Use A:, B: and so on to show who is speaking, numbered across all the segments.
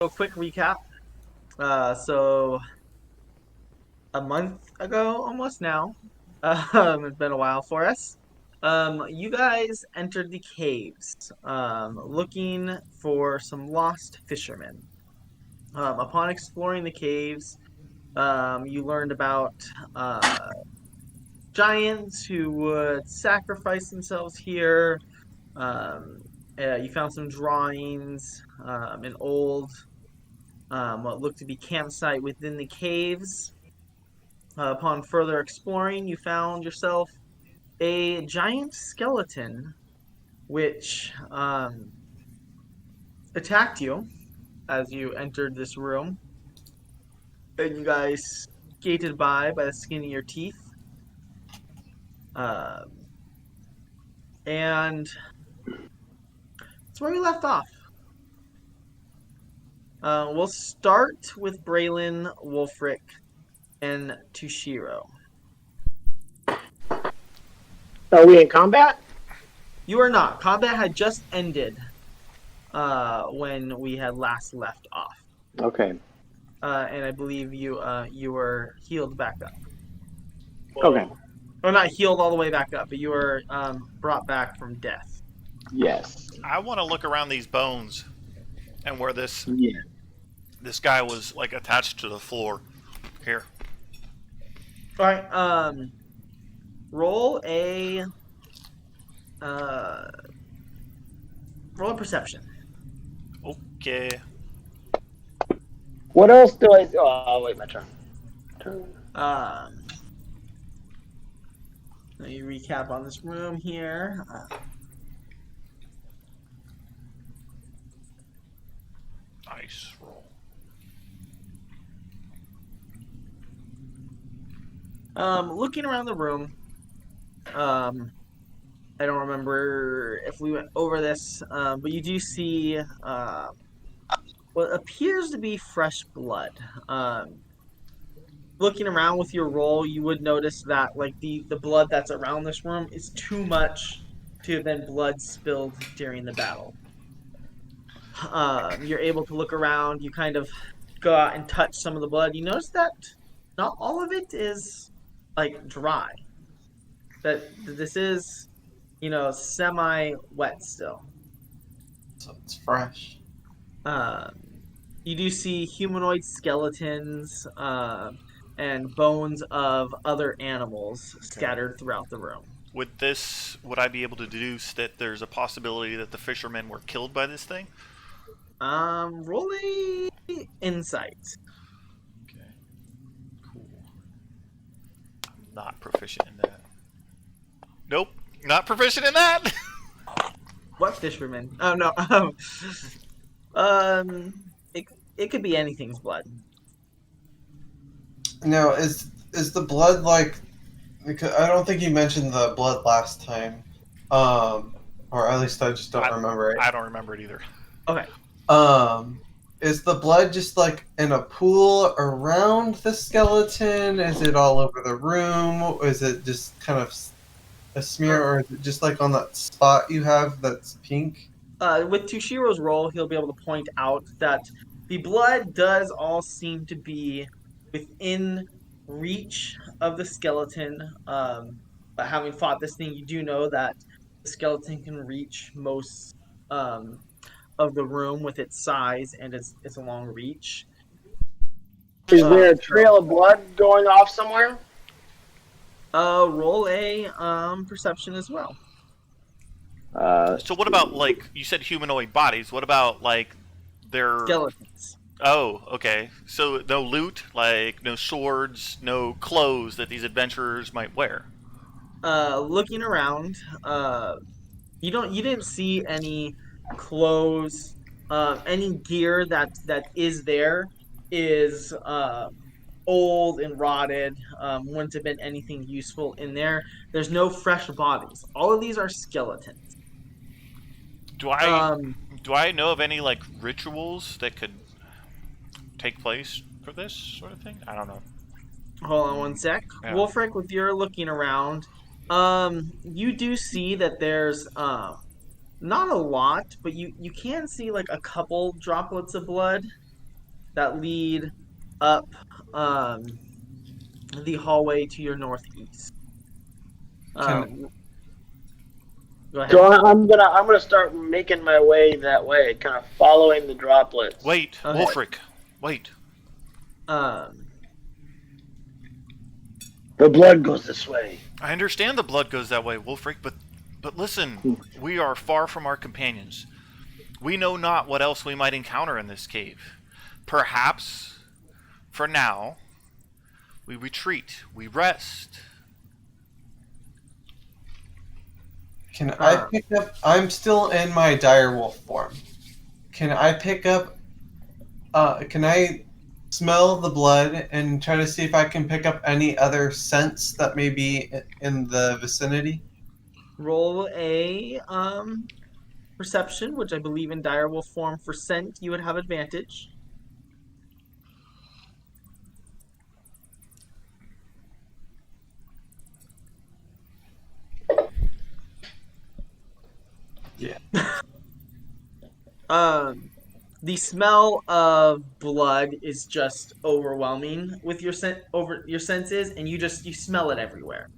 A: A quick recap. So a month ago, almost now, it's been a while for us. You guys entered the caves, looking for some lost fishermen. Upon exploring the caves, you learned about giants who would sacrifice themselves here. Um, you found some drawings, an old, what looked to be campsite within the caves. Upon further exploring, you found yourself a giant skeleton which attacked you as you entered this room. And you guys skated by the skin of your teeth. Uh, and that's where we left off. We'll start with Braylon, Wolfric, and Tushiro.
B: Are we in combat?
A: You are not. Combat had just ended when we had last left off.
B: Okay.
A: And I believe you were healed back up.
B: Okay.
A: Or not healed all the way back up, but you were brought back from death.
B: Yes.
C: I want to look around these bones and where this
B: Yeah.
C: this guy was like attached to the floor. Here.
A: All right. Roll a roll a perception.
C: Okay.
B: What else do I? Oh, wait, my turn.
A: Let me recap on this room here.
C: Nice roll.
A: Looking around the room, I don't remember if we went over this, but you do see what appears to be fresh blood. Looking around with your roll, you would notice that like the blood that's around this room is too much to have been blood spilled during the battle. You're able to look around. You kind of go out and touch some of the blood. You notice that not all of it is like dry. That this is, semi-wet still.
D: So it's fresh.
A: Um, you do see humanoid skeletons and bones of other animals scattered throughout the room.
C: Would I be able to deduce that there's a possibility that the fishermen were killed by this thing?
A: Roll a insight.
C: Okay. Cool. I'm not proficient in that. Nope. Not proficient in that.
A: What fisherman? Oh no. It could be anything's blood.
D: Now, is the blood like? Because I don't think you mentioned the blood last time, or at least I just don't remember it.
C: I don't remember it either.
A: Okay.
D: Is the blood just like in a pool around the skeleton? Is it all over the room? Is it just kind of a smear, or is it just like on that spot you have that's pink?
A: With Tushiro's roll, he'll be able to point out that the blood does all seem to be within reach of the skeleton. But having fought this thing, you do know that the skeleton can reach most of the room with its size and its long reach.
B: Is there a trail of blood going off somewhere?
A: Roll a perception as well.
C: So what about, like, you said humanoid bodies? What about, like, their...
A: Skeletons.
C: Oh, okay. So no loot, like no swords, no clothes that these adventurers might wear.
A: Looking around, you didn't see any clothes. Any gear that is there is old and rotted. Wouldn't have been anything useful in there. There's no fresh bodies. All of these are skeletons.
C: Do I know of any like rituals that could take place for this sort of thing? I don't know.
A: Hold on one sec.
C: Yeah.
A: Wolfric, with your looking around, you do see that there's not a lot, but you can see like a couple droplets of blood that lead up the hallway to your northeast.
D: Can-
A: Go ahead.
B: So I'm gonna start making my way that way, kind of following the droplets.
C: Wait,
A: Okay.
C: Wolfric. Wait.
B: The blood goes this way.
C: I understand the blood goes that way, Wolfric, but listen, we are far from our companions. We know not what else we might encounter in this cave. Perhaps, for now, we retreat, we rest.
D: Can I pick up? I'm still in my direwolf form. Can I pick up? Can I smell the blood and try to see if I can pick up any other scents that may be in the vicinity?
A: Roll a perception, which I believe in direwolf form for scent you would have advantage.
D: Yeah.
A: The smell of blood is just overwhelming with your senses, and you smell it everywhere.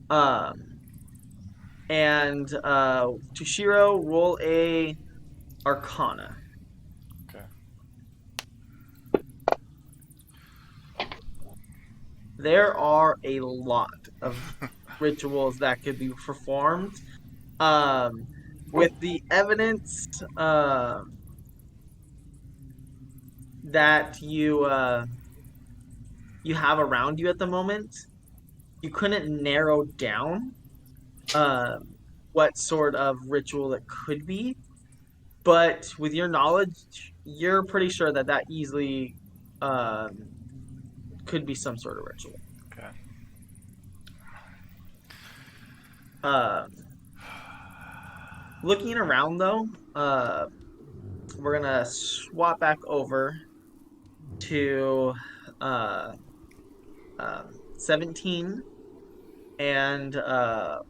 A: And Toshiro, roll a Arcana.
C: Okay.
A: There are a lot of rituals that could be performed. With the evidence that you have around you at the moment, you couldn't narrow down what sort of ritual it could be. But with your knowledge, you're pretty sure that easily could be some sort of ritual.
C: Okay.
A: Looking around though, we're gonna swap back over to 17. And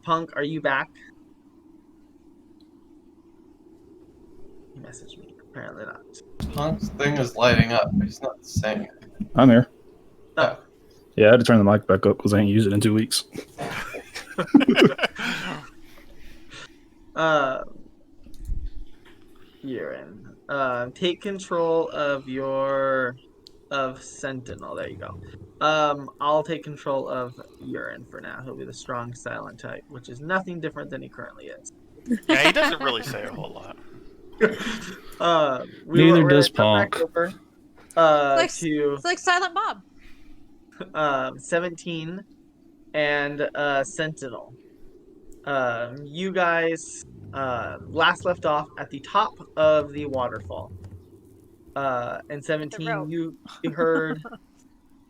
A: Punk, are you back? He messaged me. Apparently not.
D: Punk's thing is lighting up, but he's not saying it.
E: I'm here.
A: Oh.
E: Yeah, I had to turn the mic back up because I ain't used it in 2 weeks.
A: Urine. Take control of Sentinel. There you go. I'll take control of Urine for now. He'll be the strong silent type, which is nothing different than he currently is.
C: Yeah, he doesn't really say a whole lot.
E: Neither does Punk.
F: It's like Silent Bob.
A: 17 and Sentinel. You guys last left off at the top of the waterfall. And 17, you heard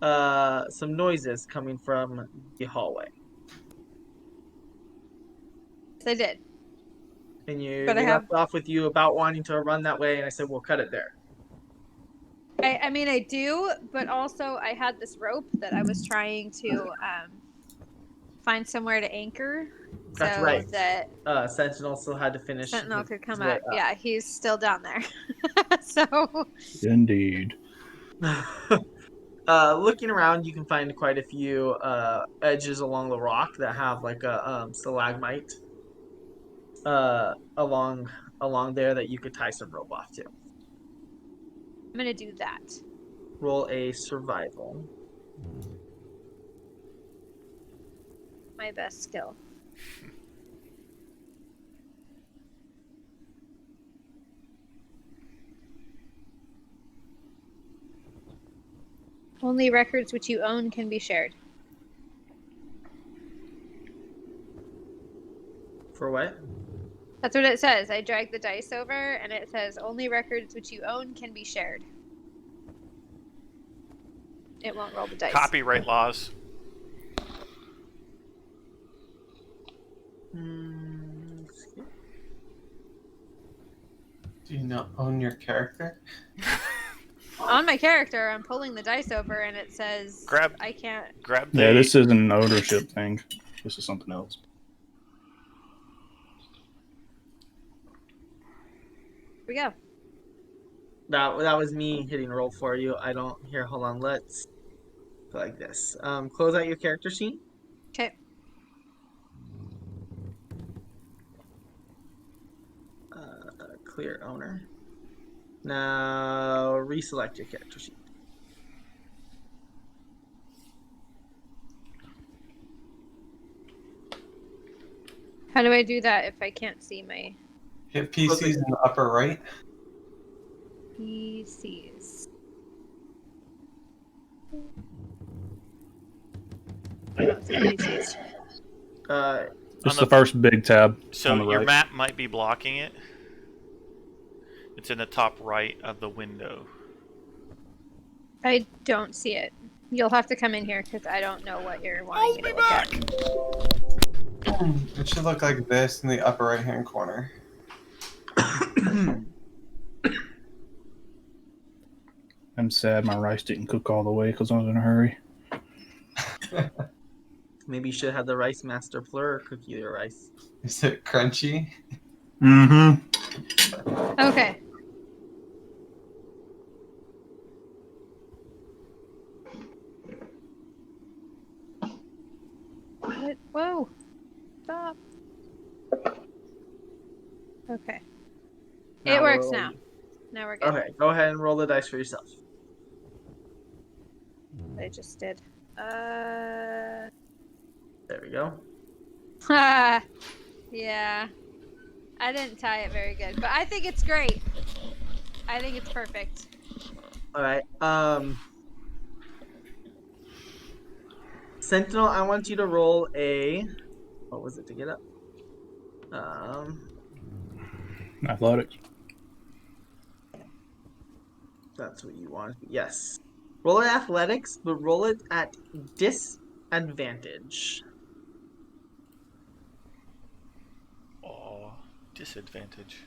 A: some noises coming from the hallway.
F: They did.
A: And they left off with you about wanting to run that way, and I said, we'll cut it there.
F: I mean, I do, but also I had this rope that I was trying to find somewhere to anchor.
A: That's
F: so
A: right.
F: That
A: Sentinel still had to finish.
F: Sentinel could come up. Yeah, he's still down there. So.
E: Indeed.
A: Looking around, you can find quite a few edges along the rock that have like a stalagmite along there that you could tie some rope off to.
F: I'm gonna do that.
A: Roll a survival.
F: My best skill. Only records which you own can be shared.
A: For what?
F: That's what it says. I dragged the dice over, and it says only records which you own can be shared. It won't roll the dice.
C: Copyright laws.
D: Do you not own your character?
F: On my character, I'm pulling the dice over, and it says I can't.
C: Grab.
E: Yeah, this isn't an ownership thing. This is something else.
F: Here we go.
A: That was me hitting roll for you. I don't here. Hold on. Let's go like this. Close out your character sheet.
F: Okay.
A: Clear owner. Now reselect your character sheet.
F: How do I do that if I can't see my
D: Hit PCs in the upper right.
F: PCs? PCs.
E: Just the first big tab
C: So
E: on the
C: your
E: right.
C: map might be blocking it. It's in the top right of the window.
F: I don't see it. You'll have to come in here because I don't know what you're wanting me to look at.
D: It should look like this in the upper right hand corner.
E: I'm sad my rice didn't cook all the way because I was in a hurry.
A: Maybe you should have the Rice Master Plur cook you your rice.
D: Is it crunchy?
E: Mm-hmm.
F: Okay. What? Whoa. Stop. Okay.
A: Now
F: It works
A: roll-
F: now. Now we're good.
A: Okay, go ahead and roll the dice for yourself.
F: I just did.
A: There we go.
F: Yeah. I didn't tie it very good, but I think it's great. I think it's perfect.
A: All right. Sentinel, I want you to roll a. What was it to get up?
E: Athletics.
A: That's what you want. Yes. Roll it athletics, but roll it at disadvantage.
C: Oh, disadvantage.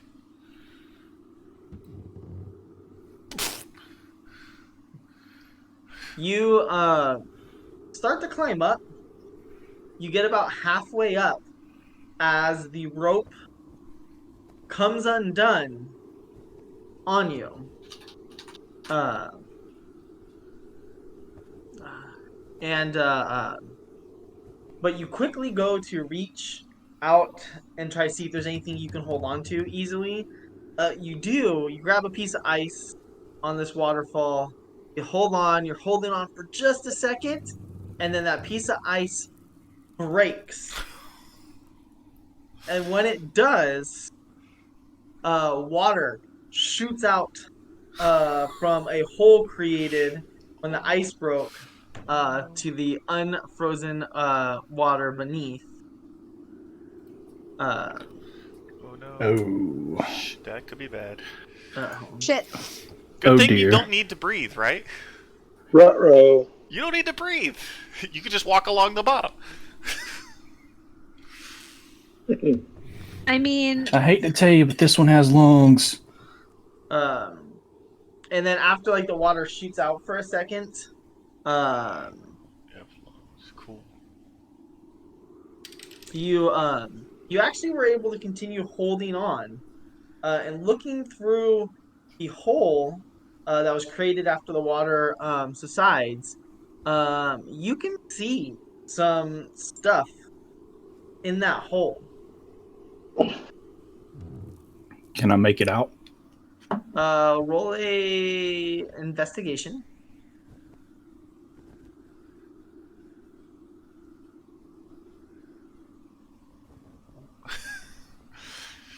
A: You start to climb up. You get about halfway up as the rope comes undone on you. But you quickly go to reach out and try to see if there's anything you can hold on to easily. You do. You grab a piece of ice on this waterfall. You hold on. You're holding on for just a second, and then that piece of ice breaks. And when it does, water shoots out from a hole created when the ice broke to the unfrozen water beneath.
C: Oh no.
E: Oh.
C: That could be bad.
F: Shit.
C: Good
E: Oh,
C: thing
E: dear.
C: you don't need to breathe, right?
B: Ruh-roh.
C: You don't need to breathe. You can just walk along the bottom.
F: I mean,
E: I hate to tell you, but this one has lungs.
A: And then after like the water shoots out for a second,
C: Yeah, it's cool.
A: you actually were able to continue holding on, and looking through the hole that was created after the water subsides. You can see some stuff in that hole.
E: Can I make it out?
A: Roll a investigation.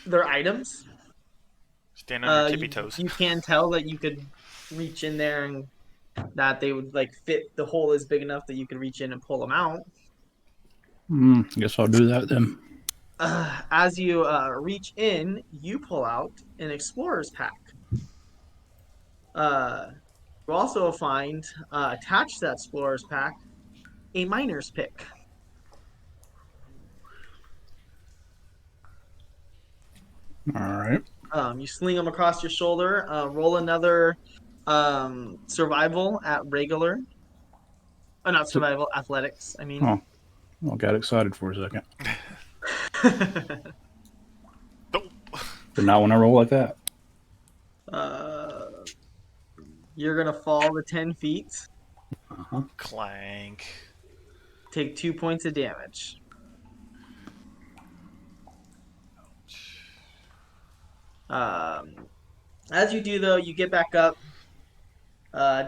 A: They're items.
C: Stand on your tippy
A: You,
C: toes.
A: you can tell that you could reach in there and that they would like fit. The hole is big enough that you could reach in and pull them out.
E: Guess I'll do that then.
A: As you reach in, you pull out an explorer's pack. You also find attached to that explorer's pack a miner's pick.
E: All right.
A: You sling them across your shoulder. Roll another survival at regular. Not survival, athletics. I mean.
E: Oh. I got excited for a second.
C: Nope.
E: But not when I roll like that.
A: You're gonna fall to 10 feet.
E: Uh-huh.
C: Clank.
A: Take 2 points of damage. As you do, though, you get back up,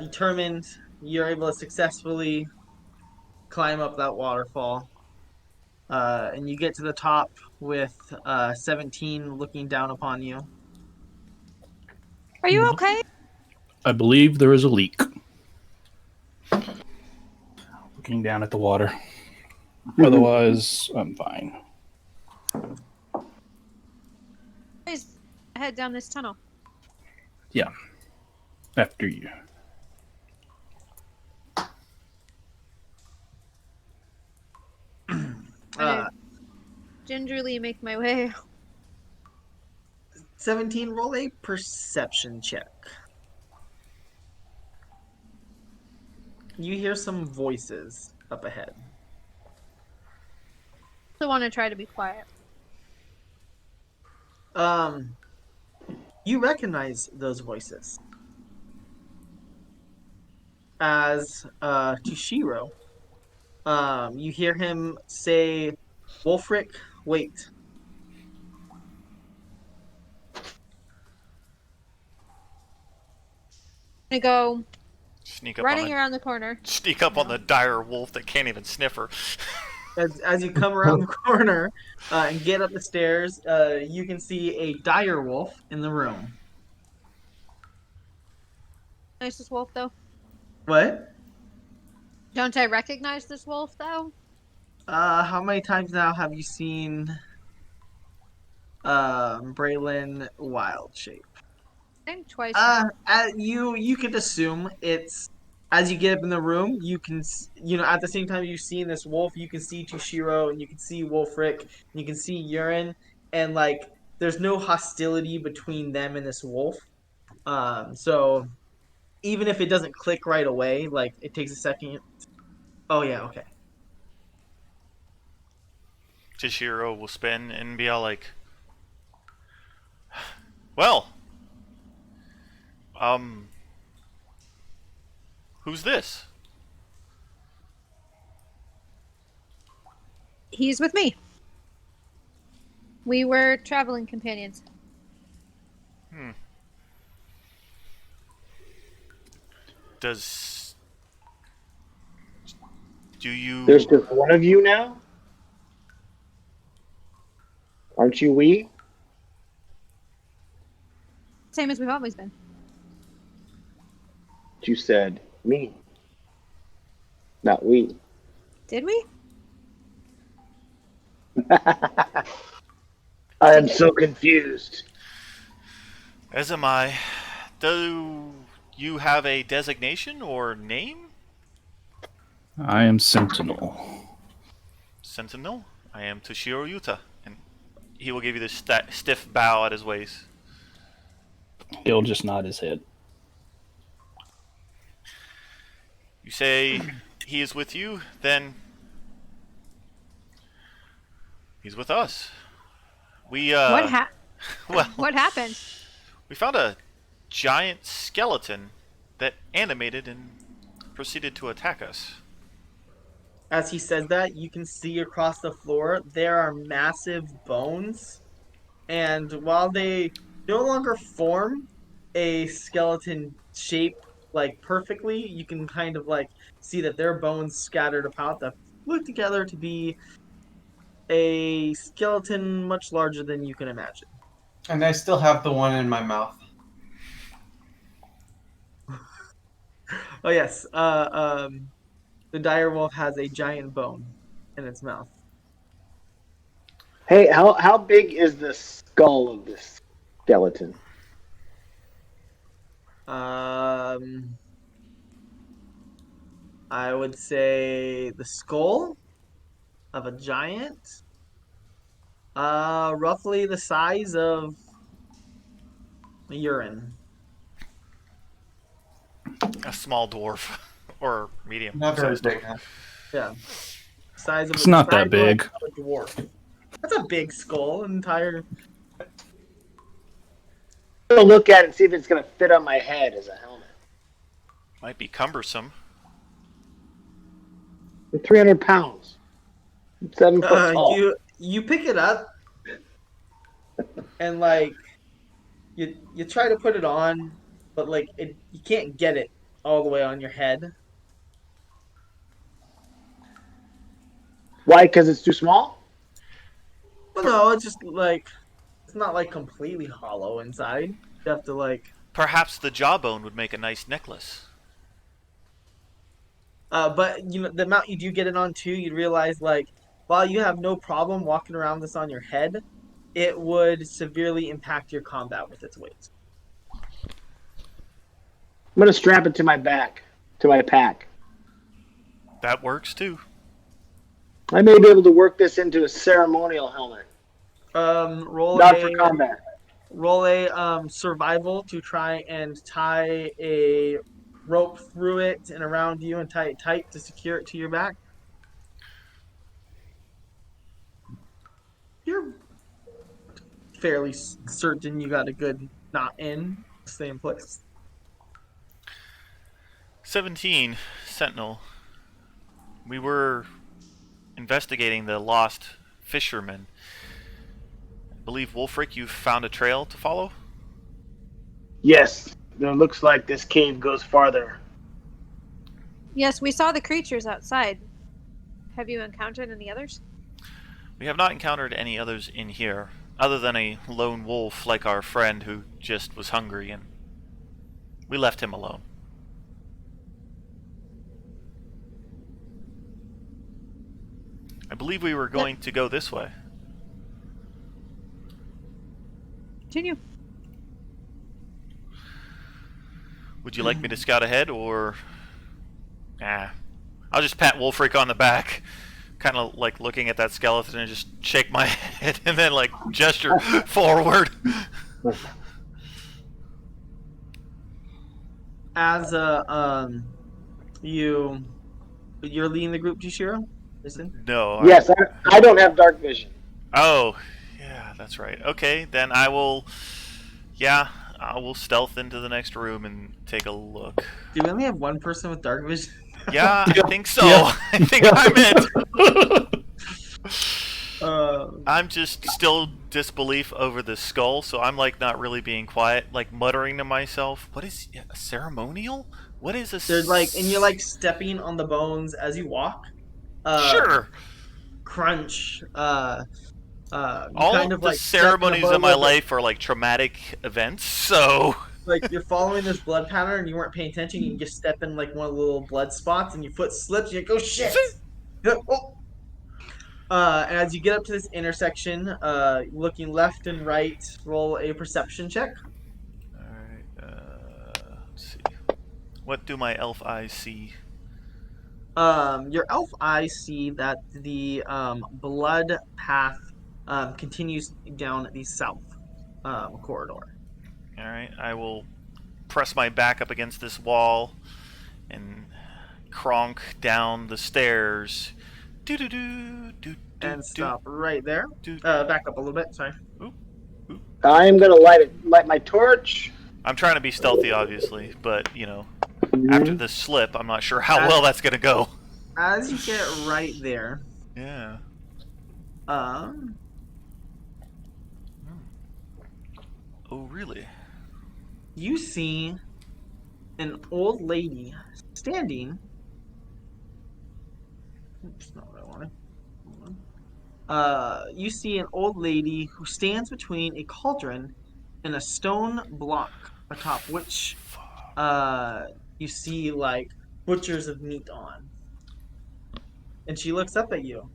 A: determined. You're able to successfully climb up that waterfall, and you get to the top with 17 looking down upon you.
F: Are you okay?
E: I believe there is a leak. Looking down at the water. Otherwise, I'm fine.
F: Please head down this tunnel.
E: Yeah. After you.
A: Uh,
F: Gingerly make my way.
A: 17, roll a perception check. You hear some voices up ahead.
F: I want to try to be quiet.
A: You recognize those voices as Toshiro. You hear him say, "Wolfric, wait."
F: I'm gonna go
C: Sneak up
F: running
C: on the,
F: around the corner.
C: sneak up on the dire wolf that can't even sniff her.
A: As you come around the corner and get up the stairs, you can see a dire wolf in the room.
F: Recognize this wolf though?
A: What?
F: Don't I recognize this wolf though?
A: How many times now have you seen Braylon Wild Shape?
F: I think twice now.
A: You could assume it's as you get up in the room. You can, at the same time you've seen this wolf, you can see Toshiro and you can see Wolfric and you can see Urine, and like there's no hostility between them and this wolf. So even if it doesn't click right away, like it takes a second. Oh yeah, okay.
C: Toshiro will spin and be all like, well, who's this?
F: He's with me. We were traveling companions.
C: Do you...
B: There's just one of you now? Aren't you we?
F: Same as we've always been.
B: You said me. Not we.
F: Did we?
B: I am so confused.
C: As am I. Do you have a designation or name?
E: I am Sentinel.
C: Sentinel? I am Toshiro Yuta. And he will give you this stiff bow at his waist.
E: He'll just nod his head.
C: You say he is with you, then he's with us. We well,
F: What happened?
C: we found a giant skeleton that animated and proceeded to attack us.
A: As he says that, you can see across the floor there are massive bones, and while they no longer form a skeleton shape like perfectly, you can kind of like see that there are bones scattered about that look together to be a skeleton much larger than you can imagine.
D: And I still have the one in my mouth.
A: Oh yes, the dire wolf has a giant bone in its mouth.
B: Hey, how big is the skull of this skeleton?
A: I would say the skull of a giant, roughly the size of a urine.
C: A small dwarf. Or medium.
D: Not very
C: sized
D: big,
C: dwarf.
D: huh?
A: Yeah, size of
E: It's not that
A: size
E: big.
A: of a dwarf. That's a big skull. Entire.
B: I'm gonna look at it and see if it's gonna fit on my head as a helmet.
C: Might be cumbersome.
B: 300 pounds. 7 foot tall.
A: You pick it up and like you try to put it on, but like you can't get it all the way on your head.
B: Why? Because it's too small?
A: Well, no, it's just like it's not like completely hollow inside. You have to like.
C: Perhaps the jawbone would make a nice necklace.
A: But you know the amount you do get it on too, you realize like while you have no problem walking around this on your head, it would severely impact your combat with its weight.
B: I'm going to strap it to my back, to my pack.
C: That works too.
B: I may be able to work this into a ceremonial helmet.
A: Roll
B: Not for combat.
A: Roll a survival to try and tie a rope through it and around you and tie it tight to secure it to your back. You're fairly certain you got a good knot in. Stay in place.
C: 17, Sentinel. We were investigating the lost fisherman. I believe, Wolfric, you found a trail to follow?
B: Yes. It looks like this cave goes farther.
F: Yes, we saw the creatures outside. Have you encountered any others?
C: We have not encountered any others in here, other than a lone wolf like our friend who just was hungry, and we left him alone. I believe we were going to go this way.
F: Continue.
C: Would you like me to scout ahead, or... I'll just pat Wolfric on the back, kind of like looking at that skeleton and just shake my head and then like gesture forward.
A: As you're leading the group, Jishiro? Listen.
C: No.
B: Yes, I don't have dark vision.
C: Oh, yeah, that's right. Okay, then I will stealth into the next room and take a look.
A: Do we only have one person with dark vision?
C: Yeah, I think so.
E: Yeah.
C: I think I'm it.
A: Uh,
C: I'm just still disbelief over the skull, so I'm like not really being quiet, like muttering to myself. What is a ceremonial? What is a?
A: There's like, and you're like stepping on the bones as you walk.
C: Sure.
A: Crunch.
C: All
A: Kind of
C: the
A: like
C: ceremonies
A: stepping
C: of my
A: above it.
C: life are like traumatic events, so
A: Like you're following this blood pattern and you weren't paying attention. You just step in like one of the little blood spots and your foot slips. And you go shit. Oh. And as you get up to this intersection, looking left and right, roll a perception check.
C: Alright, let's see. What do my elf eyes see?
A: Your elf eyes see that the blood path continues down the south corridor.
C: Alright, I will press my back up against this wall and cronk down the stairs.
A: And stop right there.
C: Do.
A: Back up a little bit, sorry.
B: I'm going to light my torch.
C: I'm trying to be stealthy, obviously, but, you know, after this slip, I'm not sure how well that's going to go.
A: As you get right there,
C: Yeah. Oh, really?
A: you see an old lady standing. Oops, not what I wanted. Hold on. You see an old lady who stands between a cauldron and a stone block atop which you see like butchers of meat on. And she looks up at you.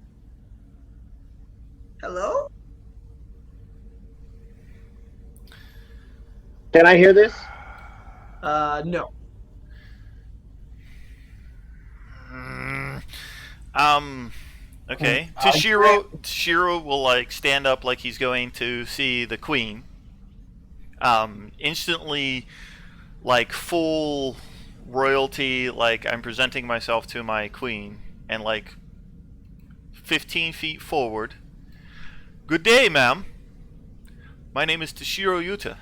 A: Hello?
B: Can I hear this?
A: No.
C: Okay. Toshiro will like stand up like he's going to see the queen. Instantly, like full royalty, like I'm presenting myself to my queen, and like 15 feet forward. Good day, ma'am. My name is Toshiro Yuta,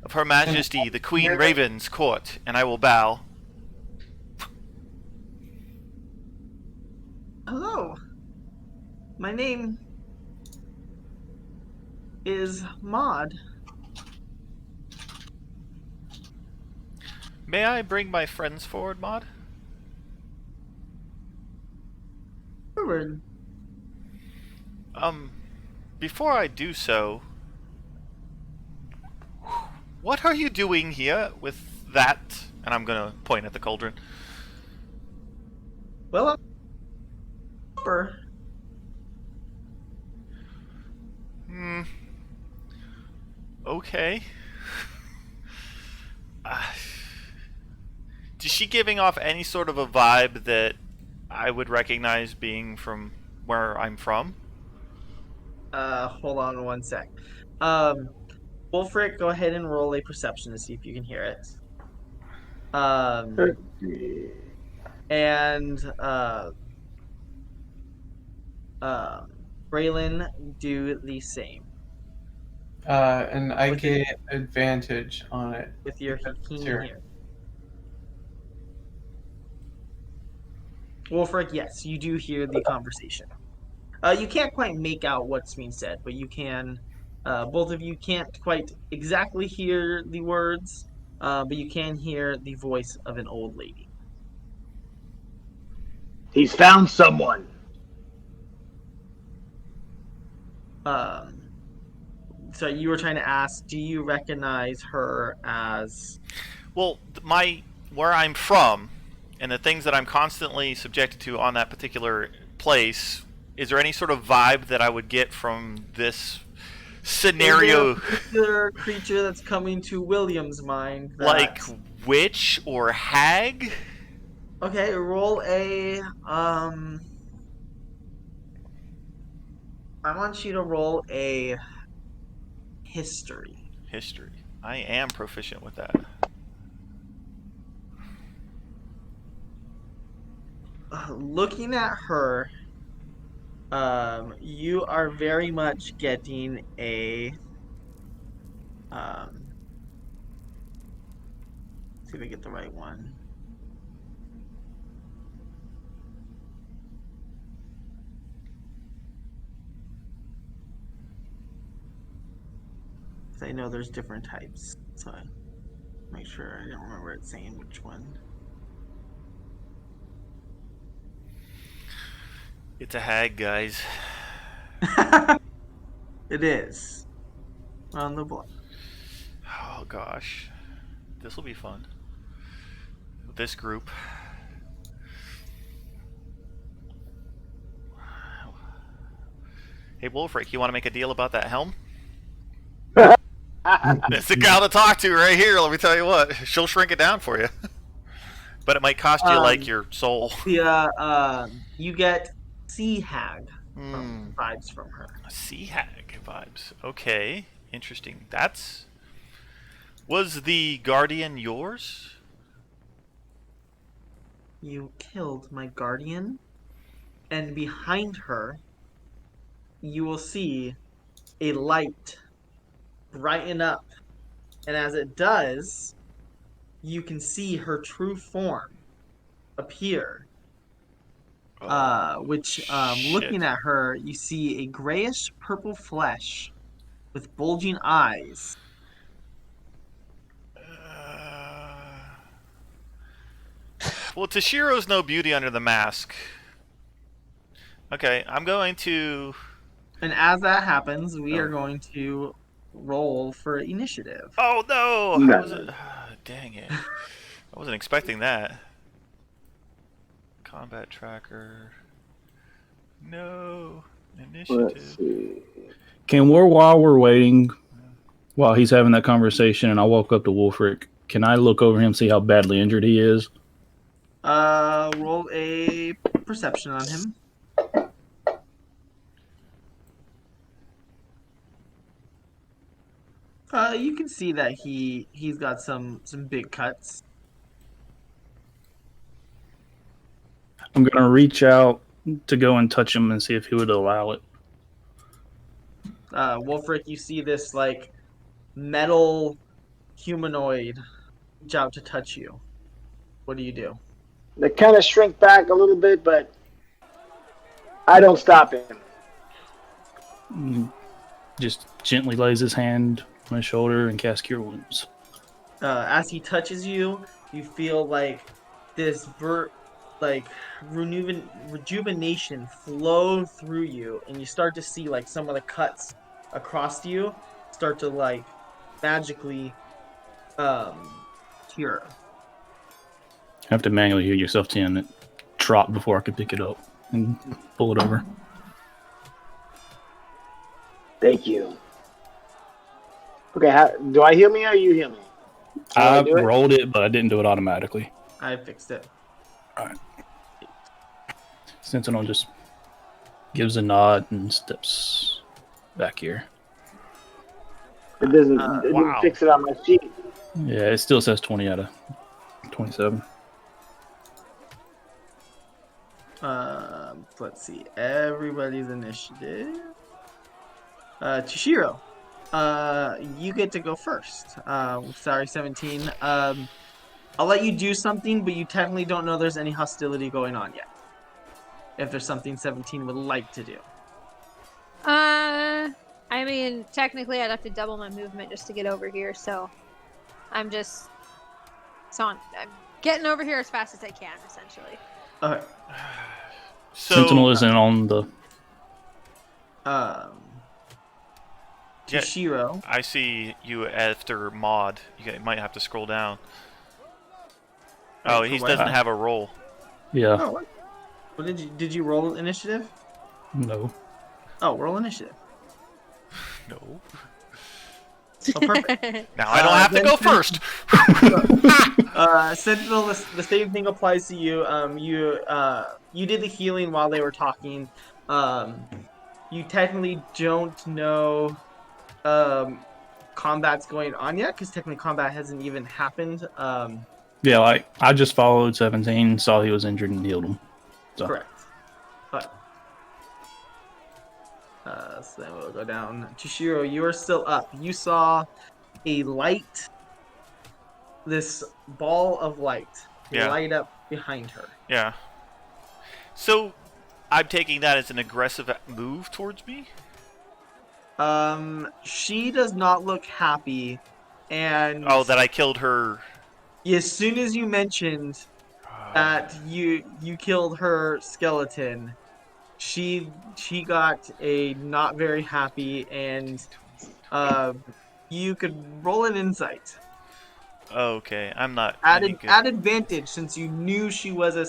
C: of Her Majesty the Queen Raven's court, and I will bow.
A: Hello. My name is Maud.
C: May I bring my friends forward, Maud?
A: Forward.
C: Before I do so, what are you doing here with that? And I'm gonna point at the cauldron.
A: Well, I'm upper.
C: Okay. Is she giving off any sort of a vibe that I would recognize being from where I'm from?
A: Hold on one sec. Wolfric, go ahead and roll a perception to see if you can hear it. And Braylon, do the same
D: And I
A: With
D: get advantage on it.
A: with your
D: Because
A: keen
D: you're-
A: hearing. Wolfric, yes, you do hear the conversation. You can't quite make out what's being said, but you can. Both of you can't quite exactly hear the words, but you can hear the voice of an old lady.
B: He's found someone.
A: So you were trying to ask, do you recognize her as?
C: Well, where I'm from, and the things that I'm constantly subjected to on that particular place, is there any sort of vibe that I would get from this scenario?
A: Is there a particular creature that's coming to William's mind?
C: Like witch or hag?
A: Okay, roll a I want you to roll a history.
C: History. I am proficient with that.
A: Looking at her, you are very much getting a see if I get the right one. I know there's different types, so I make sure I don't remember it saying which one.
C: It's a hag, guys.
A: It is on the block.
C: Oh gosh, this will be fun. With this group. Hey Wolfric, you want to make a deal about that helm? It's the gal to talk to right here. Let me tell you what, she'll shrink it down for you. But it might cost you like your soul.
A: You get sea hag vibes from her.
C: Sea hag vibes. Okay, interesting. Was the guardian yours?
A: You killed my guardian, and behind her, you will see a light brighten up, and as it does, you can see her true form appear. Looking at her, you see a grayish purple flesh with bulging eyes.
C: Well, Tashiro's no beauty under the mask. Okay, I'm going to...
A: And as that happens, we are going to roll for initiative.
C: Oh, no!
B: No.
C: Dang it. I wasn't expecting that. Combat tracker. No.
B: Let's
C: Initiative.
B: see.
E: While we're waiting, while he's having that conversation, and I walk up to Wolfric, can I look over him and see how badly injured he is?
A: Roll a perception on him. You can see that he's got some big cuts.
E: I'm going to reach out to go and touch him and see if he would allow it.
A: Wolfric, you see this like metal humanoid reach out to touch you. What do you do?
B: They kind of shrink back a little bit, but I don't stop him.
E: Just gently lays his hand on his shoulder and casts Cure Wounds.
A: As he touches you, you feel like this rejuvenation flow through you, and you start to see like some of the cuts across you start to like magically cure.
E: You have to manually heal yourself 10. It dropped before I could pick it up and pull it over.
B: Thank you. Okay, do I heal me or you heal me?
E: I
B: do it?
E: rolled it, but I didn't do it automatically.
A: I fixed it.
E: Sentinel just gives a nod and steps back here.
B: It doesn't,
C: wow.
B: didn't fix it on my sheet.
E: Yeah, it still says 20 out of 27.
A: Let's see. Everybody's initiative. Toshiro, you get to go first. Sorry, 17. I'll let you do something, but you technically don't know there's any hostility going on yet. If there's something 17 would like to do.
F: I mean, technically, I'd have to double my movement just to get over here. So, I'm getting over here as fast as I can, essentially.
A: Okay.
C: So,
E: Sentinel isn't on the...
A: Toshiro.
C: I see you after Maud. You might have to scroll down. Oh, he
A: what?
C: doesn't have a roll.
E: Yeah,
A: Oh, what? What did you roll initiative?
E: no.
A: Oh, roll initiative.
C: No.
A: Oh, perfect.
C: Now I don't have to
A: then
C: go
A: Sen-
C: first.
A: Sentinel, the same thing applies to you. You did the healing while they were talking. You technically don't know combat's going on yet, because technically combat hasn't even happened.
E: Yeah, like, I just followed 17, saw he was injured and healed him. So.
A: Correct. But so then we'll go down. Toshiro, you are still up. You saw a light, this ball of light,
C: Yeah.
A: light up behind her.
C: Yeah. So, I'm taking that as an aggressive move towards me?
A: She does not look happy, and
C: Oh, that I killed her.
A: as soon as you mentioned that you killed her skeleton, she got a not very happy, and you could roll an insight.
C: Okay, I'm not any good.
A: At advantage, since you knew she was a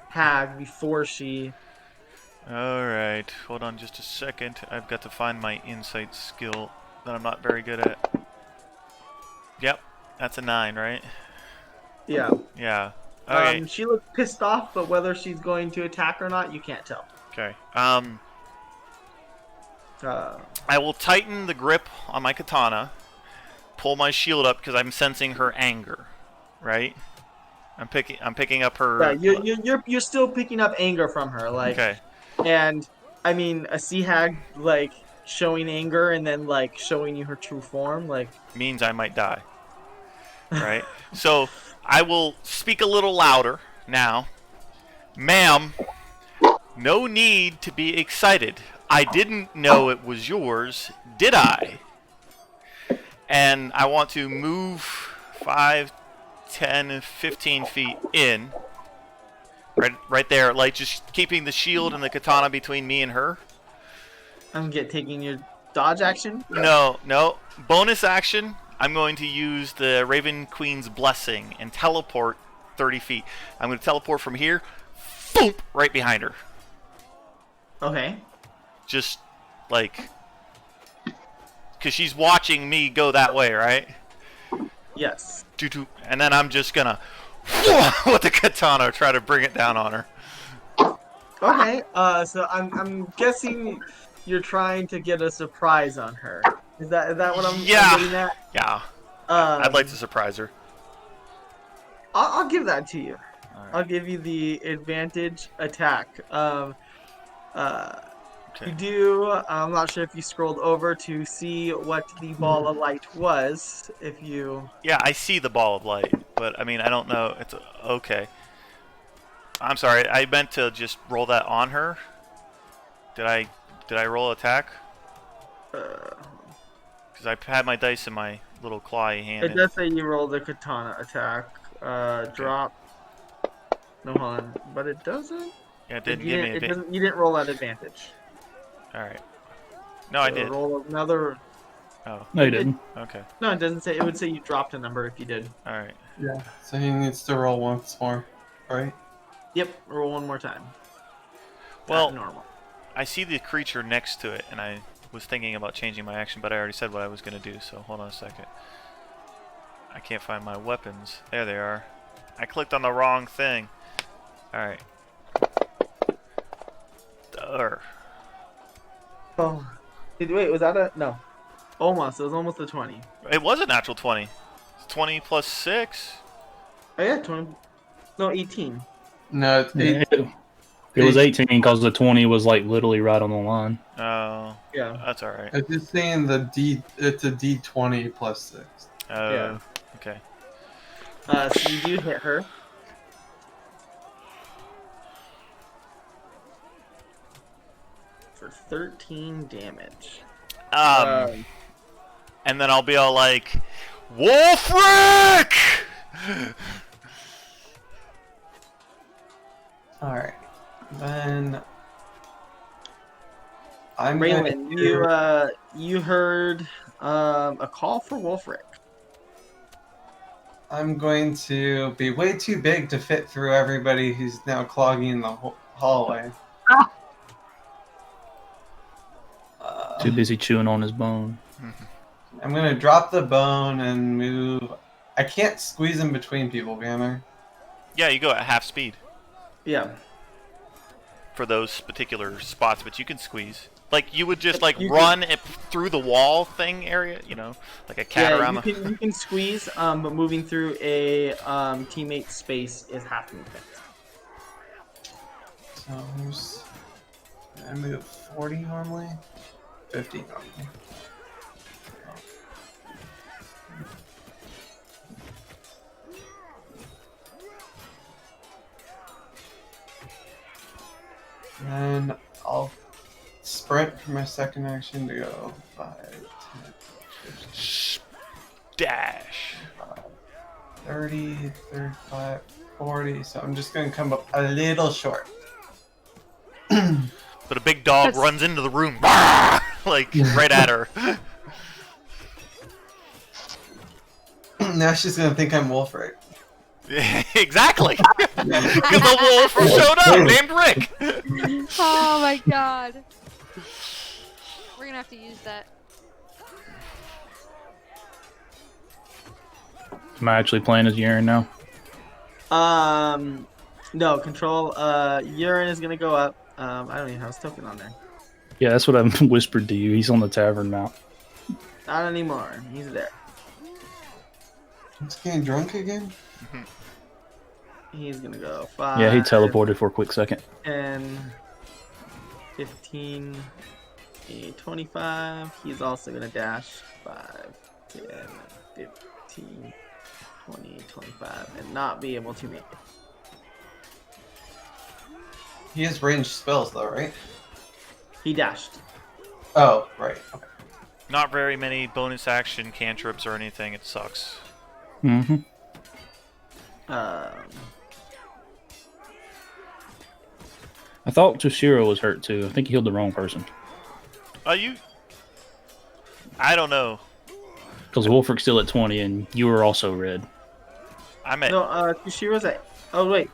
A: hag before she.
C: Alright, hold on just a second. I've got to find my insight skill that I'm not very good at. Yep, that's a 9, right?
A: Yeah.
C: Yeah. Okay.
A: She looked pissed off, but whether she's going to attack or not, you can't tell.
C: Okay.
A: Uh,
C: I will tighten the grip on my katana, pull my shield up because I'm sensing her anger, right? I'm picking up her.
A: yeah, you're still picking up anger from her, like.
C: Okay.
A: And I mean, a sea hag like showing anger and then like showing you her true form, like.
C: Means I might die. Right? So I will speak a little louder now. Ma'am, no need to be excited. I didn't know it was yours, did I? And I want to move 5, 10, 15 feet in. Right there, like just keeping the shield and the katana between me and her.
A: I'm taking your dodge action.
C: No. Bonus action, I'm going to use the Raven Queen's Blessing and teleport 30 feet. I'm going to teleport from here, boom, right behind her.
A: Okay.
C: Just like, because she's watching me go that way, right?
A: Yes.
C: And then I'm just going to, with the katana, try to bring it down on her.
A: Okay. So I'm guessing you're trying to get a surprise on her. Is that what I'm getting at?
C: Yeah. I'd like to surprise her.
A: I'll give that to you.
C: All right.
A: I'll give you the advantage attack.
C: Okay.
A: You do. I'm not sure if you scrolled over to see what the ball of light was. If you.
C: Yeah, I see the ball of light, but I mean, I don't know. It's okay. I'm sorry. I meant to just roll that on her. Did I roll attack?
A: Uh,
C: Because I had my dice in my little clawy hand.
A: it does say you rolled a katana attack. Drop. No, hold on. But it doesn't.
C: Yeah, it didn't give me
A: It
C: a
A: doesn't. You didn't roll at advantage.
C: All right. No, I
A: So
C: did.
A: Roll another.
C: Oh,
E: No, you didn't.
C: okay.
A: No, it doesn't say. It would say you dropped a number if you did.
C: All right.
D: Yeah. So he needs to roll once more, right?
A: Yep. Roll one more time.
C: Well,
A: At normal.
C: I see the creature next to it, and I was thinking about changing my action, but I already said what I was going to do, so hold on a second. I can't find my weapons. There they are. I clicked on the wrong thing. Alright. Durr.
A: Oh. Wait, was that a no? Almost. It was almost a 20.
C: It was a natural 20. It's 20 plus 6.
A: Oh yeah, 20. No, 18.
D: No, it's
E: It was 18 because the 20 was like literally right on the line.
C: Oh,
A: Yeah.
C: that's alright.
D: It's just saying it's a D20 plus 6.
C: Oh,
A: Yeah.
C: okay.
A: So you do hit her. For 13 damage.
C: And then I'll be all like, Wolfric!
D: Alright. Then I'm
A: Raylan,
D: gonna
A: you heard a call for Wolfric.
D: I'm going to be way too big to fit through everybody who's now clogging the hallway.
E: Too busy chewing on his bone.
D: I'm gonna drop the bone and move. I can't squeeze in between people, can I?
C: Yeah, you go at half speed
A: Yeah.
C: for those particular spots, but you can squeeze. Like, you would just, like,
A: You
C: run it through the wall thing area, you know? Like a catarama.
A: Yeah, you can squeeze, but moving through a teammate space is half movement.
D: So I move 40 normally, 50 normally. Then I'll sprint for my second action to go 5, 10, 15,
C: Dash.
D: 30, 35, 40. So I'm just going to come up a little short.
C: But a big dog
F: That's-
C: runs into the room, like, right at her.
D: Now she's going to think I'm Wolfric.
C: Exactly! Because the wolf showed up, named Rick!
F: Oh my god. We're gonna have to use that.
E: Am I actually playing as Urine now?
A: No, control. Urine is gonna go up. I don't even have his token on there.
E: Yeah, that's what I whispered to you. He's on the tavern mount.
A: Not anymore. He's there.
D: He's getting drunk again?
A: He's gonna go 5.
E: Yeah, he teleported for a quick second.
A: 10, 15, 25. He's also gonna dash 5, 10, 15, 20, 25, and not be able to make it.
D: He has ranged spells though, right?
A: He dashed.
D: Oh, right. Okay.
C: Not very many bonus action cantrips or anything, it sucks.
E: Mm-hmm. I thought Toshiro was hurt too. I think he healed the wrong person.
C: I don't know.
E: Because Wolfric's still at 20 and you were also red.
C: I'm at...
A: No, Kushiro's at. Oh wait.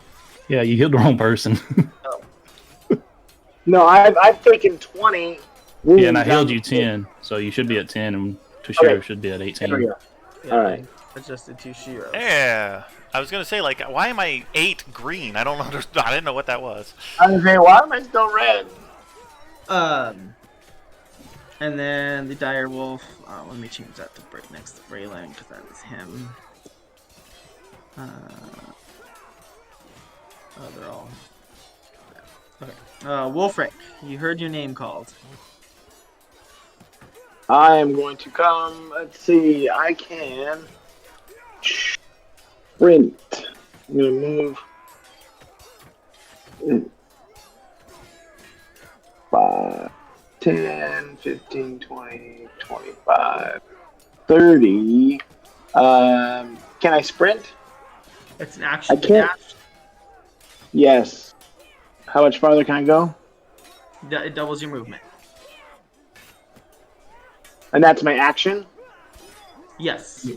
E: Yeah, you healed the wrong person.
B: No, I've taken 20.
E: Yeah, and I healed you 10. So you should be at 10 and Toshiro
B: Okay.
E: should be at
B: There
E: 18.
B: we go.
A: Yeah,
B: Alright.
A: Adjusted to Shiro.
C: Yeah. I was gonna say, like, why am I 8 green? I don't understand. I didn't know what that was.
B: I was saying, why am I still red?
A: And then the dire wolf. Let me change that to next to Braylon because that is him. They're all. Okay. Wolfric, you heard your name called.
B: I am going to come. Let's see. I can sprint. I'm gonna move 5, 10, 15, 20, 25, 30. Can I sprint?
A: It's an action
B: I
A: to
B: can't-
A: dash.
B: Yes. How much farther can I go?
A: It doubles your movement.
B: And that's my action?
A: Yes.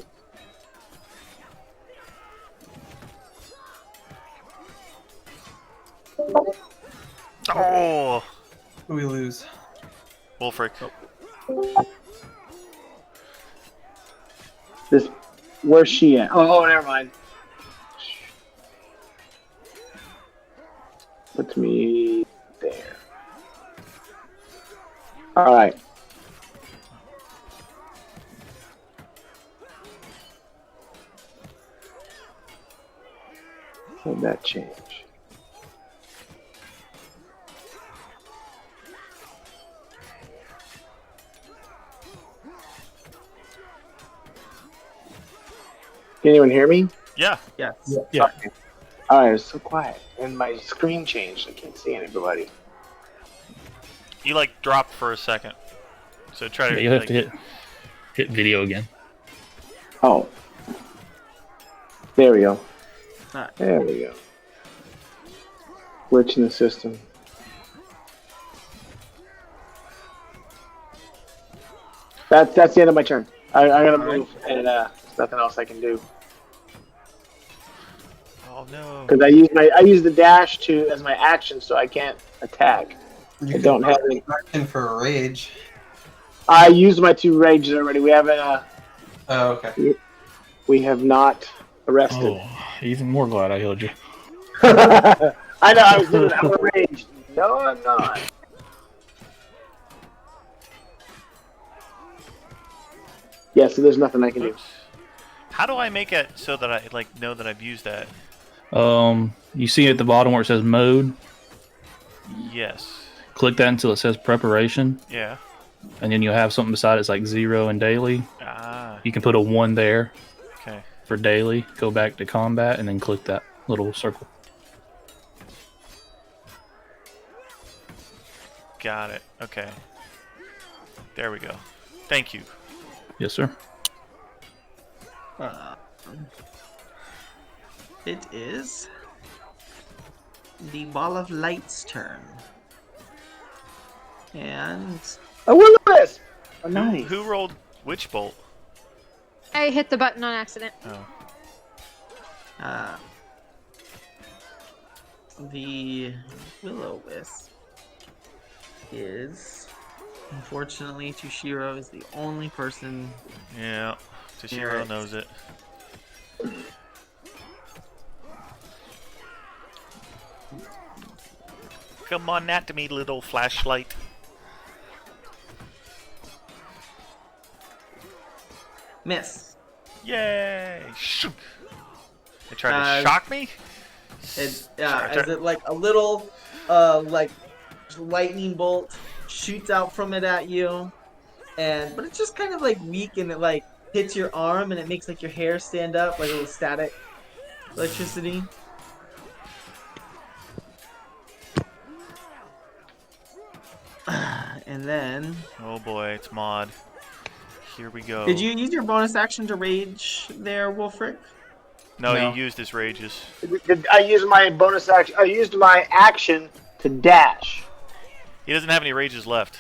C: Oh,
D: We lose.
C: Wolfric.
B: This. Where's she at? Oh, never mind. Puts me there. All right. Did that change? Can anyone hear me?
C: Yeah.
A: Yes.
E: Yeah.
B: All right, it's so quiet, and my screen changed. I can't see anybody.
C: You like dropped for a second. So try to.
E: Yeah, you have
C: like,
E: to hit video again.
B: Oh, there we go.
A: Alright.
B: There we go. Glitch in the system. That's the end of my turn. I gotta move, and there's nothing else I can do
C: Oh no.
B: because I use the dash to as my action, so I can't attack.
D: You
B: I don't have any.
D: in for a rage.
B: I used my 2 rages already. We haven't.
D: Oh, okay.
B: We have not arrested.
E: Oh, even more glad I healed you.
B: I know. I was doing. I'm a rage. No, I'm not. Yeah, so there's nothing I can do.
C: Oops. How do I make it so that I like know that I've used that?
E: You see at the bottom where it says mode.
C: Yes.
E: Click that until it says preparation,
C: Yeah.
E: and then you'll have something beside it's like 0 and daily.
C: Ah.
E: You can put a 1 there
C: Okay.
E: for daily. Go back to combat, and then click that little circle.
C: Got it. Okay. There we go. Thank you.
E: Yes, sir.
A: It is the Ball of Light's turn. And
B: Oh, look at this. Oh, nice.
C: Who rolled Witch Bolt?
F: I hit the button on accident.
C: Oh.
A: uh, the Will-O-Wisp is, unfortunately, Tushiro is the only person.
C: Yeah. Toshiro
A: Right.
C: knows it. Come on at me, little flashlight.
A: Miss.
C: Yay! Shoot! They tried
A: Uh,
C: to shock me?
A: It,
C: Sorry,
A: as it like a little, like lightning bolt shoots out from it at you, but it's just kind of like weak and it like hits your arm and it makes like your hair stand up like a little static electricity. And then,
C: Oh boy, it's Mod. Here we go.
A: did you use your bonus action to rage there, Wolfric?
C: No,
D: No.
C: he used his rages.
B: I used my bonus action. I used my action to dash.
C: He doesn't have any rages left.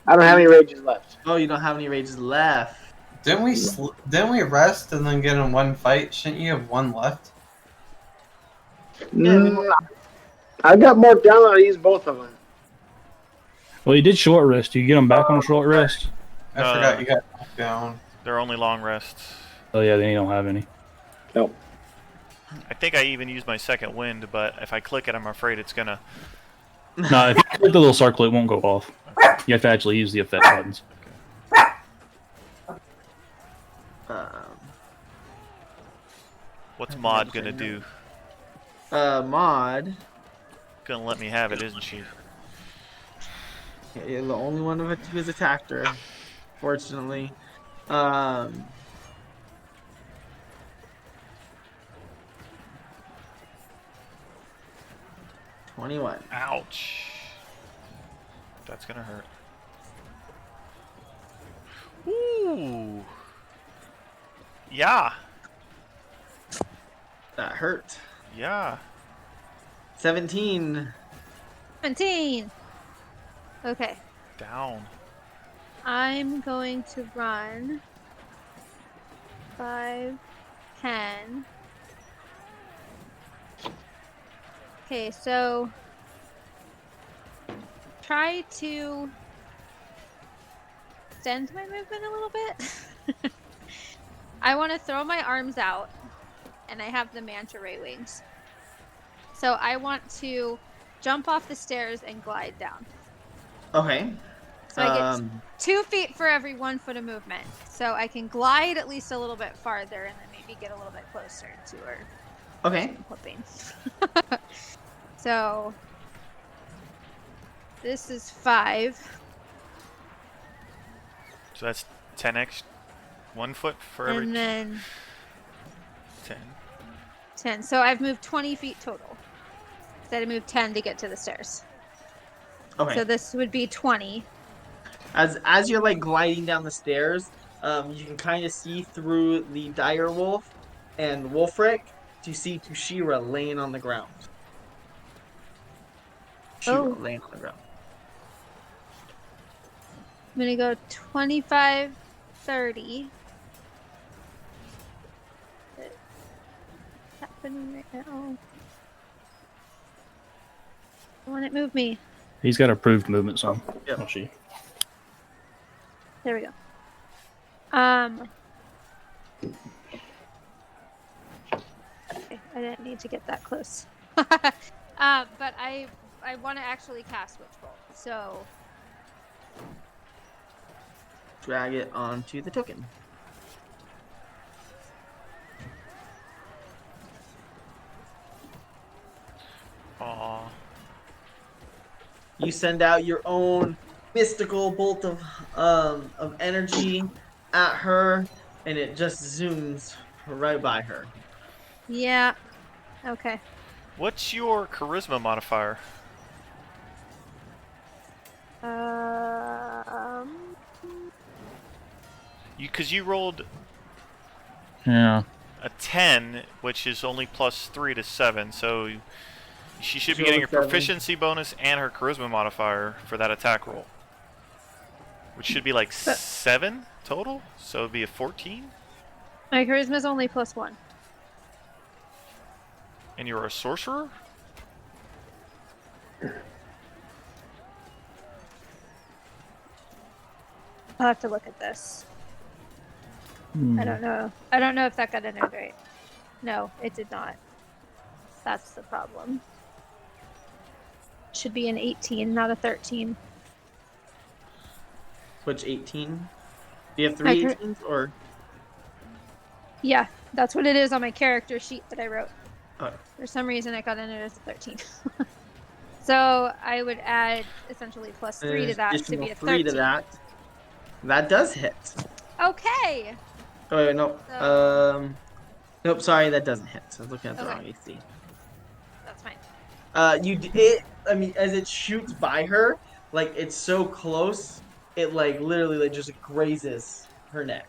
B: I don't have any rages left.
A: Oh, you don't have any rages left.
D: Didn't we rest and then get in one fight? Shouldn't you have 1 left?
B: I got marked down. I used both of them.
E: Well, you did short rest. Do you get them back on a short rest?
D: I forgot you got knocked down.
C: They're only long rests.
E: Oh yeah, then you don't have any.
B: Nope.
C: I think I even used my second wind, but if I click it, I'm afraid it's gonna.
E: No, if you click the little circle, it won't go off. You have to actually use the effect buttons.
C: What's Mod gonna do?
A: Mod.
C: Gonna let me have it, isn't she?
A: Yeah, you're the only one of it who has attacked her, fortunately. 21.
C: Ouch. That's gonna hurt. Ooh. Yeah.
A: That hurt.
C: Yeah.
A: 17.
F: 17. Okay.
C: Down.
F: I'm going to run 5, 10. Okay, so try to extend my movement a little bit. I want to throw my arms out, and I have the manta ray wings. So I want to jump off the stairs and glide down.
A: Okay.
F: So I get 2 feet for every 1 foot of movement. So I can glide at least a little bit farther and then maybe get a little bit closer to her.
A: Okay.
F: I'm hoping. So this is 5.
C: So that's 10x, 1 foot for every
F: And then
C: 10.
F: 10. So I've moved 20 feet total. Instead, I moved 10 to get to the stairs.
A: Okay.
F: So this would be 20.
A: As you're like gliding down the stairs, you can kind of see through the dire wolf and Wolfric to see Tushira laying on the ground.
F: Oh.
A: Laying on the ground.
F: I'm going to go 25, 30. What's happening right now? Won't it move me?
E: He's got approved movement zone.
A: Yep.
E: Oh, she.
F: There we go. Okay, I didn't need to get that close. But I want to actually cast Witch Bolt. So
A: Drag it onto the token.
C: Aw.
A: You send out your own mystical bolt of energy at her, and it just zooms right by her.
F: yeah, okay.
C: What's your charisma modifier? Because you rolled
E: Yeah.
C: a 10, which is only plus 3 to 7, so she should be
A: She
C: getting her
A: rolled a 7.
C: proficiency bonus and her charisma modifier for that attack roll. Which should be like 7 total, so it'd be a 14.
F: My charisma's only +1.
C: And you're a sorcerer?
F: I'll have to look at this. I don't know. I don't know if that got entered right. No, it did not. That's the problem. Should be an 18, not a 13.
A: Which 18? Do you have
F: My
A: 3
F: char-
A: 18s or?
F: Yeah, that's what it is on my character sheet that I wrote.
A: Oh.
F: For some reason, it got entered as a 13. So I would add essentially +3 to that to
A: Additional
F: be a
A: 3
F: 13.
A: to that. That does hit.
F: Okay.
A: Oh wait, no.
F: So-
A: Nope. Sorry, that doesn't hit. I was looking at the
F: Okay.
A: wrong AC.
F: That's fine.
A: I mean, as it shoots by her, like it's so close, it like literally like just grazes her neck.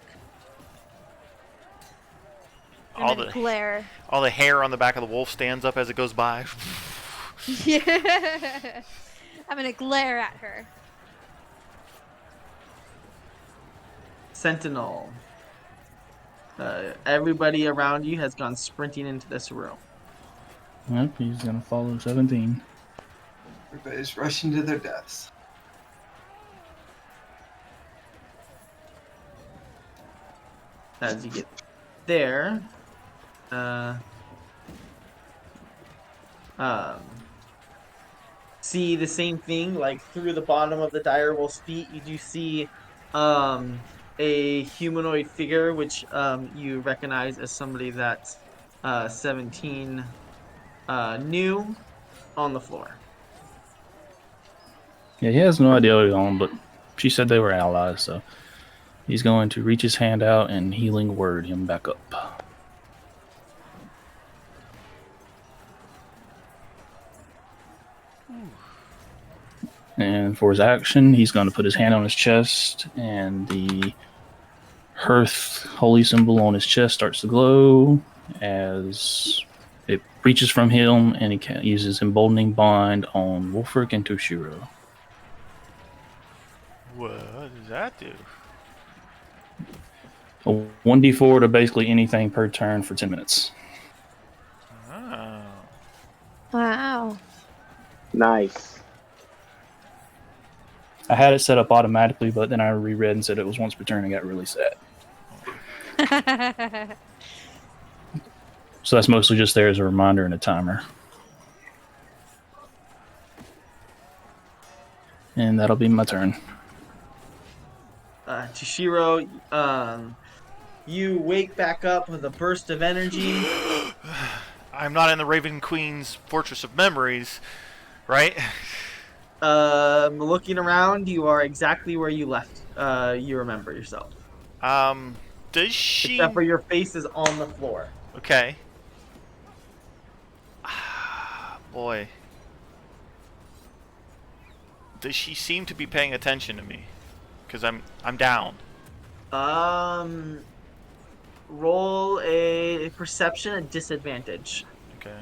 F: I'm
C: All
F: gonna
C: the
F: glare.
C: all the hair on the back of the wolf stands up as it goes by.
F: Yeah. I'm gonna glare at her.
A: Sentinel. Everybody around you has gone sprinting into this room.
E: Yep, he's gonna follow 17.
D: Everybody's rushing to their deaths.
A: As you get there, see the same thing, like through the bottom of the direwolf's feet, you do see a humanoid figure, which you recognize as somebody that 17 knew on the floor.
E: Yeah, he has no idea what he's on, but she said they were allies, so he's going to reach his hand out and healing word him back up. And for his action, he's going to put his hand on his chest, and the Hearth holy symbol on his chest starts to glow as it reaches from him, and he uses emboldening bond on Wolfric and Toshiro.
C: What does that do?
E: A 1d4 to basically anything per turn for 10 minutes.
C: Oh.
F: Wow.
B: Nice.
E: I had it set up automatically, but then I reread and said it was once per turn and got really sad. So that's mostly just there as a reminder and a timer. And that'll be my turn.
A: Toshiro, you wake back up with a burst of energy.
C: I'm not in the Raven Queen's Fortress of Memories, right?
A: Looking around, you are exactly where you left. You remember yourself.
C: Does she...
A: Except for your face is on the floor.
C: Okay. Boy. Does she seem to be paying attention to me? Because I'm down.
A: Roll a perception at disadvantage.
C: Okay.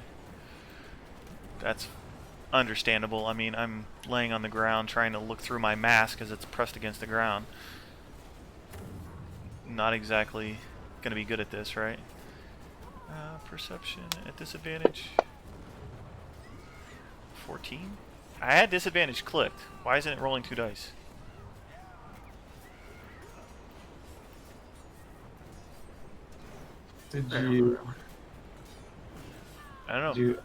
C: That's understandable. I mean, I'm laying on the ground trying to look through my mask as it's pressed against the ground. Not exactly gonna be good at this, right? Perception at disadvantage. 14? I had disadvantage clicked. Why isn't it rolling 2 dice?
D: Did you?
C: I don't know.
D: Did you?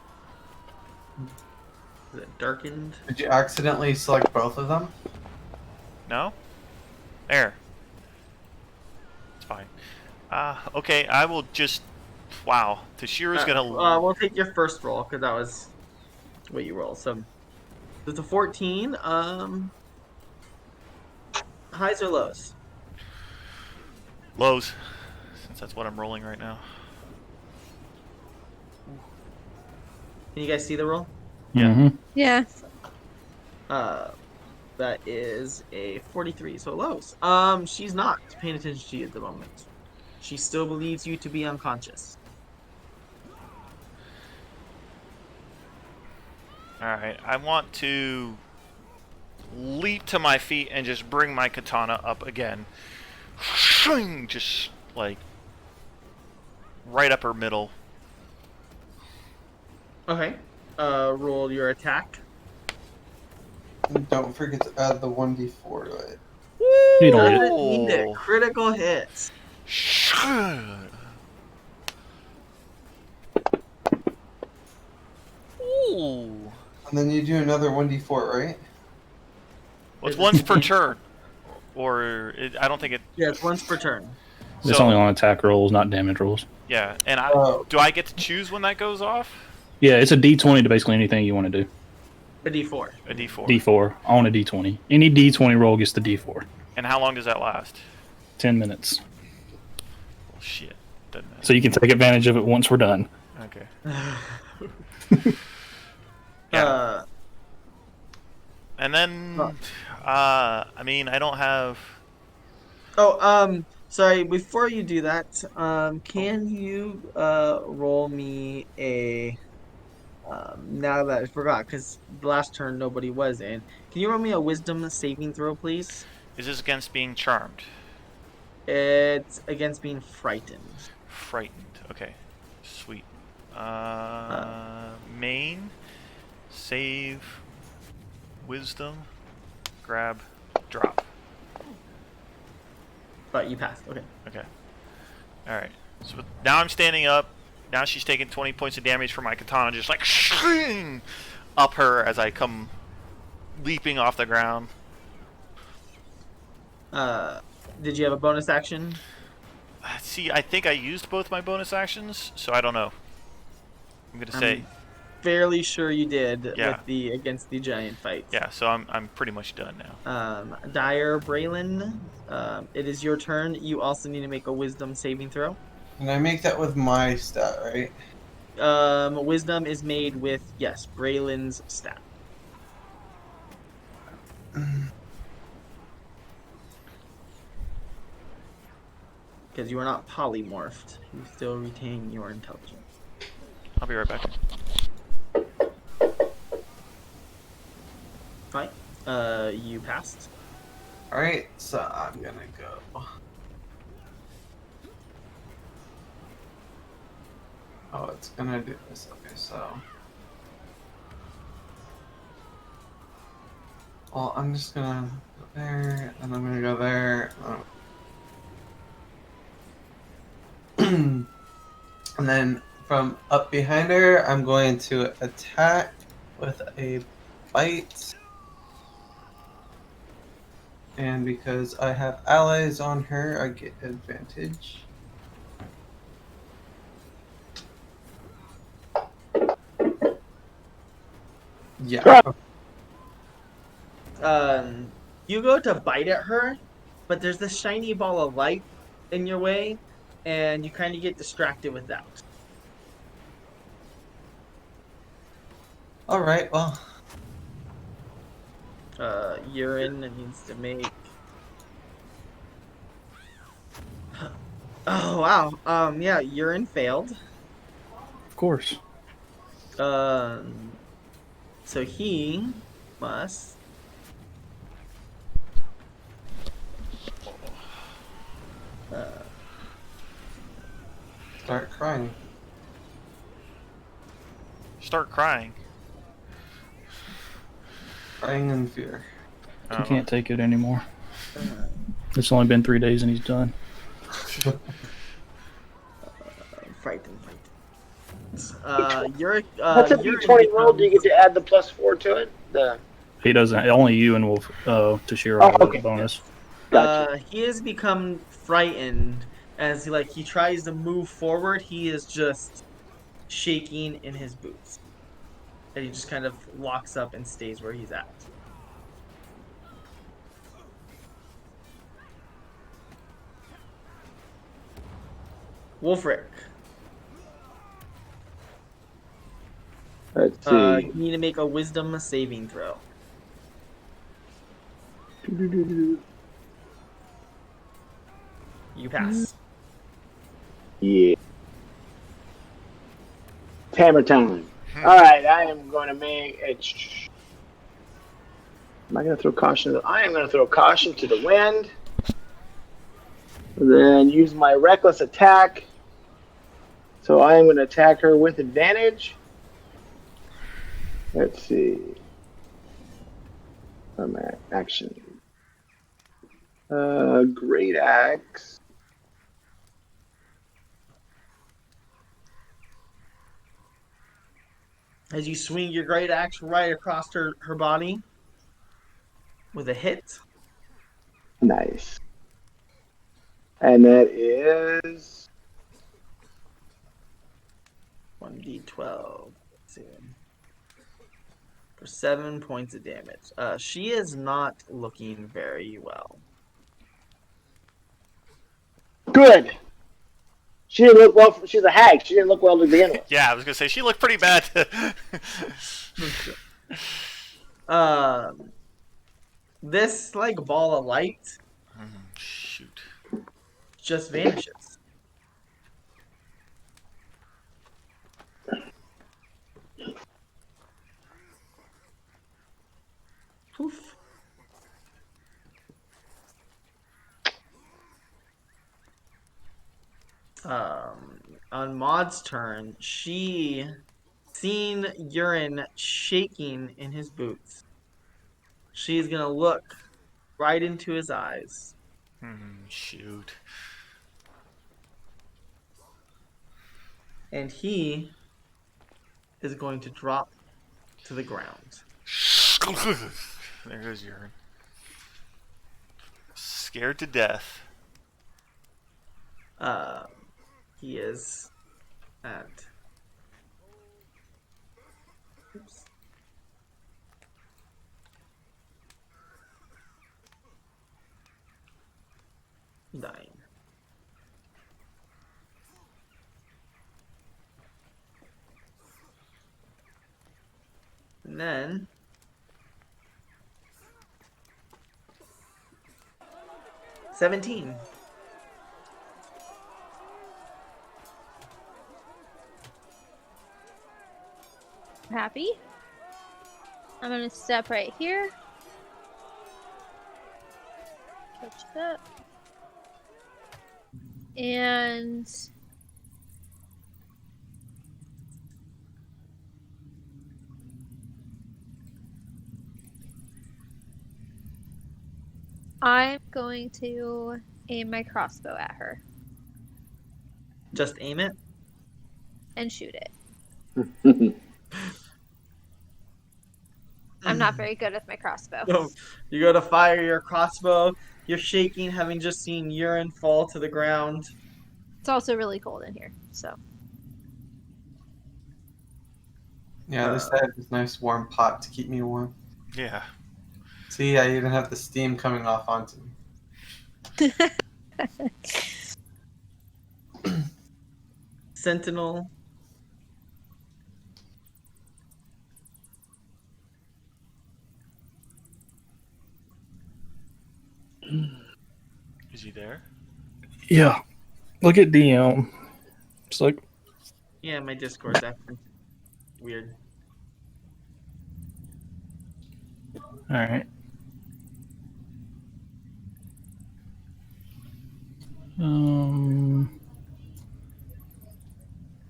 A: Is it darkened?
D: Did you accidentally select both of them?
C: No? There. It's fine. Okay, I will just... Wow. Toshiro's gonna...
A: We'll take your first roll, because that was what you rolled. So, it's a 14. Highs or lows?
C: Lows. Since that's what I'm rolling right now.
A: Can you guys see the roll?
C: Yeah.
E: Mm-hmm.
F: Yeah.
A: That is a 43, so lows. She's not paying attention to you at the moment. She still believes you to be unconscious.
C: Alright, I want to leap to my feet and just bring my katana up again. Just, like, right up her middle.
A: Okay. Roll your attack.
D: And don't forget to add the 1d4 to it.
E: You don't
A: Doesn't
C: Ooh.
A: need it. Critical hits.
C: Ooh.
D: And then you do another 1d4, right?
C: Well, it's once per turn. Or, I don't think it...
A: Yeah, it's once per turn.
E: It's
C: So-
E: only on attack rolls, not damage rolls.
C: Yeah, and do I get to choose when that goes off?
E: Yeah, it's a d20 to basically anything you want to do.
A: A d4.
C: A d4.
E: D4 on a d20. Any d20 roll gets the d4.
C: And how long does that last?
E: 10 minutes.
C: Well, shit. Doesn't matter.
E: So you can take advantage of it once we're done.
C: Okay.
A: Uh,
C: And then, I mean, I don't have...
A: sorry, before you do that, can you, roll me a, now that I forgot, because the last turn nobody was in, can you roll me a wisdom saving throw, please?
C: Is this against being charmed?
A: It's against being frightened.
C: Frightened. Okay. Sweet. Main. Save. Wisdom. Grab. Drop.
A: But you passed, okay.
C: Okay. Alright. So now I'm standing up. Now she's taking 20 points of damage from my katana, just like shing up her as I come leaping off the ground.
A: Did you have a bonus action?
C: See, I think I used both my bonus actions, so I don't know. I'm gonna say,
A: Fairly sure you did
C: Yeah.
A: with the against the giant fight.
C: yeah. So I'm pretty much done now.
A: Dyer Braylon, it is your turn. You also need to make a wisdom saving throw.
D: And I make that with my stat, right?
A: Wisdom is made with, yes, Braylon's stat. because you are not polymorphed. You still retain your intelligence.
C: I'll be right back.
A: Right. You passed.
D: Alright, so I'm gonna go. Oh, it's gonna do this. Okay, so. Well, I'm just gonna go there, and I'm gonna go there. And then from up behind her, I'm going to attack with a bite. And because I have allies on her, I get advantage. Yeah.
A: You go to bite at her, but there's this shiny ball of light in your way, and you kind of get distracted with that.
D: Alright, well.
A: Urine needs to make. Oh wow. Yeah, urine failed.
E: Of course.
A: So he must.
D: Start crying.
C: Start crying.
D: Crying in fear.
E: He can't take it anymore. It's only been 3 days and he's done.
A: Frightened.
B: That's a D20 roll. Do you get to add the +4 to it?
E: He doesn't. Only you and Wolf Tashiro
B: Oh,
E: have
B: okay.
E: the bonus.
B: Gotcha.
A: He has become frightened as he tries to move forward. He is just shaking in his boots, and he just kind of locks up and stays where he's at. Wolfric.
B: Let's see.
A: You need to make a wisdom saving throw. You pass.
B: Yeah. Hammer time. Alright, I am going to make a. Am I going to throw caution? I am going to throw caution to the wind. Then use my reckless attack. So I am going to attack her with advantage. Let's see. Action. Great axe.
A: As you swing your great axe right across her body with a hit.
B: Nice. And that is
A: 1d12. Let's see. For 7 points of damage. She is not looking very well.
B: good. She didn't look well. She's a hag. She didn't look well to begin with.
C: Yeah, I was gonna say she looked pretty bad.
A: This ball of light
C: Shoot.
A: just vanishes. Poof. On Maud's turn, she seen urine shaking in his boots. She's gonna look right into his eyes.
C: Shoot.
A: And he is going to drop to the ground.
C: There goes urine. Scared to death.
A: He is at. Oops. Dying. And then 17.
F: Happy. I'm gonna step right here. Touch that. And I'm going to aim my crossbow at her
A: Just aim it.
F: and shoot it. I'm not very good with my crossbow.
A: So you go to fire your crossbow. You're shaking, having just seen urine fall to the ground.
F: It's also really cold in here, so.
D: Yeah, at least I have this nice warm pot to keep me warm.
C: Yeah.
D: See, I even have the steam coming off onto me.
A: Sentinel.
C: Is he there?
E: Yeah. Look at DM. It's like,
A: Yeah, my Discord's acting weird.
E: alright.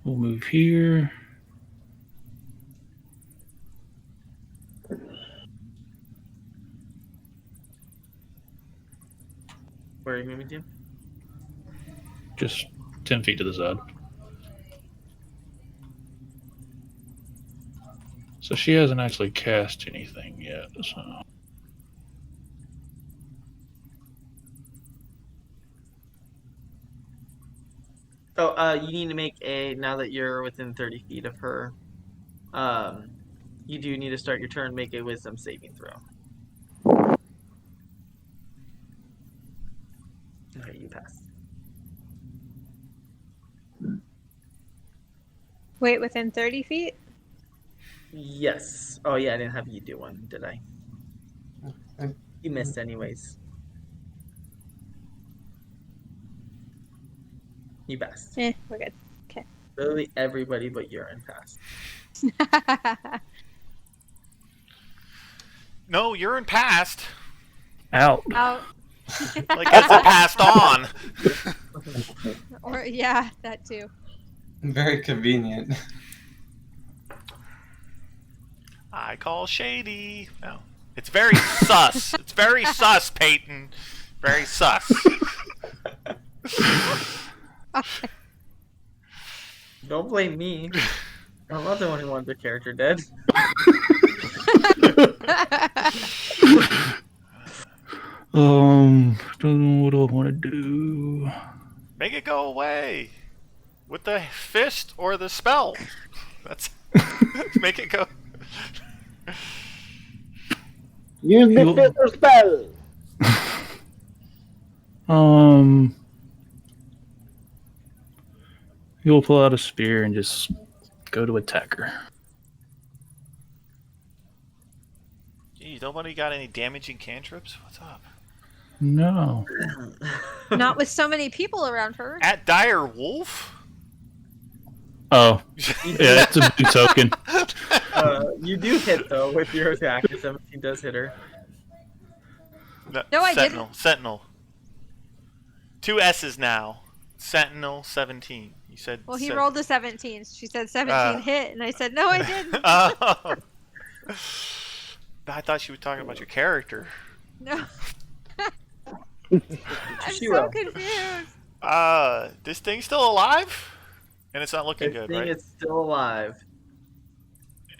E: We'll move here.
A: Where are you moving to?
E: Just 10 feet to the side. So she hasn't actually cast anything yet, so.
A: Oh, you need to make now that you're within 30 feet of her, you do need to start your turn, make a wisdom saving throw. Okay, you passed.
F: Wait, within 30 feet?
A: Yes. Oh yeah, I didn't have you do one, did I? You missed anyways. You passed.
F: We're good.
A: Literally everybody but Urine passed.
C: No, you're in past.
E: Out.
F: Out.
C: Like it's a passed on.
F: Or, yeah, that too.
D: Very convenient.
C: I call shady. No. It's very sus. It's very sus, Peyton. Very sus.
A: Don't blame me. I'm not the one who wanted their character dead.
E: Don't know what I want to do.
C: Make it go away. With the fist or the spell. That's make it go.
B: Use the fifth or spell.
E: He'll pull out a spear and just go to attack her.
C: Gee, nobody got any damaging cantrips? What's up?
E: No.
F: Not with so many people around her.
C: At Dire Wolf?
E: Oh, yeah, that's a big token.
A: You do hit though with your attack. Your 17 does hit her.
F: No, I
C: Sentinel. Sentinel. 2 S's now. Sentinel 17. You said.
F: Well, he rolled a 17. She said 17 hit, and I said, no, I didn't.
C: Oh. I thought she was talking about your character.
F: No. I'm so
A: Shiro.
F: confused.
C: This thing's still alive? And it's not looking
A: This
C: good,
A: thing
C: right?
A: is still alive.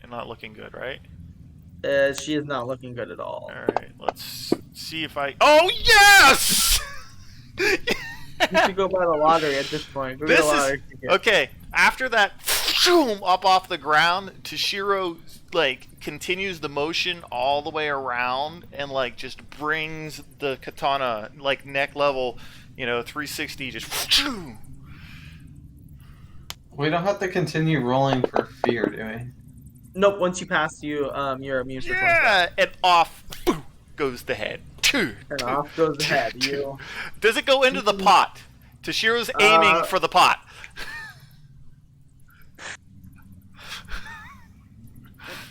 C: And not looking good, right?
A: She is not looking good at all.
C: Alright, let's see if I. Oh, yes!
A: You should go buy the lottery at this point. Go get
C: This
A: a lottery
C: is.
A: ticket.
C: Okay, after that, up off the ground, Toshiro, like, continues the motion all the way around and, like, just brings the katana, like, neck level, 360, just.
D: We don't have to continue rolling for fear, do we?
A: Nope. Once you pass, you're immune for 20
C: Yeah, and off goes the head.
A: and off goes the head. You.
C: Does it go into the pot? Toshiro's aiming for the pot.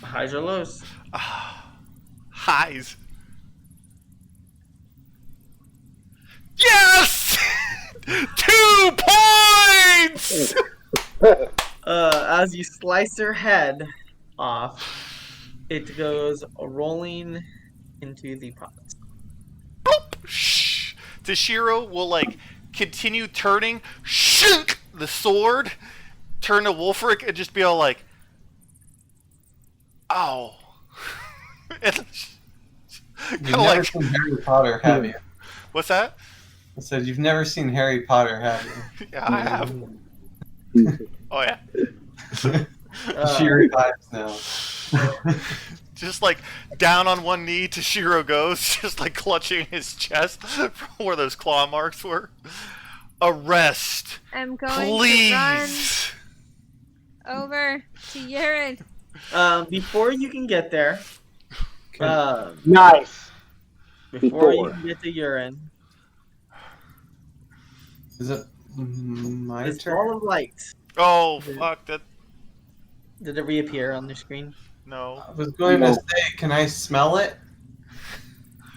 A: Highs or lows?
C: Highs. Yes! 2 points!
A: As you slice her head off, it goes rolling into the pot.
C: Shh. Tashiro will like continue turning, shoot the sword, turn to Wolfric, and just be all like, "Ow!" And
D: You've
C: kind of
D: never
C: like,
D: seen Harry Potter, have you?
C: what's that?
D: I said you've never seen Harry Potter, have you?
C: Yeah, I have. Oh yeah.
D: She revives now.
C: Just like down on one knee, Tashiro goes, just like clutching his chest from where those claw marks were. Arrest,
F: I'm going
C: please.
F: to run over to Urine.
A: Before you can get there,
B: Nice.
A: before you
B: Before.
A: can get to urine,
D: Is it my
A: this
D: turn?
A: ball of light.
C: Oh fuck that!
A: Did it reappear on the screen?
C: No.
D: I was going
B: No.
D: to say, can I smell it?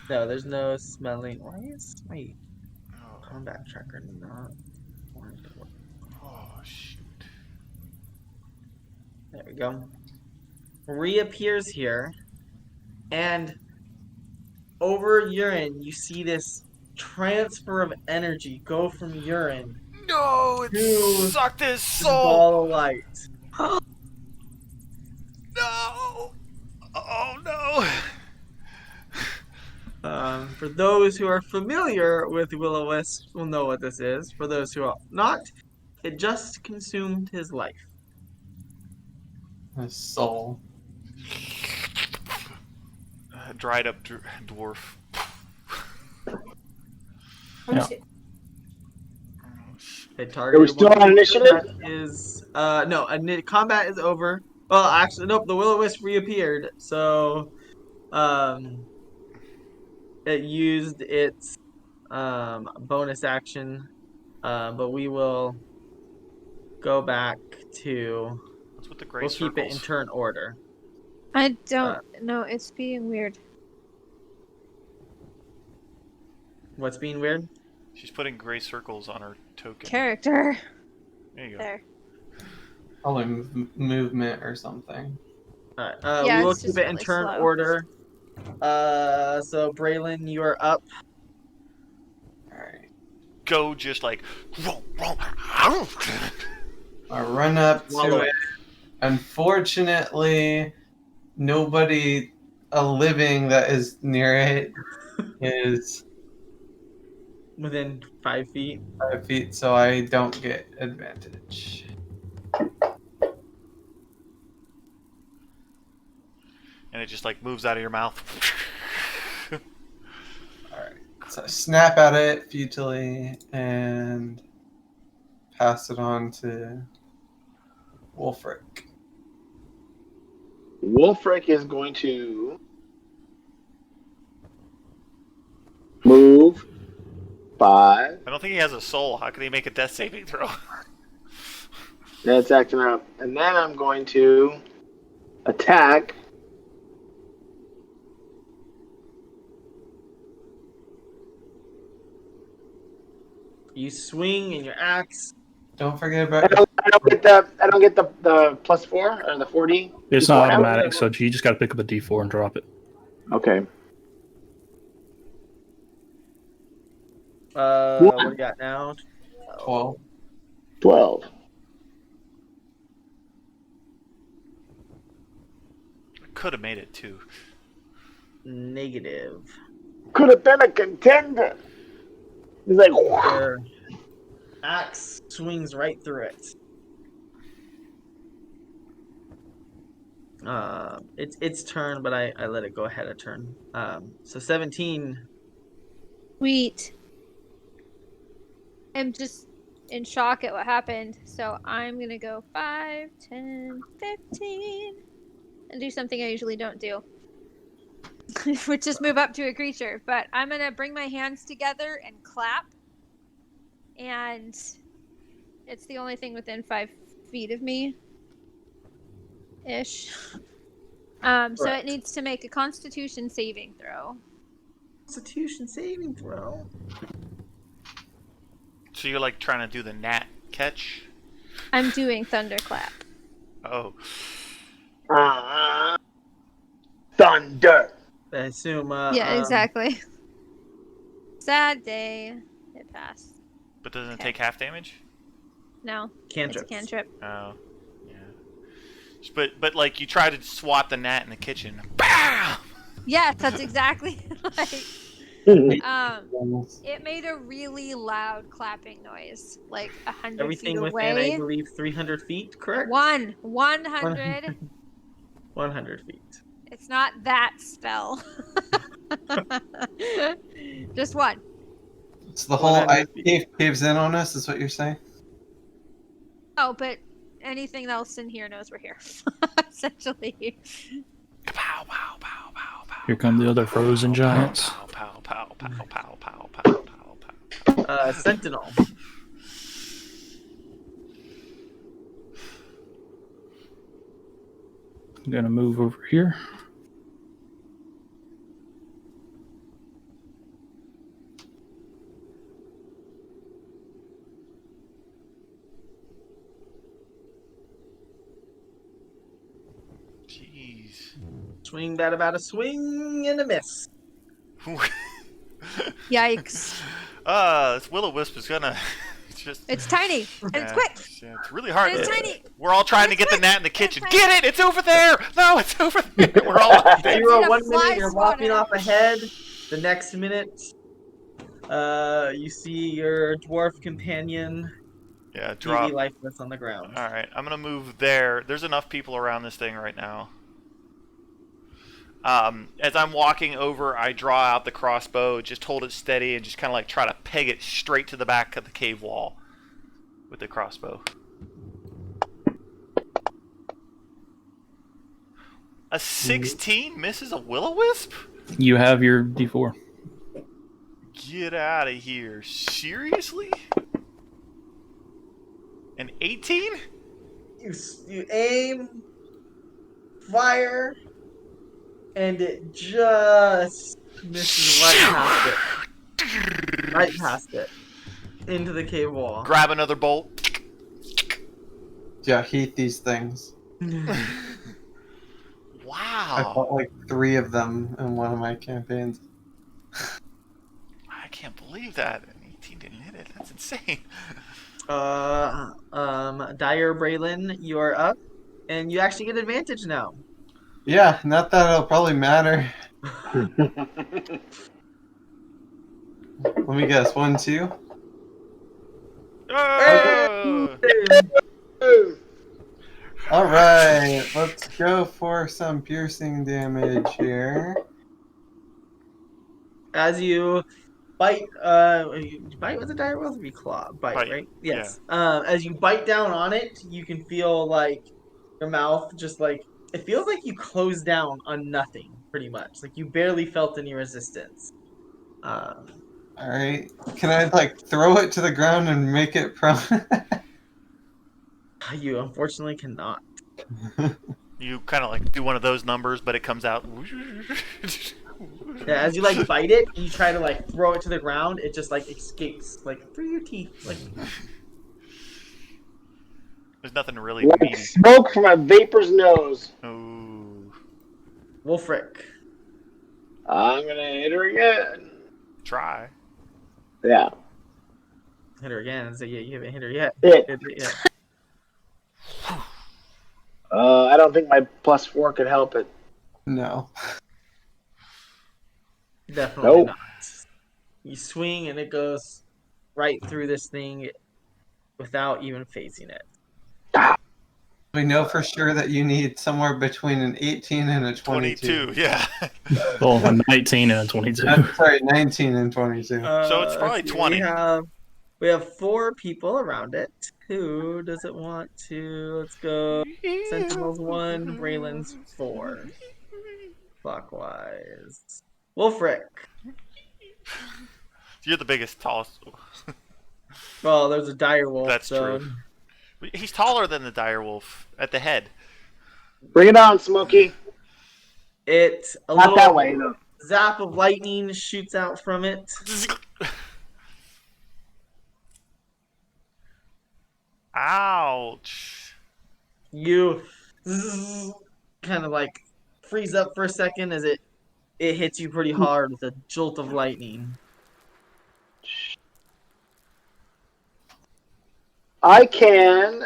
A: No, there's no smelling. Why is my combat tracker not?
C: Oh shoot.
A: There we go. Reappears here, and over urine, you see this transfer of energy go from urine
C: No, it
A: Dude.
C: sucked his
A: to the
C: soul.
A: ball of light.
C: No. Oh no.
A: For those who are familiar with Will-O-Wisp will know what this is. For those who are not, it just consumed his life.
D: His soul.
C: Dried up dwarf.
E: Yeah.
A: They targeted
B: Are we still
A: one
B: on initiative?
A: that is no, combat is over. Well, actually, nope. The Will-O-Wisp reappeared, so it used its bonus action, but we will go back to.
C: What's with the gray
A: We'll keep it in
C: circles?
A: turn order.
F: I don't know. It's being weird.
A: What's being weird?
C: She's putting gray circles on her token.
F: Character.
C: There you go.
F: There.
D: Probably movement or something.
A: Alright,
F: Yeah,
A: we will
F: it's
A: keep
F: just
A: it in
F: really
A: turn
F: slow.
A: order. So Braylon, you are up.
D: Alright.
C: Go just like.
D: I run up to
A: Swallow
D: it.
A: it.
D: Unfortunately, nobody living that is near it is
A: Within 5 feet.
D: 5 feet, so I don't get advantage.
C: And it just like moves out of your mouth.
D: Alright. So I snap at it futilely and pass it on to Wolfric.
B: Wolfric is going to move 5.
C: I don't think he has a soul. How can he make a death saving throw?
B: That's acting up. And then I'm going to attack.
A: You swing in your axe.
D: Don't forget
B: I
D: about
B: don't get the +4 or the 40.
E: It's
B: Before
E: not
B: I-
E: automatic, so you just got to pick up a D4 and drop it.
B: Okay.
A: What do we got now?
D: 12.
B: 12.
C: Could have made it too.
A: Negative.
B: Could have been a contender. He's like,
A: Your axe swings right through it. It's its turn, but I let it go ahead of turn. So 17.
F: Sweet. I'm just in shock at what happened, so I'm gonna go 5, 10, 15, and do something I usually don't do, which is move up to a creature. But I'm gonna bring my hands together and clap, and it's the only thing within 5 feet of me, ish. So it
A: Correct.
F: needs to make a Constitution saving throw.
A: Constitution saving throw.
C: So you're like trying to do the gnat catch?
F: I'm doing thunderclap.
C: Oh.
B: Thunder.
A: I assume.
F: Yeah, exactly. Sad day. It passed.
C: But doesn't it
F: Okay.
C: take half damage?
F: No,
A: Cantrip.
F: it's a cantrip.
C: Oh. Yeah. But like you try to swat the gnat in the kitchen. BAM!
F: Yes, that's exactly like. It made a really loud clapping noise, like 100
A: Everything
F: feet
A: within,
F: away.
A: I believe, 300 feet. Correct.
F: 100.
A: 100 feet.
F: It's not that spell. Just one.
D: It's the whole
A: 100
D: ice
A: feet.
D: cave caves in on us, is what you're saying?
F: Oh, but anything else in here knows we're here. Essentially.
C: Pow, pow, pow, pow, pow.
E: Here come the other frozen giants.
C: Pow, pow, pow, pow, pow, pow, pow, pow, pow.
A: Sentinel.
E: I'm gonna move over here.
C: Jeez.
A: Swing that about a swing and a miss.
F: Yikes.
C: This Will-O-Wisp is gonna just.
F: It's tiny. And it's quick.
C: Yeah, it's really hard.
F: And it's tiny.
C: We're all trying to get the gnat in the kitchen. Get it! It's over there! No, it's over there! We're all.
A: You are
F: a
A: 1
F: fly
A: minute, you're walking
F: swatter.
A: off ahead. The next minute, you see your dwarf companion
C: Yeah,
A: completely
C: drop.
A: lifeless on the ground.
C: Alright, I'm gonna move there. There's enough people around this thing right now. As I'm walking over, I draw out the crossbow, just hold it steady, and just kind of like try to peg it straight to the back of the cave wall with the crossbow. A 16 misses a Will-O-Wisp?
E: You have your D4.
C: Get out of here. Seriously? An 18?
A: You aim, fire, and it just misses right past it. Right past it. Into the cave wall.
C: Grab another bolt.
D: Yeah, I hate these things. I
C: Wow.
D: fought like 3 of them in one of my campaigns.
C: I can't believe that. An 18 didn't hit it. That's insane.
A: Dire Braylon, you are up, and you actually get advantage now.
D: Yeah, not that it'll probably matter. Let me guess, 1, 2?
C: Oh!
D: Alright, let's go for some piercing damage here.
A: As you bite, you bite with a dire wolf or you claw? Bite,
C: Bite,
A: right? Yes. As you bite down on it, you can feel like your mouth just like it feels like you close down on nothing, pretty much. Like you barely felt any resistance.
D: Alright, can I like throw it to the ground and make it prone?
A: You unfortunately cannot.
C: You kind of like do one of those numbers, but it comes out.
A: Yeah, as you like bite it, you try to like throw it to the ground. It just like escapes like through your teeth. Like
C: There's nothing really
B: Like
C: meaty.
B: smoke from a vapor's nose.
C: Oh,
A: Wolfric.
B: I'm gonna hit her again.
C: try.
B: Yeah.
A: Hit her again. So yeah, you haven't hit her yet.
B: Hit.
A: Hit it yet.
B: I don't think my +4 could help it.
D: No.
A: Definitely
B: Nope.
A: not. You swing and it goes right through this thing without even phasing it.
D: We know for sure that you need somewhere between an 18 and a 22.
C: 22, yeah.
E: Well, a 19 and a 22.
D: Sorry, 19 and 22.
C: So it's probably
A: let's see,
C: 20.
A: We have 4 people around it. Who does it want to? Let's go. Sentinel's 1, Braylon's 4. Clockwise. Wolfric.
C: You're the biggest, tallest.
A: Well, there's a dire wolf.
C: That's
A: so...
C: true. He's taller than the dire wolf at the head.
B: Bring it on, Smokey.
A: A
B: Not that
A: little
B: way, though.
A: zap of lightning shoots out from it.
C: Ouch.
A: You kind of like freeze up for a second as it hits you pretty hard with a jolt of lightning.
B: I can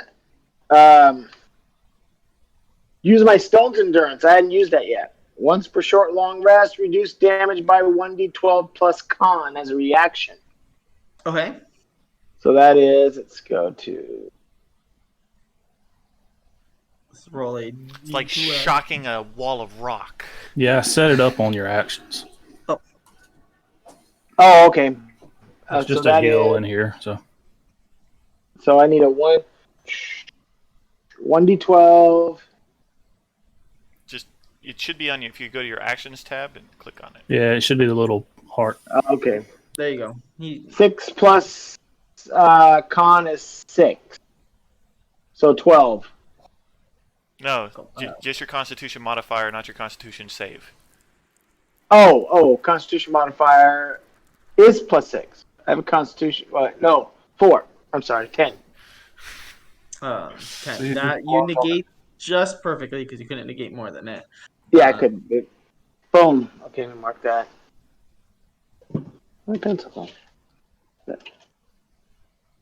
B: use my Stone's Endurance. I hadn't used that yet. Once per short long rest, reduce damage by 1d12 plus con as a reaction.
A: Okay.
B: So that is, let's go to.
A: Let's roll a
C: It's like
A: D12.
C: shocking a wall of rock.
E: Yeah, set it up on your actions.
B: Oh, okay.
E: It's just
B: so
E: a
B: that
E: hill
B: is-
E: in here, so
B: So I need a 1d12.
C: Just it should be on you if you go to your actions tab and click on it.
E: yeah, it should be the little heart.
B: Okay.
A: There you go.
B: 6 plus con is 6. So 12.
C: No, just your Constitution modifier, not your Constitution save.
B: Oh, Constitution modifier is plus 6. I have a Constitution. No, 4. I'm sorry, 10.
A: 10.
D: So you
A: That
D: can
A: you
D: walk
A: negate just perfectly because you couldn't negate more than that.
B: Yeah, I couldn't. Boom. Okay, let me mark that. My pencil.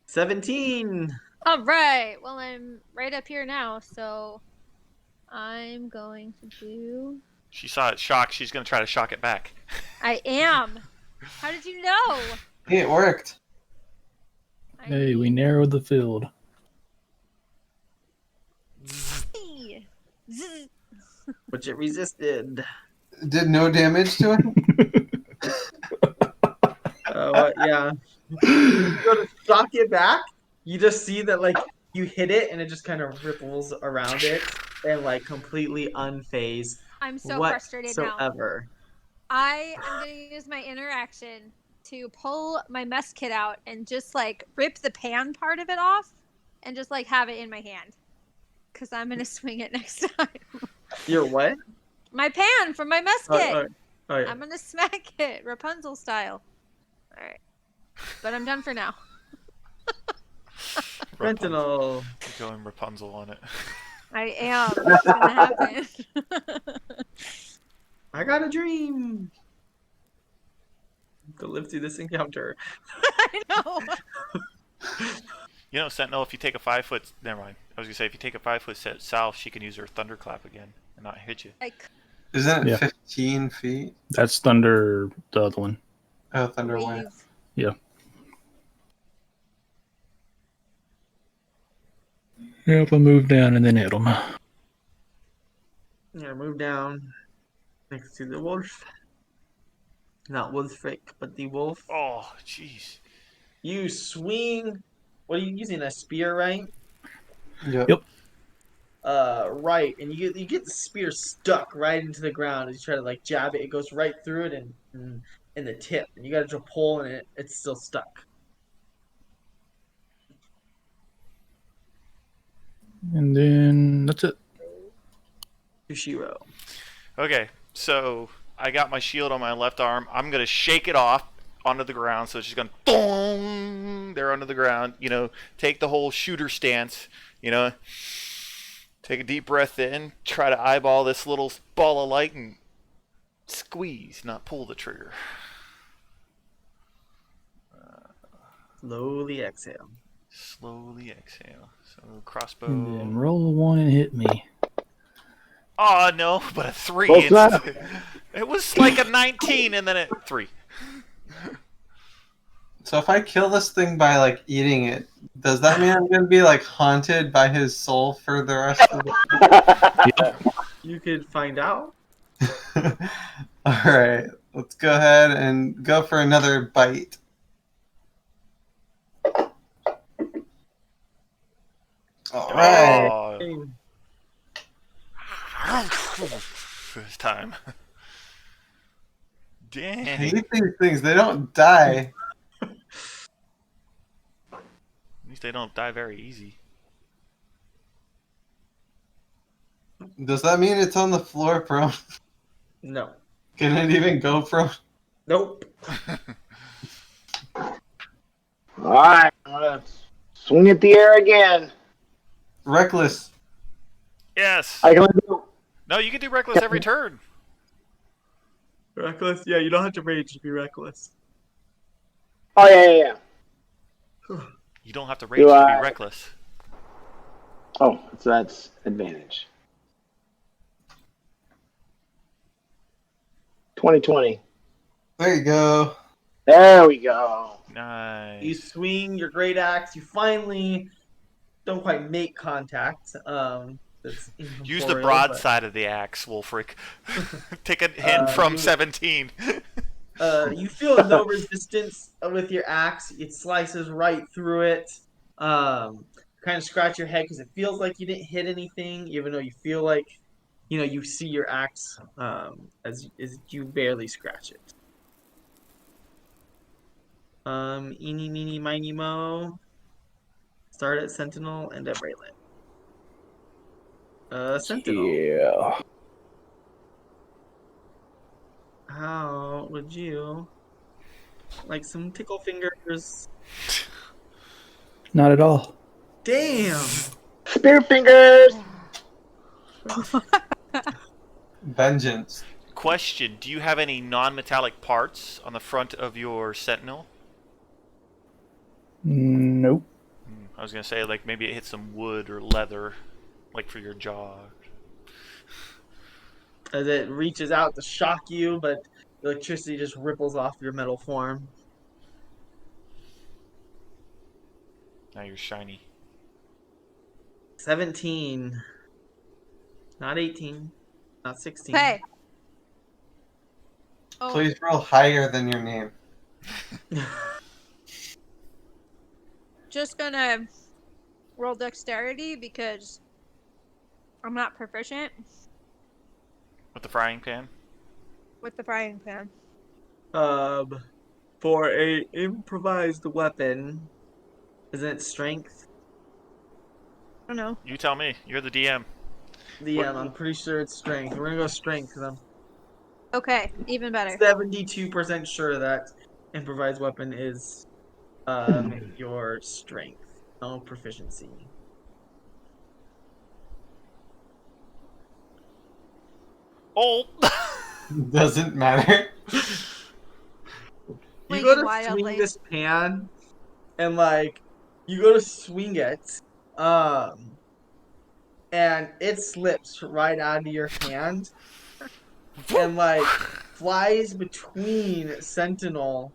A: 17.
F: All right. Well, I'm right up here now, so I'm going to do.
C: She saw it shock. She's going to try to shock it back.
F: I am. How did you know?
D: Hey, it worked.
E: Hey, we narrowed the field.
F: Zzz.
A: Which it resisted.
D: Did no damage to it?
A: Yeah. You go to shock it back, you just see that like you hit it and it just kind of ripples around it and like completely unfazed
F: I'm so frustrated now.
A: whatsoever.
F: I am going to use my interaction to pull my mess kit out and just like rip the pan part of it off and just like have it in my hand. Because I'm going to swing it next time.
A: Your what?
F: My pan from my mess kit.
A: Oh, yeah.
F: I'm going to smack it Rapunzel style. All right. But I'm done for now.
A: Fentanyl.
C: You're going Rapunzel on it.
F: I am. It's going to happen.
A: I got a dream to live through this encounter.
F: I know.
C: You know, Sentinel, if you take a 5-foot... Never mind. I was going to say, if you take a 5-foot set south, she can use her thunderclap again and not hit you.
F: Like,
D: Isn't it
E: Yeah.
D: 15 feet?
E: That's Thunder, the other one.
D: Oh, Thunder Wave.
F: wave.
E: Yeah. Yep, I move down and then hit them.
A: Yeah, move down next to the wolf. Not Wolfric, but the wolf.
C: Oh, jeez.
A: You swing. What are you using? A spear, right?
D: Yep.
E: Yep.
A: Right, and you get the spear stuck right into the ground as you try to like jab it. It goes right through it and in the tip, and you got to pull, and it's still stuck.
E: And then that's it.
A: Tushiro.
C: Okay, so I got my shield on my left arm. I'm going to shake it off onto the ground. So it's just going to boom there onto the ground. You know, take the whole shooter stance. You know, take a deep breath in. Try to eyeball this little ball of light and squeeze, not pull the trigger.
A: Slowly exhale.
C: Slowly exhale. So crossbow.
E: And then roll a 1 and hit me.
C: Oh, no, but a 3.
B: Close enough.
C: It was like a 19 and then a 3.
D: So if I kill this thing by like eating it, does that mean I'm gonna be like haunted by his soul for the rest of the
A: You could find out.
D: Alright, let's go ahead and go for another bite. Alright.
C: Oh, this time.
D: I
C: Dang.
D: hate these things, they don't die.
C: At least they don't die very easy.
D: Does that mean it's on the floor prone?
A: No.
D: Can it even go from?
A: Nope.
B: All right, I'm gonna swing at the air again.
D: Reckless.
C: Yes.
B: I can only do.
C: No, you can do reckless every turn.
A: Reckless? Yeah, you don't have to rage to be reckless.
B: Oh yeah.
C: You don't have to rage
B: Do
C: to be
B: I-
C: reckless.
B: Oh, so that's advantage. 2020.
D: There you go.
B: There we go.
A: You
C: Nice.
A: swing your great axe. You finally don't quite make contact. That's
C: Use the
A: incorporeal,
C: broadside of the axe, Wolfric. Take a hint from
A: you-
C: 17.
A: You feel no resistance with your axe. It slices right through it. Kind of scratch your head because it feels like you didn't hit anything, even though you feel like, you see your axe as you barely scratch it. Eeny, meeny, miny, mo. Start at Sentinel and at Braylon. Sentinel.
E: Yeah.
A: How would you like some tickle fingers?
E: Not at all.
A: Damn.
B: Spear fingers.
D: Vengeance.
C: Question: do you have any non-metallic parts on the front of your Sentinel?
E: Nope.
C: I was gonna say, like, maybe it hit some wood or leather, like for your jaw.
A: As it reaches out to shock you, but the electricity just ripples off your metal form.
C: Now you're shiny.
A: 17. Not 18. Not 16.
F: Okay. Oh,
D: Please roll higher than your name.
F: just gonna roll dexterity because I'm not proficient
C: With the frying pan?
F: with the frying pan.
A: For a improvised weapon, isn't it strength?
F: I don't know.
C: You tell me. You're the DM.
A: I'm pretty sure it's strength. We're gonna go strength because I'm
F: Okay, even better.
A: 72% sure that improvised weapon is your strength, no proficiency.
C: Oh!
D: Doesn't matter.
A: You
F: Swinging
A: go to
F: wildly.
A: swing this pan, and you go to swing it, and it slips right out of your hand, and flies between Sentinel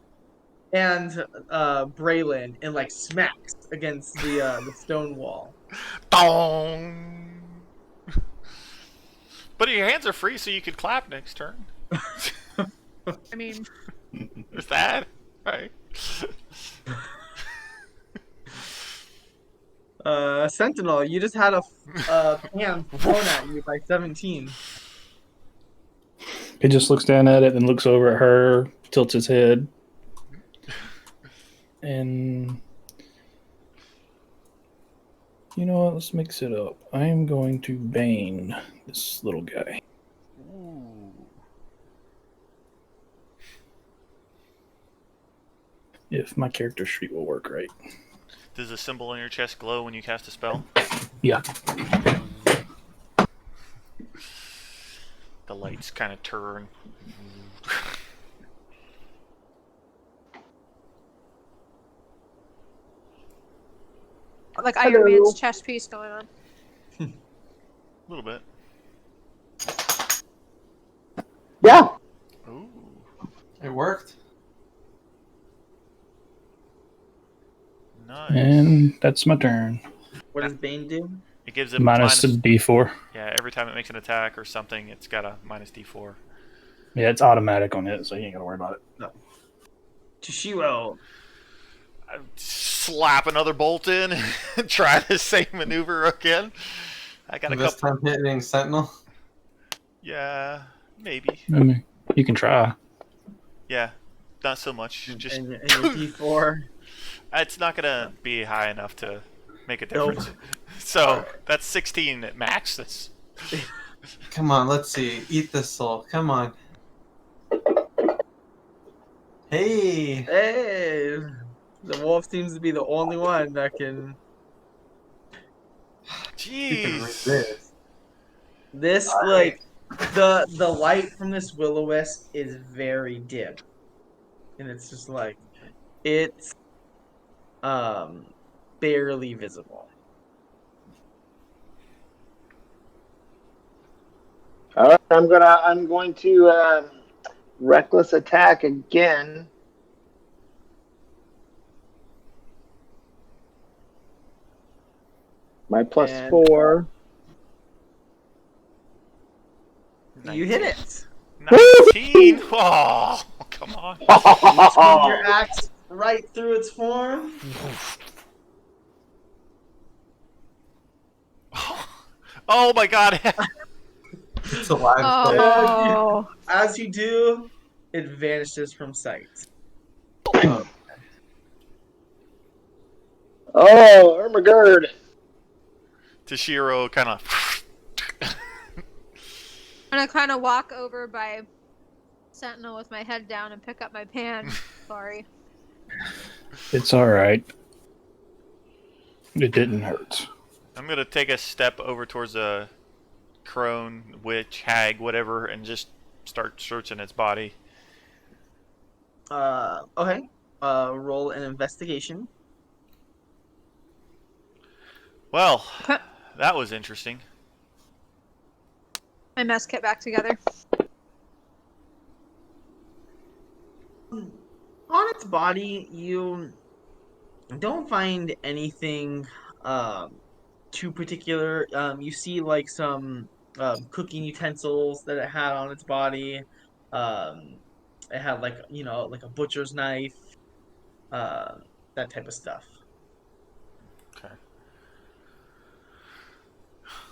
A: and Braylon, and smacks against the stone wall.
C: Dong! But your hands are free, so you could clap next turn.
F: I mean,
C: Is that right?
A: Sentinel, you just had a pan thrown at you by 17.
E: He just looks down at it and looks over at her, tilts his head. And you know what? Let's mix it up. I am going to Bane this little guy.
C: Ooh.
E: If my character sheet will work right.
C: Does the symbol on your chest glow when you cast a spell?
E: Yeah.
C: The lights kind of turn.
F: like Iron Man's chest piece going on.
C: A little bit.
B: Yeah.
C: Ooh.
D: It worked.
C: Nice.
E: And that's my turn.
A: What does Bane do?
C: It gives it
E: Minus a D4.
C: Yeah, every time it makes an attack or something, it's got a minus D4.
E: Yeah, it's automatic on it, so you ain't gotta worry about it.
A: Toshiro.
C: I slap another bolt in and try the same maneuver again. I got a
D: This
C: couple.
D: time hitting Sentinel.
C: Yeah, maybe.
E: I mean, you can try.
C: Yeah, not so much. Just
A: And your D4.
C: it's not gonna be high enough to make a difference. So that's 16 at max. That's
D: Come on, let's see. Eat this soul. Come on. Hey.
A: Hey, the wolf seems to be the only one that can.
D: You can
C: Jeez.
D: resist.
A: This
D: Alright.
A: the light from this will-o-wisp is very dim, and it's just like it's um barely visible.
B: All right, I'm going to reckless attack again. My plus
A: And-
B: 4.
A: You hit it.
C: 19. Oh, come on.
A: You swing your axe right through its form.
C: Oh my god.
D: It's alive.
F: Oh.
A: As you do, it vanishes from sight.
B: Oh, Ermagerd.
C: Toshiro kind of.
F: I'm gonna kind of walk over by Sentinel with my head down and pick up my pan. Sorry.
E: It's all right. It didn't hurt.
C: I'm gonna take a step over towards a crone, witch, hag, whatever, and just start searching its body.
A: Okay. Roll an investigation.
C: Well,
F: Put
C: that was interesting.
F: my mess kit back together.
A: On its body, you don't find anything too particular. You see like some cooking utensils that it had on its body. It had like like a butcher's knife, that type of stuff.
C: Okay.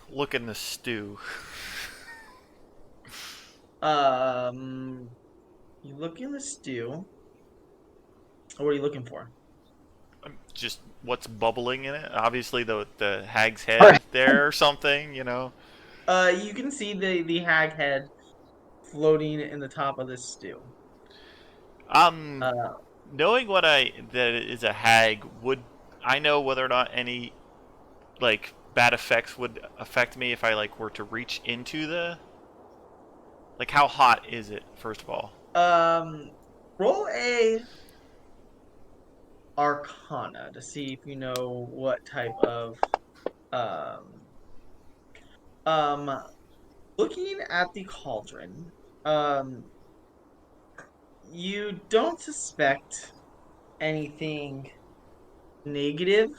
C: Look in the stew.
A: You look in the stew. What are you looking for?
C: Just what's bubbling in it. Obviously, the hag's head there or something.
A: You can see the hag head floating in the top of this stew. Uh,
C: Knowing that it is a hag, would I know whether or not any like bad effects would affect me if I like were to reach into the like how hot is it, first of all?
A: roll a Arcana to see if you know what type of um looking at the cauldron. You don't suspect anything negative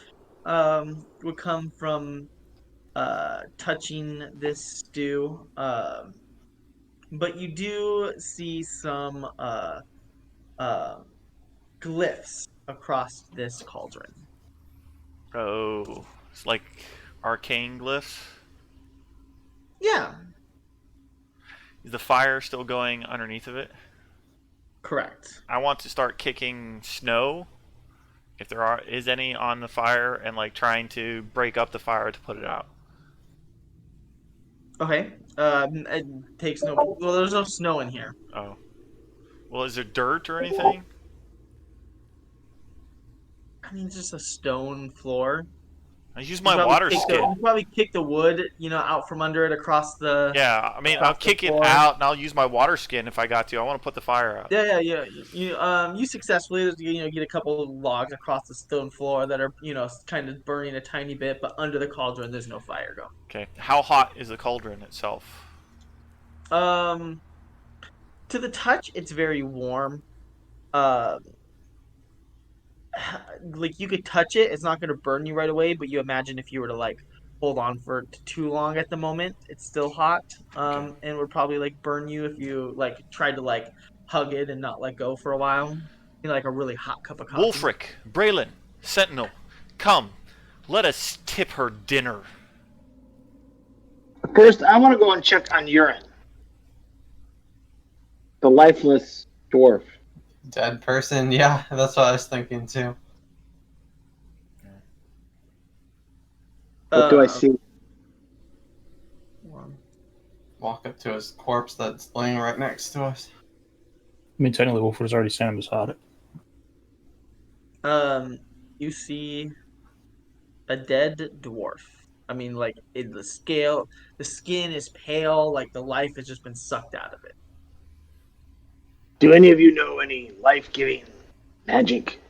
A: would come from touching this stew. But you do see some glyphs across this cauldron.
C: Oh, it's like arcane glyphs.
A: Yeah,
C: Is the fire still going underneath of it?
A: correct.
C: I want to start kicking snow, if there is any on the fire, and like trying to break up the fire to put it out.
A: Okay. It takes no. Well, there's no snow in here.
C: Oh. Well, is there dirt or anything?
A: I mean, it's just a stone floor.
C: I use
A: You
C: my
A: probably
C: water
A: kick
C: skin.
A: You probably kick the wood, out from under it across the.
C: Yeah, I mean, I'll
A: across the
C: kick it
A: floor.
C: out and I'll use my water skin if I got to. I want to put the fire out.
A: Yeah. You successfully get a couple of logs across the stone floor that are kind of burning a tiny bit, but under the cauldron there's no fire going.
C: Okay. How hot is the cauldron itself?
A: To the touch, it's very warm. Like you could touch it, it's not going to burn you right away, but you imagine if you were to like hold on for too long at the moment, it's still hot. And would probably like burn you if you like tried to like hug it and not let go for a while. Like a really hot cup of coffee.
C: Wulfric, Braylon, Sentinel, come. Let us tip her dinner.
B: First, I want to go and check on urine. The lifeless dwarf.
D: Dead person. Yeah, that's what I was thinking too.
B: What do I see?
D: Walk up to his corpse that's laying right next to us.
E: I mean, technically, Wolford's already standing beside it.
A: You see a dead dwarf. I mean, like the skin is pale, like the life has just been sucked out of it.
B: Do any of you know any life-giving magic?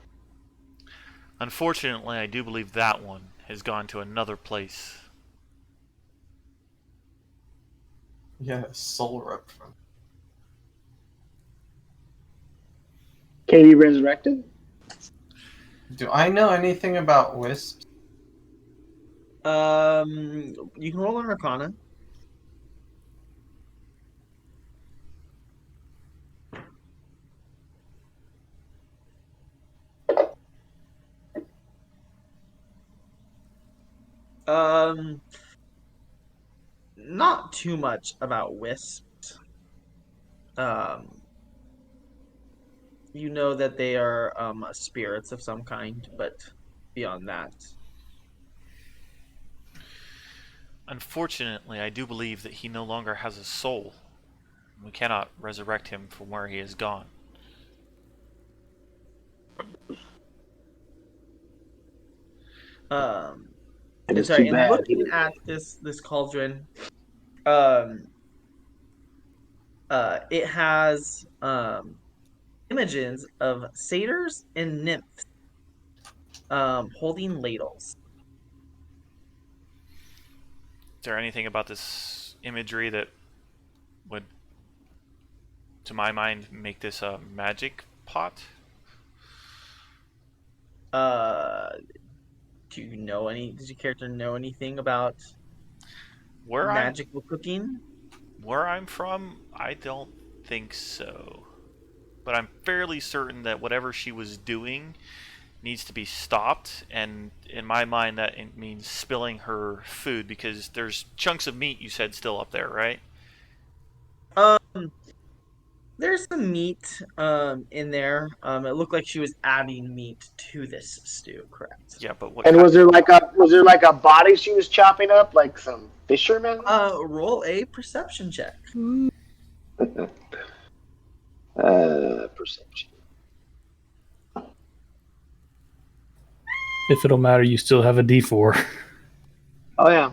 C: Unfortunately, I do believe that one has gone to another place.
D: Yeah, soul ripped from.
B: Katie resurrected?
D: Do I know anything about wisps?
A: You can roll an Arcana. Not too much about wisps. You know that they are spirits of some kind, but beyond that,
C: Unfortunately, I do believe that he no longer has a soul. We cannot resurrect him from where he has gone.
A: um,
B: It is
A: sorry.
B: too
A: And
B: bad.
A: looking at this cauldron, um, it has images of satyrs and nymphs holding ladles.
C: Is there anything about this imagery that would, to my mind, make this a magic pot?
A: Do you know does your character know anything about
C: Where
A: magical cooking?
C: I'm from, I don't think so. But I'm fairly certain that whatever she was doing needs to be stopped, and in my mind that it means spilling her food, because there's chunks of meat you said still up there, right?
A: Um, there's some meat in there. It looked like she was adding meat to this stew, correct?
C: Yeah, but what
B: And
C: kind?
B: was there like a body she was chopping up, like some fisherman?
A: Roll a perception check.
B: Perception.
E: If it'll matter, you still have a D4.
B: Oh yeah.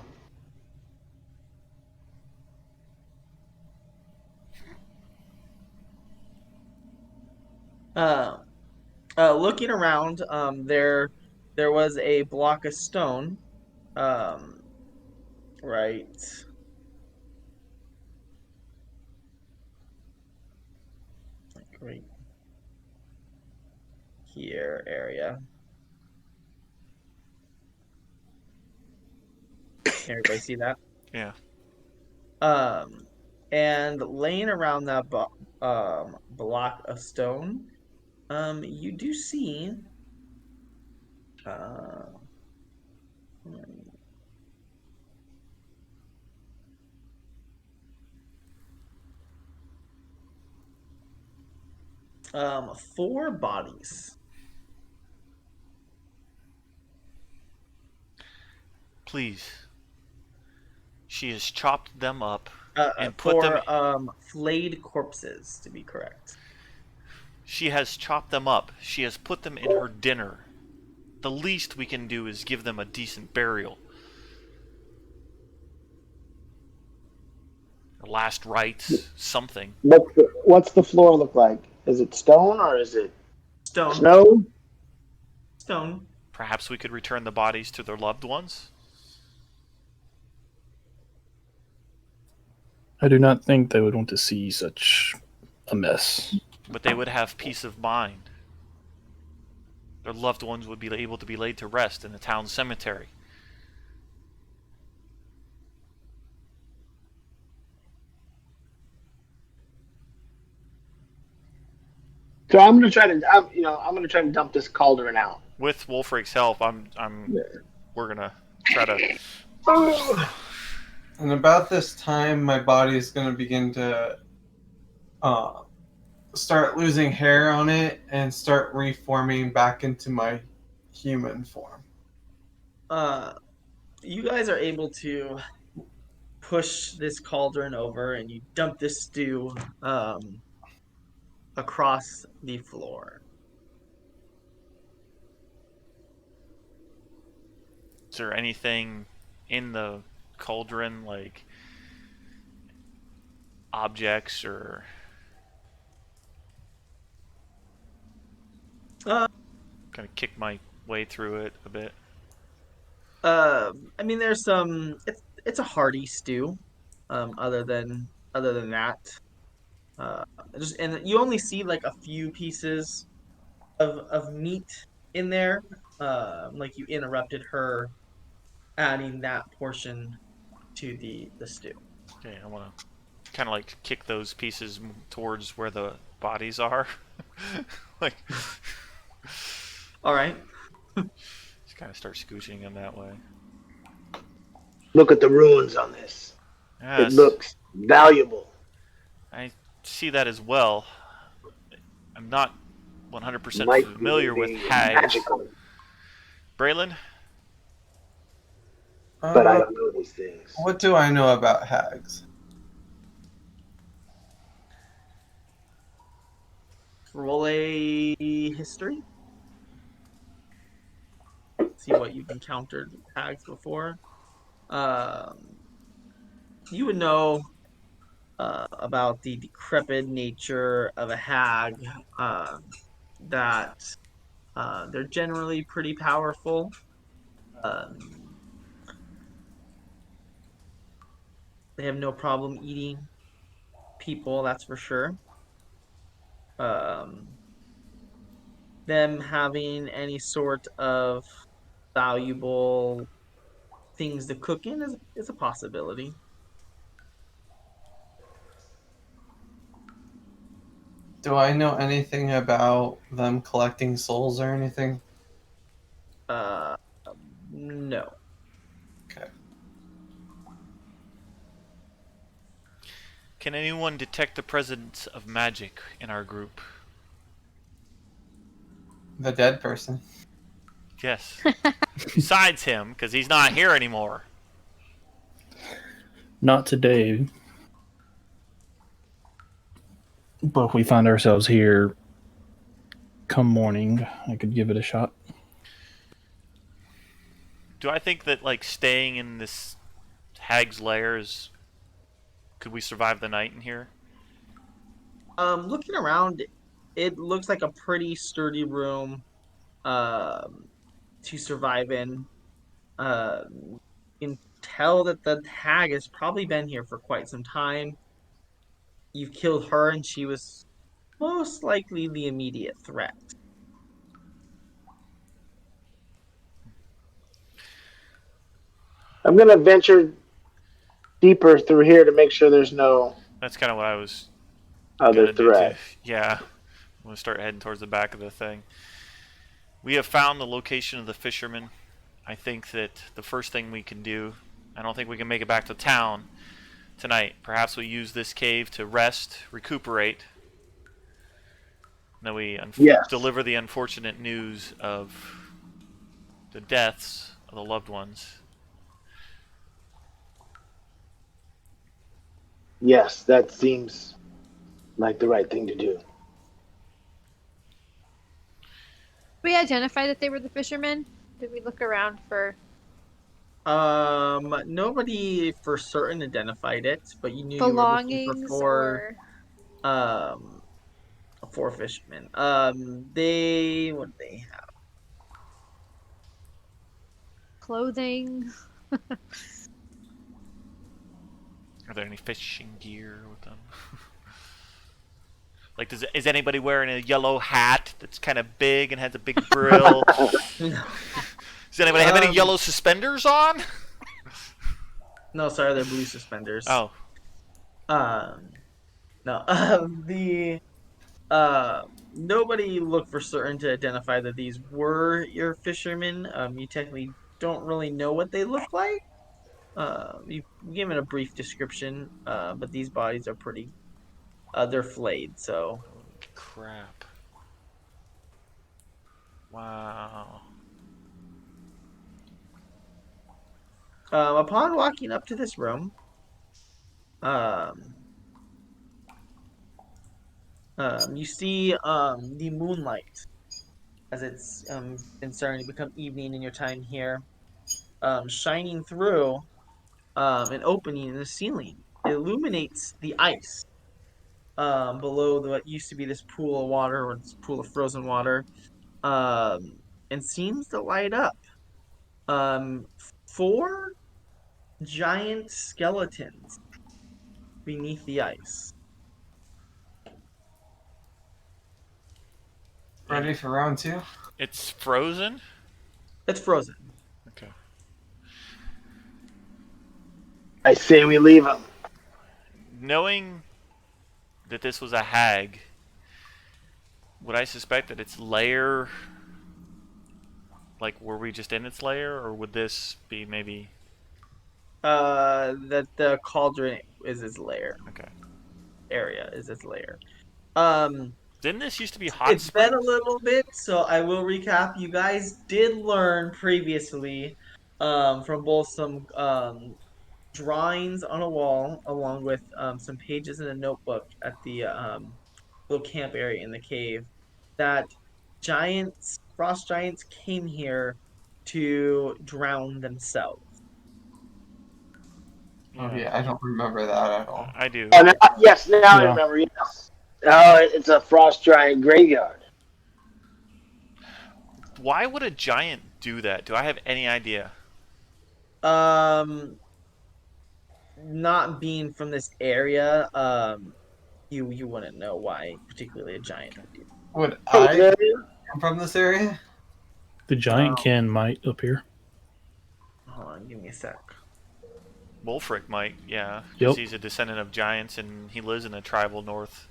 A: Uh, Looking around, there was a block of stone, right. Right here area. Can everybody see that?
C: Yeah.
A: And laying around that block of stone, you do see uh, 4 bodies.
C: Please. She has chopped them up and put
A: 4
C: them.
A: flayed corpses, to be correct.
C: She has chopped them up. She has put them in her dinner. The least we can do is give them a decent burial. Or last rites, something.
B: What's the floor look like? Is it stone or is it
A: Stone.
B: snow?
A: Stone.
C: Perhaps we could return the bodies to their loved ones?
E: I do not think they would want to see such a mess.
C: But they would have peace of mind. Their loved ones would be able to be laid to rest in the town cemetery.
B: So I'm gonna try to dump this cauldron out.
C: With Wolfric's help, we're gonna try to.
D: And about this time, my body is going to begin to start losing hair on it and start reforming back into my human form.
A: You guys are able to push this cauldron over and you dump this stew across the floor.
C: Is there anything in the cauldron, like objects or?
A: Uh,
C: Kind of kick my way through it a bit.
A: I mean, there's some. It's a hearty stew. Other than that, uh, just and you only see like a few pieces of meat in there. Like you interrupted her adding that portion to the stew.
C: Okay, I want to kind of like kick those pieces towards where the bodies are. Like,
A: All right.
C: just kind of start scooching them that way.
B: Look at the ruins on this. It
C: Yes,
B: looks valuable.
C: I see that as well. I'm not 100%
B: Might
C: familiar with
B: be
C: hags.
B: magical,
C: Braylon?
B: but I don't know these things.
D: What do I know about hags?
A: Roll a history. See what you've encountered hags before. You would know about the decrepit nature of a hag. That they're generally pretty powerful. Um, they have no problem eating people, that's for sure. Um, them having any sort of valuable things to cook in is a possibility.
D: Do I know anything about them collecting souls or anything?
A: Uh, no.
D: Okay.
C: Can anyone detect the presence of magic in our group?
D: The dead person.
C: Yes. Besides him, because he's not here anymore.
E: Not today. But if we find ourselves here come morning, I could give it a shot.
C: Do I think that, like, staying in this hag's lair is... Could we survive the night in here?
A: Looking around, it looks like a pretty sturdy room to survive in. You can tell that the hag has probably been here for quite some time. You've killed her, and she was most likely the immediate threat.
B: I'm gonna venture deeper through here to make sure there's no
C: That's kind of what I was
B: other
C: gonna do too.
B: threat.
C: Yeah. I'm gonna start heading towards the back of the thing. We have found the location of the fisherman. I think that the first thing we can do, I don't think we can make it back to town tonight. Perhaps we use this cave to rest, recuperate. And then we
B: Yes.
C: deliver the unfortunate news of the deaths of the loved ones.
B: Yes, that seems like the right thing to do.
F: We identified that they were the fishermen. Did we look around for?
A: Nobody for certain identified it, but you knew you were looking
F: Belongings
A: for
F: or
A: four fishermen. What do they have?
F: clothing?
C: Are there any fishing gear with them? Like, is anybody wearing a yellow hat that's kind of big and has a big brill? Does anybody have any yellow suspenders on?
A: No, sorry, they're blue suspenders.
C: Oh,
A: No. Nobody looked for certain to identify that these were your fishermen. You technically don't really know what they look like. You've given a brief description, but these bodies are pretty. They're flayed, so.
C: holy crap. Wow.
A: Upon walking up to this room, Um, you see the moonlight as it's been starting to become evening in your time here, shining through an opening in the ceiling. It illuminates the ice below what used to be this pool of water or this pool of frozen water, and seems to light up. Um, four giant skeletons beneath the ice.
D: Ready for round 2?
C: It's frozen?
A: It's frozen.
C: Okay.
B: I say we leave him.
C: Knowing that this was a hag, would I suspect that its lair, like, were we just in its lair, or would this be maybe...
A: That the cauldron is its lair.
C: Okay.
A: Area is its lair. Um,
C: Didn't this used to be hot
A: it's been a
C: springs?
A: little bit, so I will recap. You guys did learn previously, from both some drawings on a wall, along with some pages in a notebook at the little camp area in the cave, that frost giants, came here to drown themselves.
D: Oh yeah, I don't remember that at all.
C: I do.
B: Oh, now, yes, now I
E: Yeah.
B: remember. Yes. Oh, it's a frost giant graveyard.
C: Why would a giant do that? Do I have any idea?
A: Not being from this area, you wouldn't know why particularly a giant would do that.
D: Would I come from this area?
E: The giant
A: Oh.
E: Ken might appear.
A: Hold on, give me a sec.
C: Wolfric might, yeah. 'Cause
E: Yep.
C: he's a descendant of giants and he lives in the tribal north.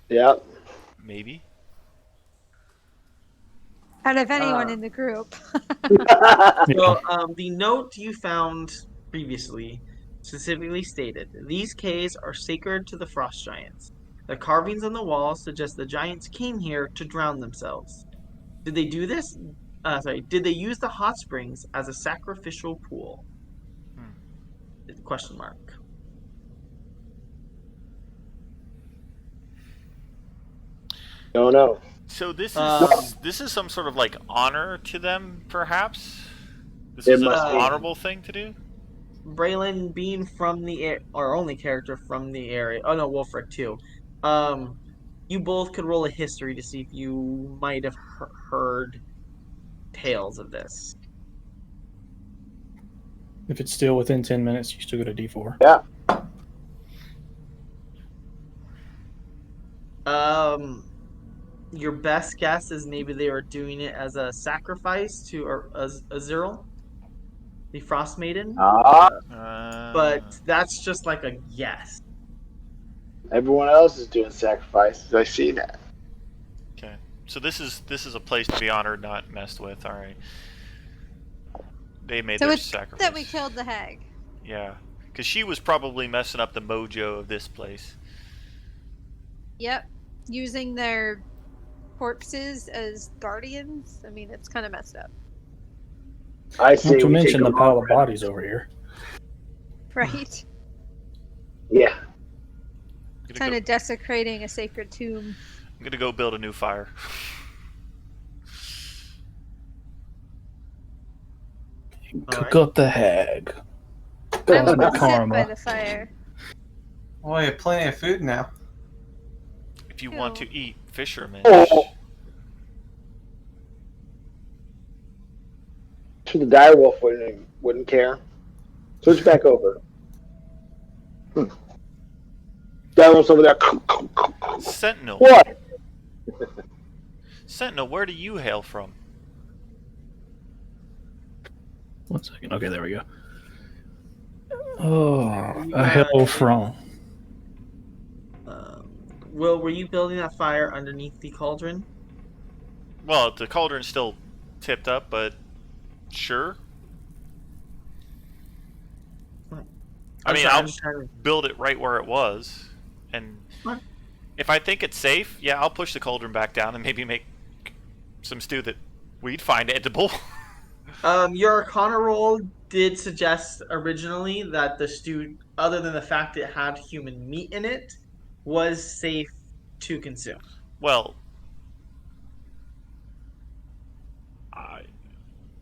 B: Yep.
C: Maybe?
F: Out of anyone
A: Uh,
F: in the group.
A: So, the note you found previously specifically stated, these caves are sacred to the frost giants. The carvings on the walls suggest the giants came here to drown themselves. Did they do this? Did they use the hot springs as a sacrificial pool? Question mark.
B: Don't know.
C: So this is
A: Um,
C: this is some sort of like honor to them, perhaps? This
B: It
C: is an
B: must be.
C: honorable thing to do?
A: Braylon, being from our only character from the area. Oh no, Wolfric too. You both could roll a history to see if you might have heard tales of this.
E: If it's still within 10 minutes, you still get a D4.
B: Yeah.
A: Your best guess is maybe they were doing it as a sacrifice to Azuriel, the Frost Maiden. But that's just like a guess.
B: Everyone else is doing sacrifices. I see that.
C: Okay. So this is a place to be honored, not messed with. All right. They made
F: So
C: their
F: it's
C: sacrifice.
F: that we killed the hag.
C: Yeah, because she was probably messing up the mojo of this place.
F: Yep. Using their corpses as guardians. I mean, it's kind of messed up.
B: I see.
E: Not to
B: we
E: mention
B: take
E: the
B: a
E: pile
B: long
E: of bodies over here.
F: Right?
B: Yeah.
F: Kind of desecrating a sacred tomb.
C: I'm gonna go build a new fire.
E: Cook up the hag.
F: I
E: Cause
F: will
E: the
F: sit by
E: karma.
F: the fire.
D: Well, you have plenty of food now.
C: If you want to eat fishermen.
B: Oh. So the direwolf wouldn't care. Switch back over. Direwolf's over there.
C: Sentinel.
B: What?
C: Sentinel, where do you hail from?
E: 1 second. Okay, there we go. Oh, a hell from.
A: Will, were you building that fire underneath the cauldron?
C: Well, the cauldron's still tipped up, but sure. I mean, I'll build it right where it was, and
A: What?
C: if I think it's safe, yeah, I'll push the cauldron back down and maybe make some stew that we'd find edible.
A: Your Arcana roll did suggest originally that the stew, other than the fact it had human meat in it, was safe to consume.
C: Well,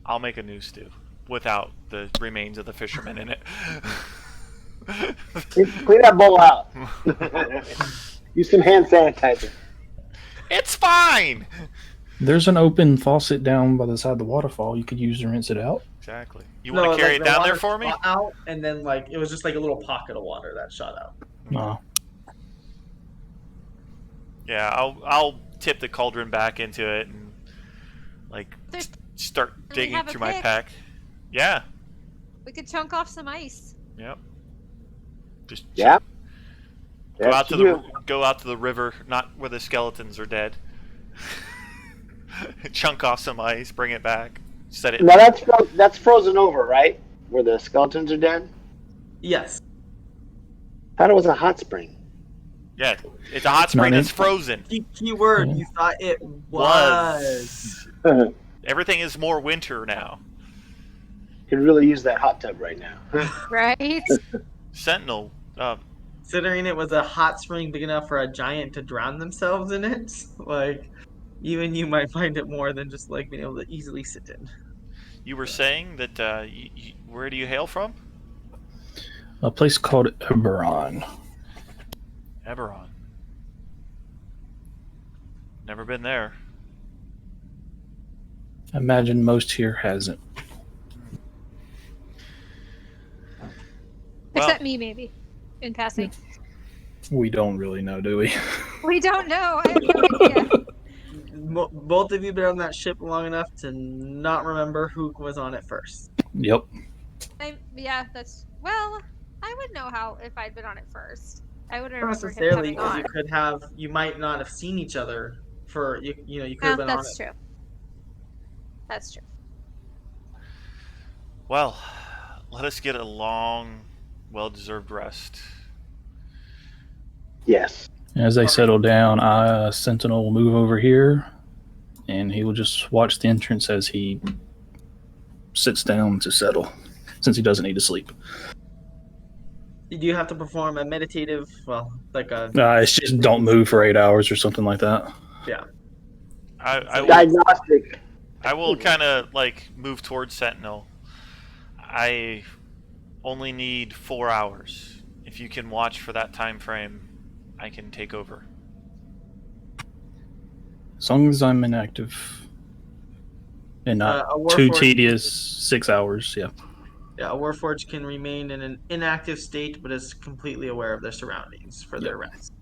C: I'll make a new stew without the remains of the fishermen in it.
B: Clean that bowl out. Use some hand sanitizer.
C: It's fine.
E: There's an open faucet down by the side of the waterfall. You could use to rinse it out.
C: Exactly. You want to carry it
A: the
C: down there
A: water
C: for me?
A: shot out, and then like it was just like a little pocket of water that shot out.
C: Yeah, I'll tip the cauldron back into it and like
F: There's-
C: start
F: we
C: digging
F: have a
C: through my
F: pick.
C: pack. Yeah.
F: We could chunk off some ice.
C: Yep. Just
B: Yeah.
C: go out to
B: you.
C: the river, not where the skeletons are dead. Chunk off some ice, bring it back, set it.
B: Now that's frozen over, right? Where the skeletons are dead.
A: Yes.
B: Thought it was a hot spring.
C: Yeah, it's a hot spring
E: Not in-
C: that's frozen.
A: Key word. You thought it was.
C: Everything is more winter now.
B: Could really use that hot tub right now.
F: Right?
C: Sentinel,
A: Considering it was a hot spring big enough for a giant to drown themselves in it, like even you might find it more than just like being able to easily sit in.
C: you were saying that. Where do you hail from?
E: A place called Eberron.
C: Eberron. Never been there.
E: I imagine most here hasn't.
C: Well-
F: Except me, maybe. In passing.
E: We don't really know, do we?
F: We don't know. I have no idea.
A: Both of you been on that ship long enough to not remember who was on it first.
E: Yep.
F: Yeah, that's. Well, I would know how if I'd been on it first. I would
A: Not
F: remember him
A: necessarily,
F: coming
A: because
F: on.
A: you could have, you might not have seen each other for you. You know, you could have been on
F: That's
A: it.
F: true. That's true.
C: Well, let us get a long, well-deserved rest.
B: Yes.
E: As they settle down, Sentinel will move over here, and he will just watch the entrance as he sits down to settle, since he doesn't need to sleep.
A: You do have to perform a meditative, well, like a
E: It's just don't move for 8 hours or something like that.
C: I will,
B: Diagnostic.
C: I will kind of like move towards Sentinel. I only need 4 hours. If you can watch for that time frame, I can take over.
E: As long as I'm inactive and not
A: a
E: too
A: Warforged-
E: tedious, 6 hours. Yeah.
A: Yeah, a Warforged can remain in an inactive state, but is completely aware of their surroundings for their rest.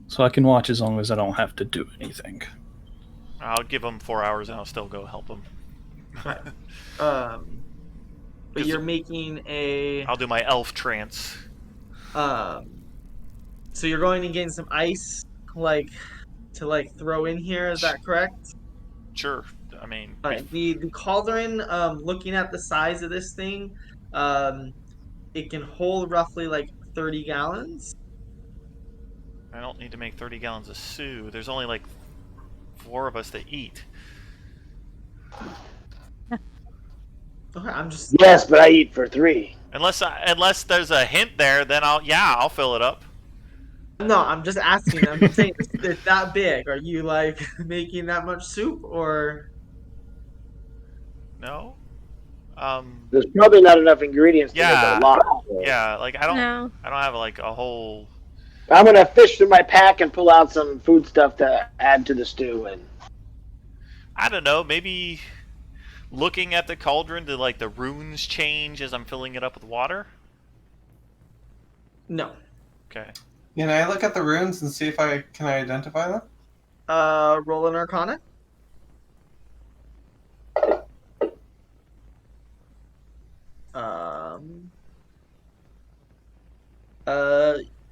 E: So I can watch as long as I don't have to do anything.
C: I'll give them 4 hours and I'll still go help them.
A: Right. But you're making a.
C: I'll do my elf trance.
A: So you're going to gain some ice, like to like throw in here. Is that correct?
C: Sure. I mean,
A: All right. The cauldron. Looking at the size of this thing, it can hold roughly like 30 gallons.
C: I don't need to make 30 gallons of stew. There's only like 4 of us that eat.
A: Okay, I'm just.
B: Yes, but I eat for 3.
C: Unless there's a hint there, then I'll fill it up.
A: No, I'm just asking. I'm saying it's that big. Are you like making that much soup or?
C: No.
B: There's probably not enough ingredients to
C: Yeah.
B: make a lot. So
C: Yeah, like I don't
F: No.
C: have like a whole.
B: I'm gonna fish through my pack and pull out some food stuff to add to the stew. And
C: I don't know, maybe looking at the cauldron, do like the runes change as I'm filling it up with water?
A: No.
C: Okay.
D: Can I look at the runes and see if I can identify them?
A: Roll an Arcana.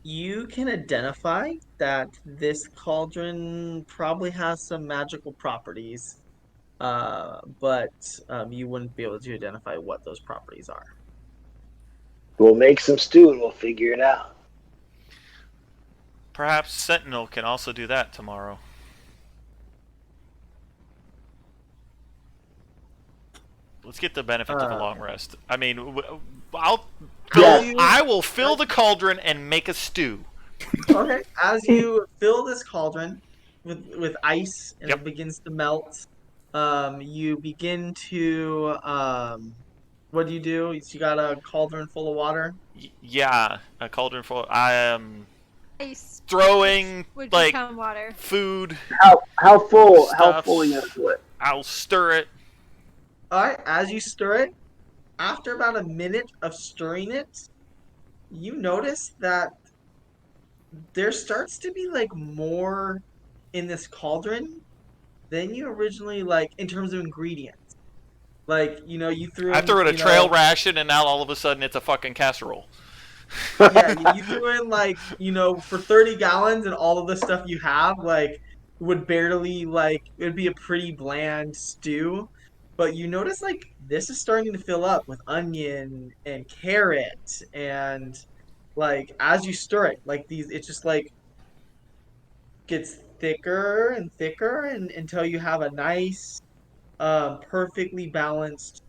A: You can identify that this cauldron probably has some magical properties, but you wouldn't be able to identify what those properties are.
B: we'll make some stew and we'll figure it out.
C: Perhaps Sentinel can also do that tomorrow. Let's get the benefit of a
A: Uh,
C: long rest. I mean, I'll
B: Yes.
C: I will fill the cauldron and make a stew.
A: Okay. As you fill this cauldron with ice and
C: Yep.
A: it begins to melt, you begin to what do? You got a cauldron full of water.
C: Yeah, a cauldron full. I am
F: Ice
C: throwing
F: would
C: like
F: become water.
C: food.
B: How full
C: Stuff.
B: are you gonna do it?
C: I'll stir it.
A: All right. As you stir it, after about a minute of stirring it, you notice that there starts to be like more in this cauldron than you originally like in terms of ingredients. Like, you threw
C: I
A: in,
C: threw in a trail ration, and now all of a sudden it's a fucking casserole.
A: yeah, you threw in like, for 30 gallons and all of the stuff you have, like, would barely, like, it'd be a pretty bland stew. But you notice, like, this is starting to fill up with onion and carrot and, like, as you stir it, like, it's just, like, gets thicker and thicker and until you have a nice, perfectly balanced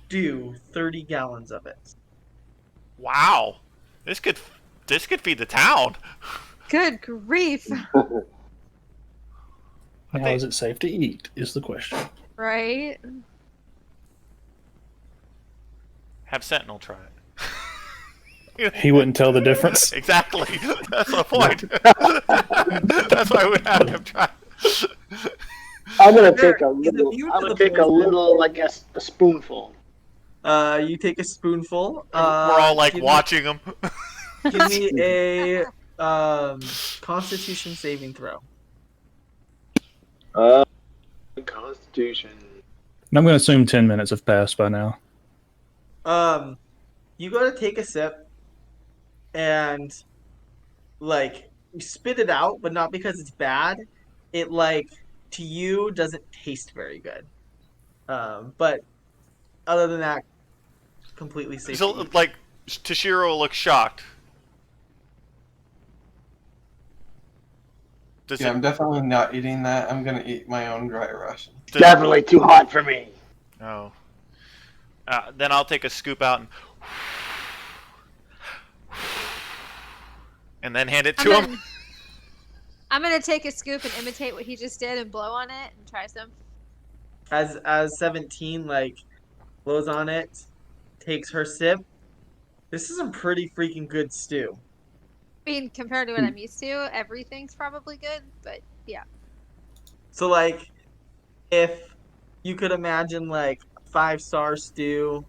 A: stew, 30 gallons of it.
C: Wow, this could feed the town.
F: Good grief!
E: Now,
C: think-
E: is it safe to eat? Is the question.
F: Right?
C: Have Sentinel try it.
E: He wouldn't tell the difference.
C: Exactly. That's the point. That's why we have him try.
B: I'm gonna
A: Sure,
B: take a
A: he's
B: little.
A: immune
B: I'm
A: to
B: gonna
A: the
B: take a
A: poison.
B: little, I guess, a spoonful.
A: You take a spoonful.
C: We're all like
A: give me-
C: watching him.
A: Give me a Constitution saving throw.
B: Constitution.
E: And I'm going to assume 10 minutes have passed by now.
A: You go to take a sip, and like you spit it out, but not because it's bad. It like to you doesn't taste very good. But other than that, completely safe.
C: So
A: to eat.
C: like Toshiro looks shocked. Does
D: Yeah,
C: it?
D: I'm definitely not eating that. I'm gonna eat my own dry ration.
C: Does,
B: Definitely too hot for me.
C: Oh. Then I'll take a scoop out and then hand it to him.
F: I'm gonna take a scoop and imitate what he just did and blow on it and try some.
A: As 17 like blows on it, takes her sip. This is some pretty freaking good stew.
F: I mean, compared to what I'm used to, everything's probably good, but yeah.
A: So like, if you could imagine like 5-star stew,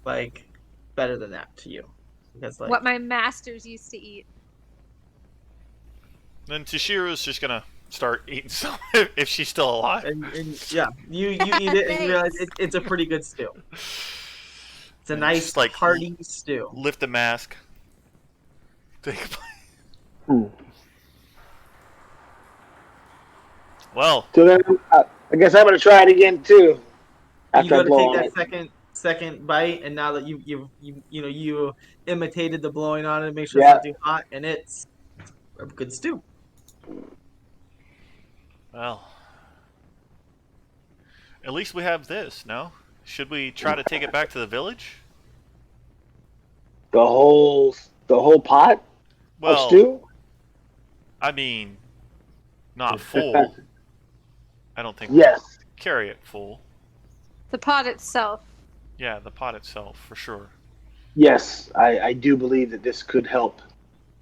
A: like better than that to you, because like
F: What my masters used to eat.
C: Then Toshiro's just gonna start eating some if she's still alive.
A: and yeah, you eat it and you realize it's a pretty good stew. It's a
C: And
A: nice
C: just, like,
A: hearty stew.
C: Lift the mask. Take a bite. Well,
B: So then, I guess I'm gonna try it again too.
A: You
B: After
A: go
B: I
A: to
B: blow
A: take
B: on
A: that
B: it.
A: second bite, and now that you imitated the blowing on it to make sure
B: Yeah.
A: it's not too hot, and it's a good stew.
C: well. At least we have this, no? Should we try to take it back to the village?
B: The whole pot of
C: Well,
B: stew.
C: I mean, not full. I don't think
B: Yes.
C: we'll carry it full.
F: The pot itself.
C: Yeah, the pot itself, for sure.
B: Yes, I do believe that this could help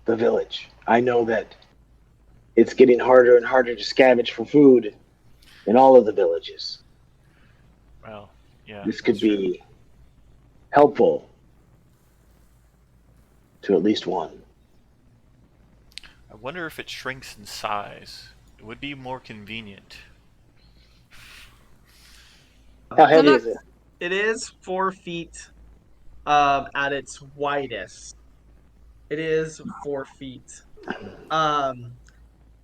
B: the village. I know that it's getting harder and harder to scavenge for food in all of the villages.
C: Well, yeah.
B: This could
C: that's true.
B: be helpful to at least one.
C: I wonder if it shrinks in size. It would be more convenient.
B: How heavy
F: not-
B: is it?
A: It is 4 feet at its widest. It is 4 feet.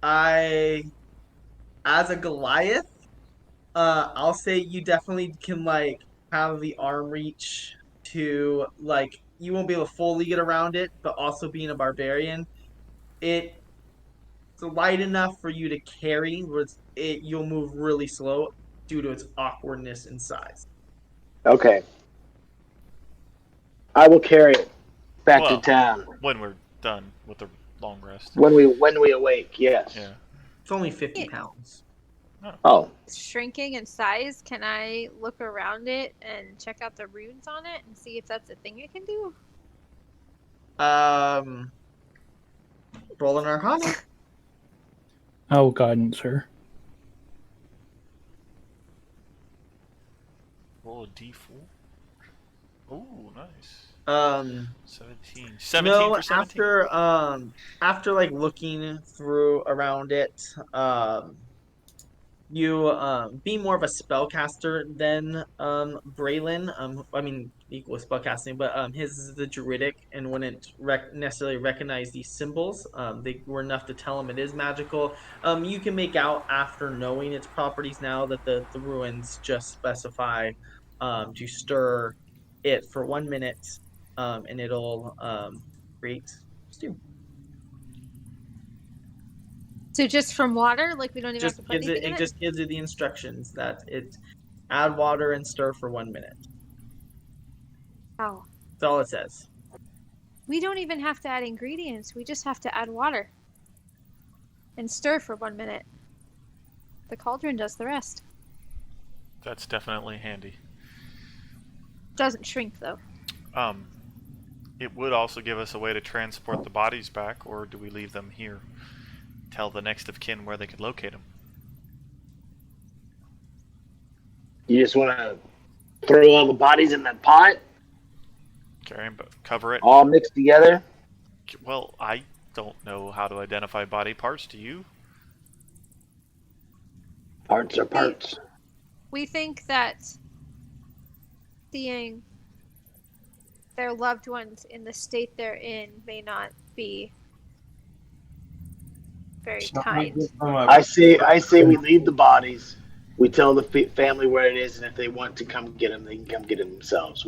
A: I, as a Goliath, I'll say you definitely can like have the arm reach to like you won't be able to fully get around it, but also being a barbarian, it's light enough for you to carry. Where you'll move really slow due to its awkwardness and size.
B: Okay. I will carry it back to
C: Well,
B: town
C: when we're done with the long rest.
B: when we awake. Yes.
C: Yeah.
A: It's only 50 pounds.
B: Oh,
F: Shrinking in size, can I look around it and check out the runes on it and see if that's a thing it can do?
A: Roll an Arcana.
E: Oh, guidance, sir.
C: Roll a d4. Oh, nice. 17. 17
A: No,
C: for 17?
A: after like looking through around it, you be more of a spellcaster than Braylon. I mean equal spellcasting, but his is the druidic and wouldn't necessarily recognize these symbols. They were enough to tell him it is magical. You can make out after knowing its properties now that the ruins just specify to stir it for 1 minute, and it'll create stew.
F: So just from water, like we don't even have to put anything in
A: It
F: it.
A: just gives you the instructions that it add water and stir for 1 minute.
F: Oh,
A: That's all it says.
F: we don't even have to add ingredients. We just have to add water and stir for 1 minute. The cauldron does the rest.
C: That's definitely handy.
F: Doesn't shrink though.
C: It would also give us a way to transport the bodies back, or do we leave them here? Tell the next of kin where they could locate them.
B: you just want to throw all the bodies in that pot,
C: Carry them, but cover it.
B: all mixed together?
C: Well, I don't know how to identify body parts. Do you?
B: Parts are parts.
F: We think that seeing their loved ones in the state they're in may not be very kind.
B: I say we leave the bodies. We tell the family where it is, and if they want to come get them, they can come get them themselves.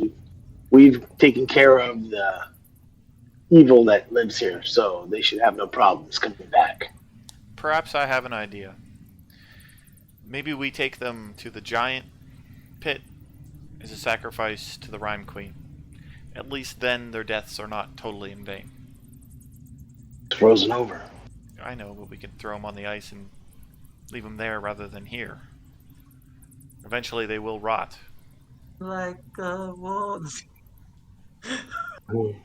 B: We've taken care of the evil that lives here, so they should have no problems coming back.
C: Perhaps I have an idea. Maybe we take them to the giant pit as a sacrifice to the Rhyme Queen. At least then their deaths are not totally in vain.
B: It's frozen over.
C: I know, but we could throw them on the ice and leave them there rather than here. Eventually they will rot.
A: Like a wolf.
C: So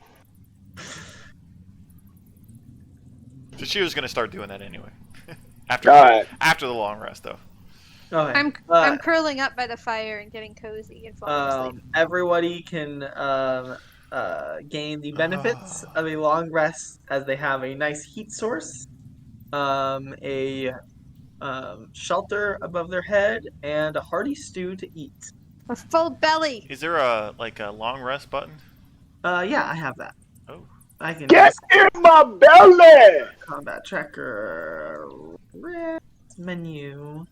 C: she was going to start doing that anyway.
B: All right.
C: After the long rest, though.
A: Okay.
F: I'm curling up by the fire and getting cozy and falling asleep.
A: Everybody can gain the benefits of a long rest as they have a nice heat source, a shelter above their head, and a hearty stew to eat.
F: A full belly.
C: Is there a long rest button?
A: Yeah, I have that.
C: Oh.
A: I can
B: Get in my belly!
A: combat tracker, rest menu,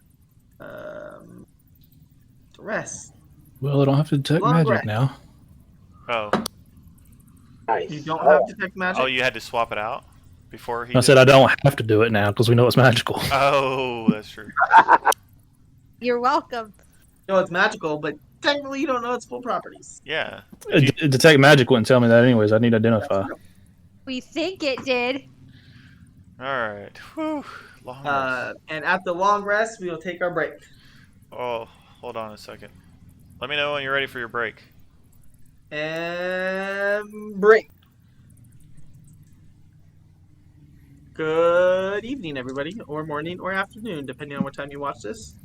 A: rest.
E: Well, I don't have to detect
A: Long
E: magic
A: rest.
E: now.
C: Oh.
B: Nice.
A: You don't have detect magic.
C: Oh, you had to swap it out before he
E: I said I don't have to do it now because we know it's magical.
C: Oh, that's true.
F: You're welcome.
A: No, it's magical, but technically you don't know its full properties.
C: Yeah.
E: Detect magic wouldn't tell me that anyways. I need to identify.
F: We think it did.
C: Alright. Whew. Long rest.
A: And at the long rest, we will take our break.
C: Oh, hold on a second. Let me know when you're ready for your break.
A: And break. Good evening, everybody, or morning, or afternoon, depending on what time you watch this.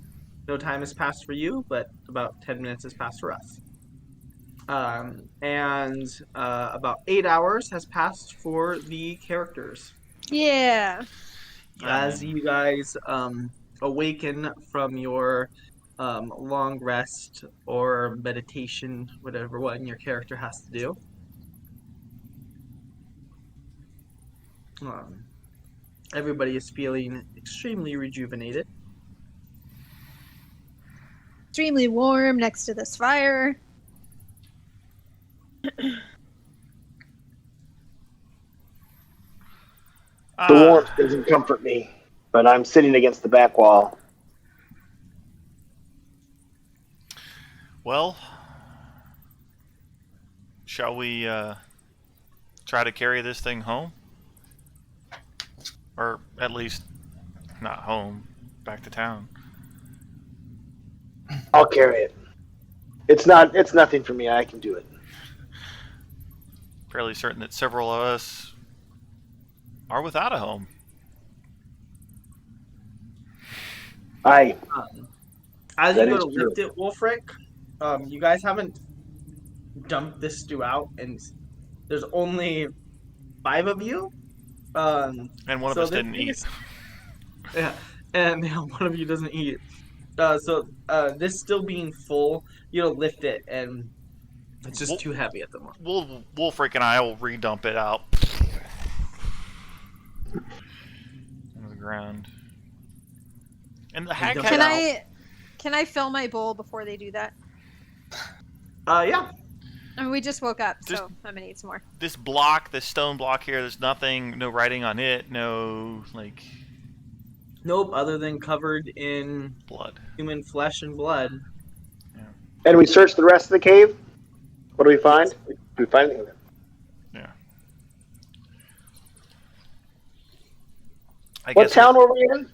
A: No time has passed for you, but about 10 minutes has passed for us. And about 8 hours has passed for the characters.
F: Yeah.
A: As you guys awaken from your long rest or meditation, whatever one your character has to do. Everybody is feeling extremely rejuvenated.
F: Extremely warm next to this fire.
B: The warmth doesn't comfort me, but I'm sitting against the back wall.
C: Well, shall we try to carry this thing home? Or at least not home, back to town.
B: I'll carry it. It's nothing for me. I can do it.
C: Fairly certain that several of us are without a home.
B: I
A: As
B: That
A: you go
B: is
A: to
B: true.
A: lift it, Wolfric, you guys haven't dumped this stew out, and there's only 5 of you.
C: And one of
A: So
C: us
A: the
C: didn't
A: thing
C: eat.
A: is- Yeah, and one of you doesn't eat. This still being full, lift it, and it's just
C: Well-
A: too heavy at the moment.
C: Wolfric and I will redump it out on the ground. And the hag
A: dump
C: had
A: it
F: Can I fill my bowl before they do that?
A: Yeah.
F: I mean, we just woke up,
C: Just-
F: so I'm gonna eat some more.
C: this block, this stone block here. There's nothing, no writing on it, no like
A: Nope, other than covered in
C: blood.
A: human flesh and blood.
B: and we searched the rest of the cave. What do we find? Did we find anything?
C: I
B: What
C: guess
B: town were we in?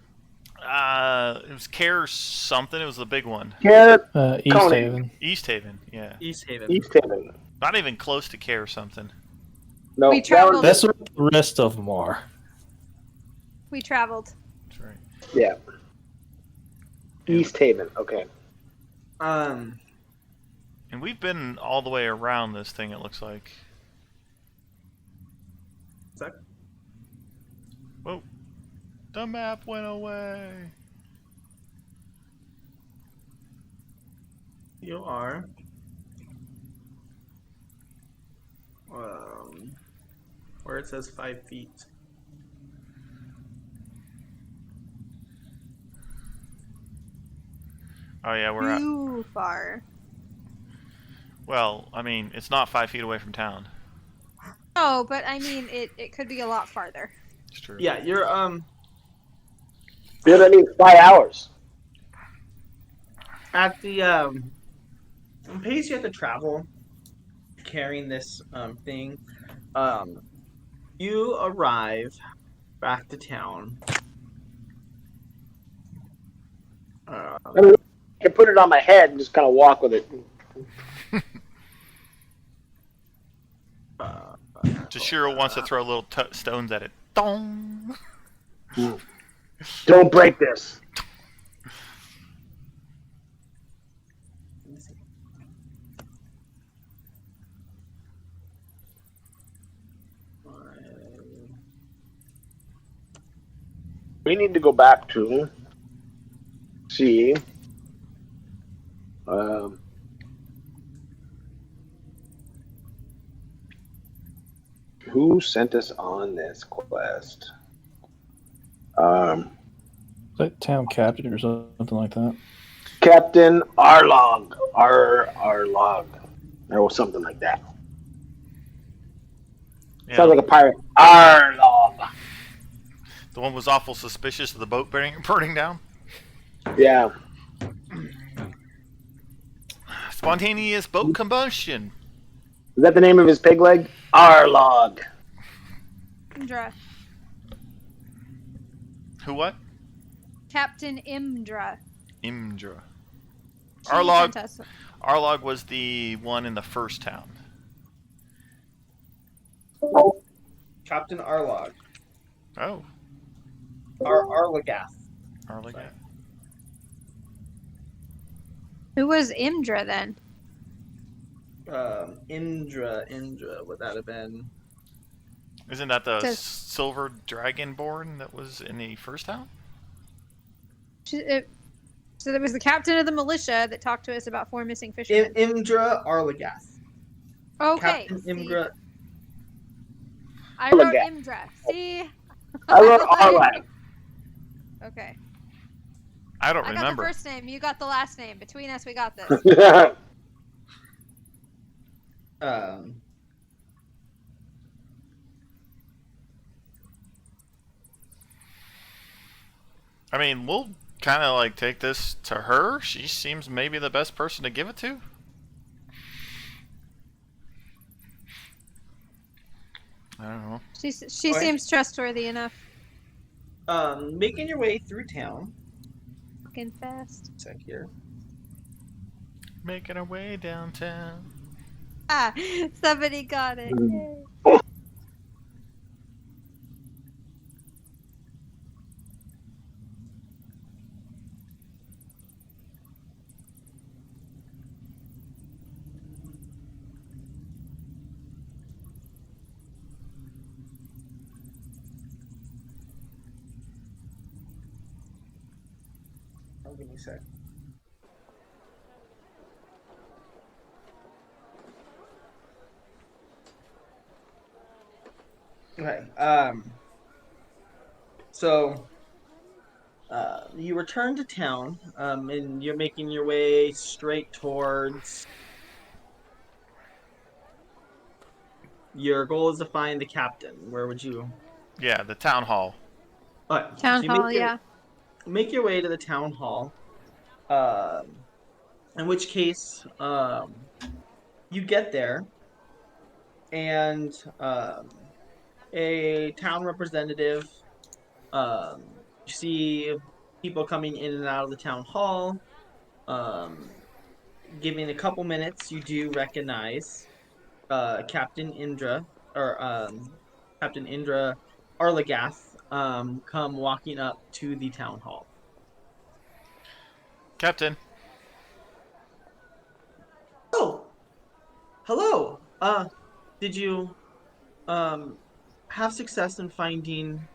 C: it was Care something. It was the big one.
B: Care
E: East
B: Conan.
E: Haven.
C: East Haven. Yeah,
A: East Haven.
B: East Haven.
C: not even close to Care something.
B: No,
F: We
B: that
F: traveled-
B: was-
E: That's what the rest of them are.
F: We traveled.
C: That's right.
B: yeah. East Haven. Okay.
A: Um,
C: And we've been all the way around this thing. It looks like.
A: Sec.
C: Whoa, the map went away.
A: you are. Where it says 5 feet.
C: Oh yeah, we're at.
F: Too far.
C: Well, I mean, it's not 5 feet away from town.
F: Oh, but I mean, it could be a lot farther.
C: It's true.
A: Yeah, you're
B: Yeah, that means 5 hours.
A: at the pace you have to travel carrying this thing. You arrive back to town.
B: I can put it on my head and just kind of walk with it.
C: Jashiro wants to throw little stones at it. Dong.
B: Don't break this. We need to go back to see who sent us on this quest.
E: Like town captain or something like that.
B: Captain Arlog, Arlog, or something like that.
C: Yeah,
B: Sounds like a pirate. Arlog.
C: the one was awful suspicious of the boat burning down.
B: Yeah.
C: Spontaneous boat combustion.
B: Is that the name of his pig leg? Arlog.
F: Imdra.
C: Who? What?
F: Captain Imdra.
C: Imdra.
F: She
C: Arlog.
F: sent us.
C: Arlog was the one in the first town.
A: Captain Arlog.
C: Oh,
A: Arlagath.
C: Arlog.
A: Sorry.
F: Who was Imdra then?
A: Indra, would that have been?
C: Isn't that the
F: Says-
C: silver dragonborn that was in the first town?
F: So there was the captain of the militia that talked to us about 4 missing fishermen.
A: Indra Arlagath.
F: Okay.
A: Captain
F: see?
A: Imdra.
F: I wrote
B: Arlagath.
F: Imdra. See?
B: I wrote Arlog.
F: Okay.
C: I don't
F: I got the
C: remember.
F: first name. You got the last name. Between us, we got this.
C: I mean, we'll kind of like take this to her. She seems maybe the best person to give it to. I don't know.
F: She
A: Okay.
F: seems trustworthy enough.
A: Making your way through town.
F: Fucking fast.
A: Check here.
C: Making our way downtown.
F: Ah, somebody got it. Yay.
A: Oh, give me a sec. Okay. So you return to town, and you're making your way straight towards. Your goal is to find the captain. Where would you?
C: Yeah, the town hall.
A: All right.
F: Town
A: So you
F: hall, yeah.
A: make your way to the town hall. In which case, you get there, and a town representative. You see people coming in and out of the town hall. Um, Giving a couple minutes, you do recognize Captain Indra or Captain Indra Arlagath come walking up to the town hall.
C: Captain.
A: Oh, hello. Did you um have success in finding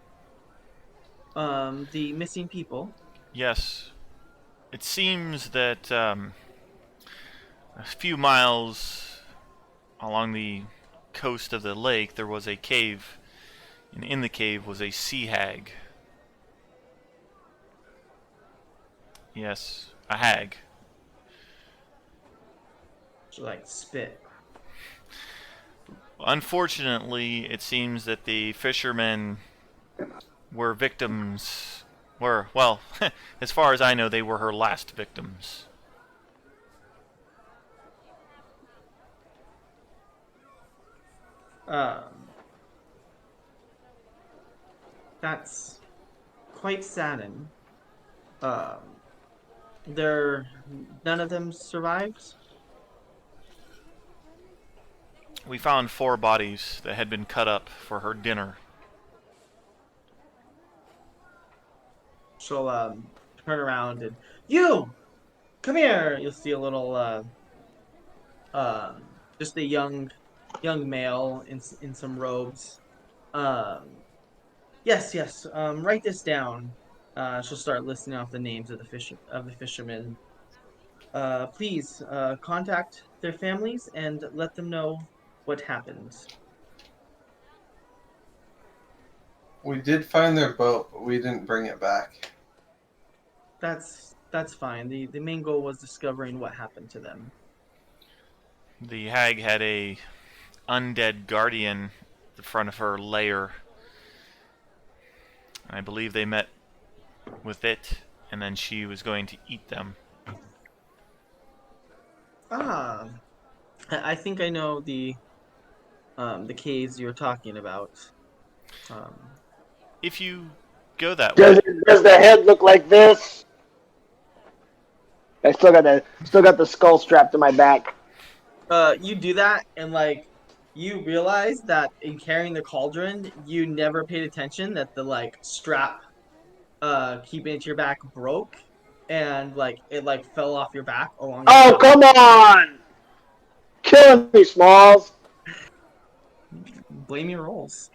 A: the missing people?
C: Yes. It seems that a few miles along the coast of the lake there was a cave, and in the cave was a sea hag. Yes, a hag.
A: She like spit.
C: Unfortunately, it seems that the fishermen were victims. Well, as far as I know, they were her last victims.
A: Um, that's quite saddening. Um, there, none of them survived.
C: We found 4 bodies that had been cut up for her dinner.
A: She'll turn around and you come here. You'll see a little just a young male in some robes. Yes, yes. Write this down. She'll start listing off the names of the fishermen. Please contact their families and let them know what happened.
D: We did find their boat, but we didn't bring it back.
A: That's fine. The main goal was discovering what happened to them.
C: The hag had a undead guardian at the front of her lair. I believe they met with it, and then she was going to eat them.
A: Ah, I think I know the caves you're talking about. Um,
C: If you go that way,
B: Does the head look like this? I still got the skull strapped to my back.
A: you do that, and like you realize that in carrying the cauldron, you never paid attention that the like strap keeping it to your back broke, and like it like fell off your back along the
B: Oh,
A: top.
B: come on! Killing me, Smalls.
A: Blame your rolls.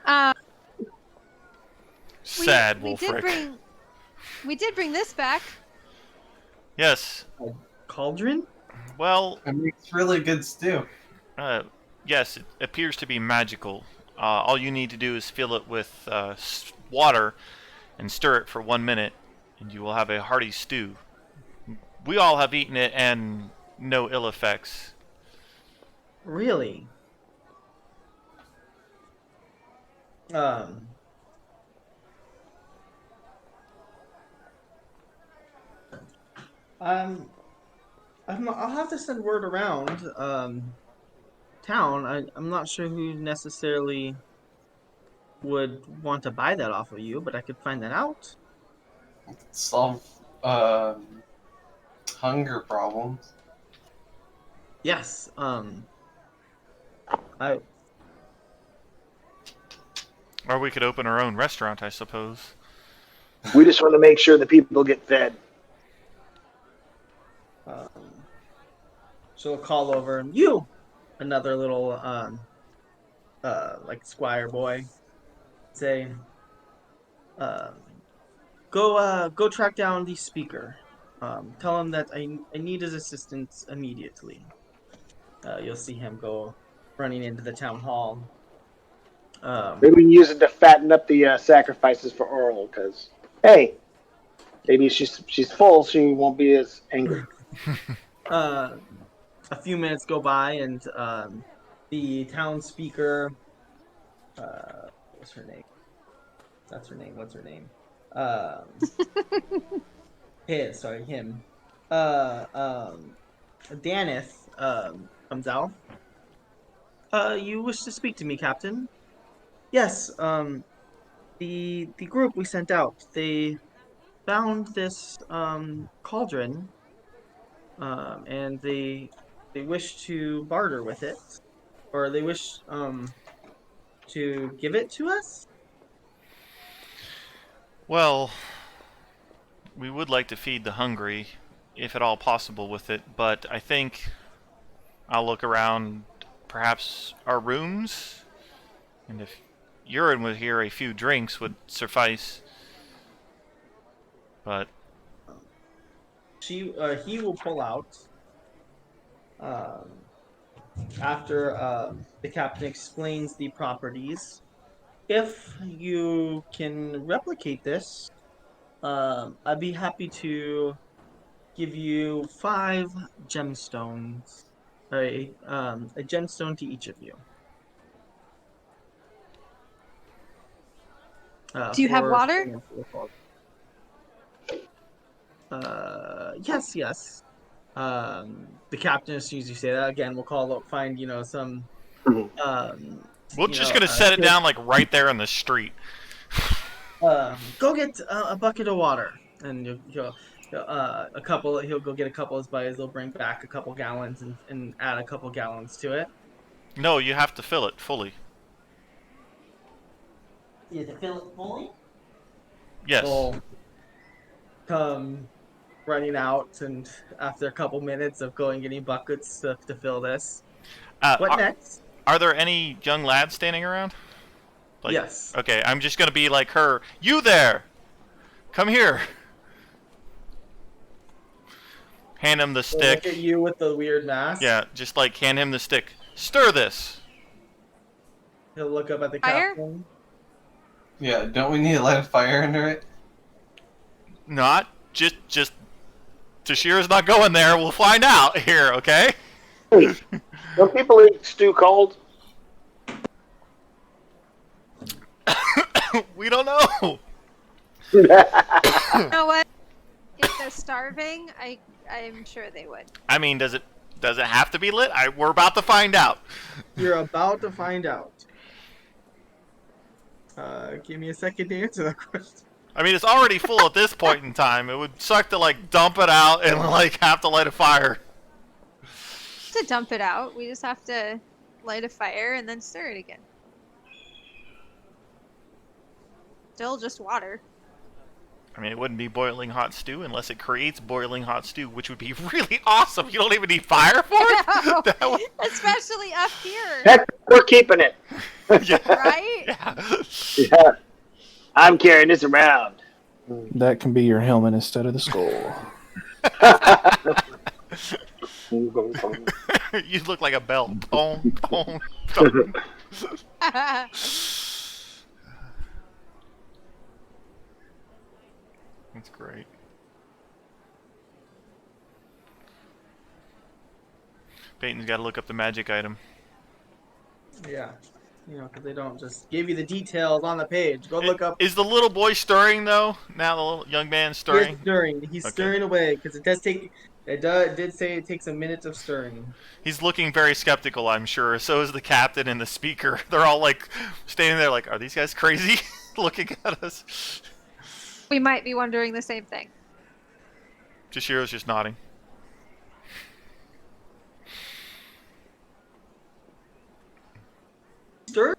F: Uh,
C: sad
F: we did
C: Wolfric.
F: bring this back.
C: Yes.
A: Cauldron?
C: Well,
D: It makes really good stew.
C: yes, it appears to be magical. All you need to do is fill it with water and stir it for 1 minute, and you will have a hearty stew. We all have eaten it and no ill effects.
A: Really? Um. Um. I'll have to send word around. town. I'm not sure who necessarily would want to buy that off of you, but I could find that out.
D: Solve hunger problems.
A: Yes. I
C: Or we could open our own restaurant, I suppose.
B: We just want to make sure the people get fed.
A: um, she'll call over you, another little like squire boy. Say, um, go track down the speaker. Tell him that I need his assistance immediately. You'll see him go running into the town hall.
B: Maybe we can use it to fatten up the sacrifices for Earl, because, hey, maybe she's full, she won't be as angry.
A: A few minutes go by, and the town speaker, what's her name? That's her name. What's her name? Him. Danith comes out. You wish to speak to me, Captain? Yes. The group we sent out, they found this cauldron, and they wish to barter with it, or they wish to give it to us.
C: Well, we would like to feed the hungry, if at all possible with it, but I think I'll look around perhaps our rooms, and if urine would here, a few drinks would suffice. But
A: He will pull out after the captain explains the properties. If you can replicate this, I'd be happy to give you 5 gemstones, a gemstone to each of you.
F: Do you have water?
A: Yes. The captain, as soon as you say that, again, we'll find some.
C: we're just gonna set it down like right there in the street.
A: Go get a bucket of water, and he'll go get a couple of his buddies. They'll bring back a couple gallons and add a couple gallons to it.
C: No, you have to fill it fully.
A: You have to fill it fully?
C: Yes.
A: They'll come running out, and after a couple minutes of going getting buckets to fill this. What next?
C: Are there any young lads standing around?
A: Yes.
C: Okay, I'm just gonna be like her. You there? Come here. Hand him the stick.
A: Look at you with the weird mask.
C: Yeah, just like hand him the stick. Stir this.
A: He'll look up at the
F: Fire?
A: captain.
D: Yeah, don't we need to light a fire under it?
C: Not just Tashira's not going there. We'll find out here, okay?
B: Don't people eat stew cold?
C: We don't know.
F: You know what? If they're starving, I'm sure they would.
C: I mean, does it have to be lit? We're about to find out.
A: You're about to find out. Give me a second to answer that question.
C: I mean, it's already full at this point in time. It would suck to like dump it out and like have to light a fire.
F: To dump it out, we just have to light a fire and then stir it again. Still just water.
C: I mean, it wouldn't be boiling hot stew unless it creates boiling hot stew, which would be really awesome. You don't even need fire for it?
F: No,
C: That would-
F: especially up here,
B: Heck, we're keeping it.
C: Yeah.
F: right?
C: Yeah.
B: Yeah. I'm carrying this around.
E: That can be your helmet instead of the skull.
C: You look like a bell. Boom, boom, boom. That's great. Peyton's got to look up the magic item.
A: Yeah. Because they don't just give you the details on the page. Go look up.
C: Is the little boy stirring though? Now the little young man's stirring.
A: He's stirring. He's
C: Okay.
A: stirring away because it does take. It did say it takes a minute of stirring.
C: He's looking very skeptical, I'm sure. So is the captain and the speaker. They're all like standing there like, are these guys crazy? Looking at us.
F: We might be wondering the same thing.
C: Jashiro's just nodding.
A: Stir.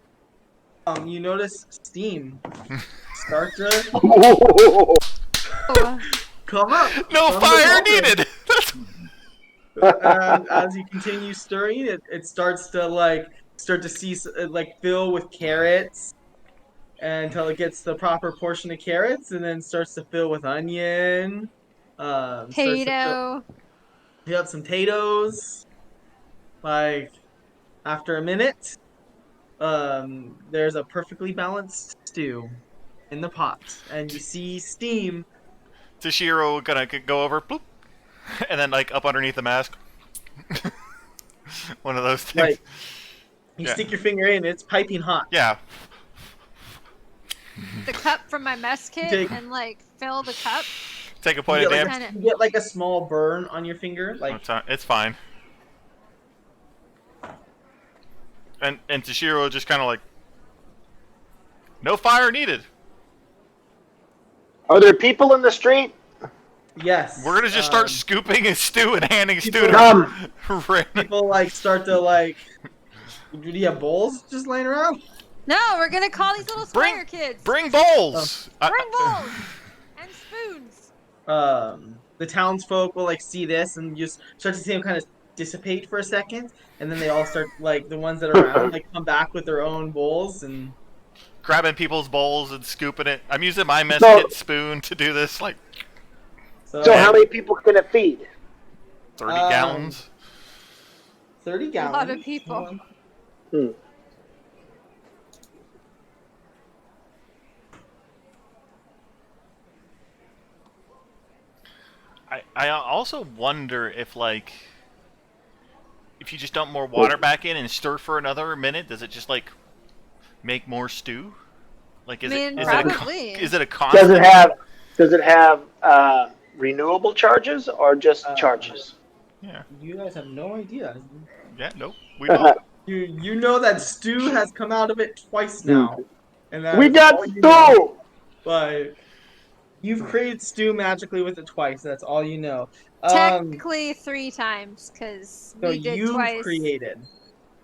A: You notice steam start to
F: Oh,
A: come up.
C: No
A: from the
C: fire
A: cauldron.
C: needed!
A: And as you continue stirring, it starts to fill with carrots until it gets the proper portion of carrots, and then starts to fill with onion. Starts to
F: potato.
A: fill up some potatoes. Like after a minute, there's a perfectly balanced stew in the pot, and you see steam.
C: Jashiro gonna go over, bloop, and then like up underneath the mask. One of those things.
A: Like you
C: Yeah.
A: stick your finger in, it's piping hot.
C: Yeah.
F: The cup from my mess kit
A: Take-
F: and like fill the cup.
C: Take a
A: You
C: point of
A: get,
C: damage.
A: like, you get like a small burn on your finger, like
C: It's fine. And Tashiro just kind of like, no fire needed.
B: Are there people in the street?
A: yes.
C: We're gonna just start scooping his stew and handing stew
A: people-
C: to
B: Come.
C: Ren.
A: People like start to like. Do you have bowls just laying around?
F: No, we're gonna call these little
C: Bring-
F: squire kids.
C: Bring bowls.
F: Bring bowls and spoons.
A: The townsfolk will like see this and just start to see them kind of dissipate for a second, and then they all start like the ones that are around like come back with their own bowls and.
C: Grabbing people's bowls and scooping it. I'm using my mess
B: So-
C: kit spoon to do this, like
B: So how many people can it feed?
C: 30
A: Um,
C: gallons.
A: 30
F: A
A: gallons.
F: lot of people.
C: I also wonder if like if you just dump more water back in and stir for another minute, does it just like make more stew? Like is
F: I mean,
C: it
F: probably.
C: is it a constant?
B: Does it have renewable charges or just charges?
C: Yeah.
A: You guys have no idea.
C: Yeah, no. We don't.
A: You know that stew has come out of it twice now, and that's
B: We got
A: all you know.
B: stew.
A: But you've created stew magically with it twice. That's all you know.
F: Technically 3 times, because
A: So
F: we did
A: you've
F: twice.
A: created.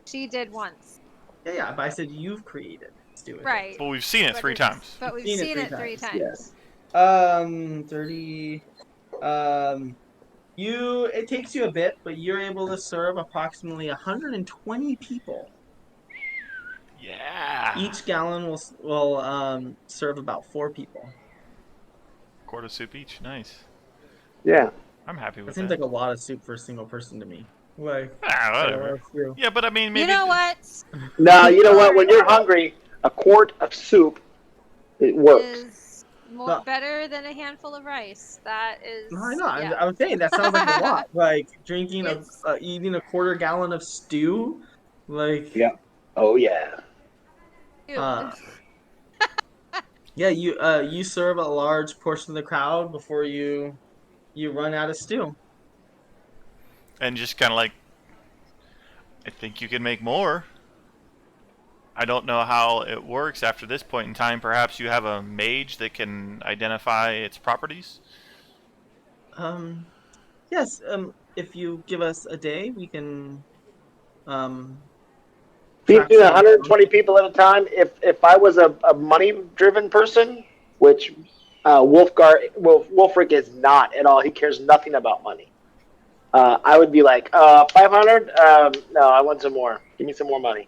F: She did once.
A: Yeah, but I said you've created stew. with it.
F: Right.
C: But we've seen it
F: But
C: 3
F: it's-
C: times.
F: But we've
A: Seen
F: seen it 3 times.
A: Yes. 30. It takes you a bit, but you're able to serve approximately 120 people.
C: Yeah.
A: Each gallon will serve about 4 people.
C: Quart of soup each. Nice.
B: Yeah.
C: I'm happy
A: That
C: with
A: seems
C: that.
A: like a lot of soup for a single person to me. Like,
C: Whatever.
A: that's true.
C: Yeah, but I mean, maybe
F: You know what?
B: Now you know what? When you're hungry, a quart of soup, it works.
F: Is more
A: No.
F: better than a handful of rice. That is.
A: No, I know.
F: Yeah.
A: I was saying that sounds like a lot. Like drinking
F: It's-
A: eating a quarter gallon of stew. Like,
B: Yeah. Oh yeah.
F: Ew.
A: yeah, you serve a large portion of the crowd before you run out of stew.
C: and just kind of like, I think you can make more. I don't know how it works after this point in time. Perhaps you have a mage that can identify its properties.
A: Yes. If you give us a day, we can.
B: Feeding 120 people at a time. If I was a money-driven person, which Wolfric is not at all. He cares nothing about money. I would be like, 500? No, I want some more. Give me some more money.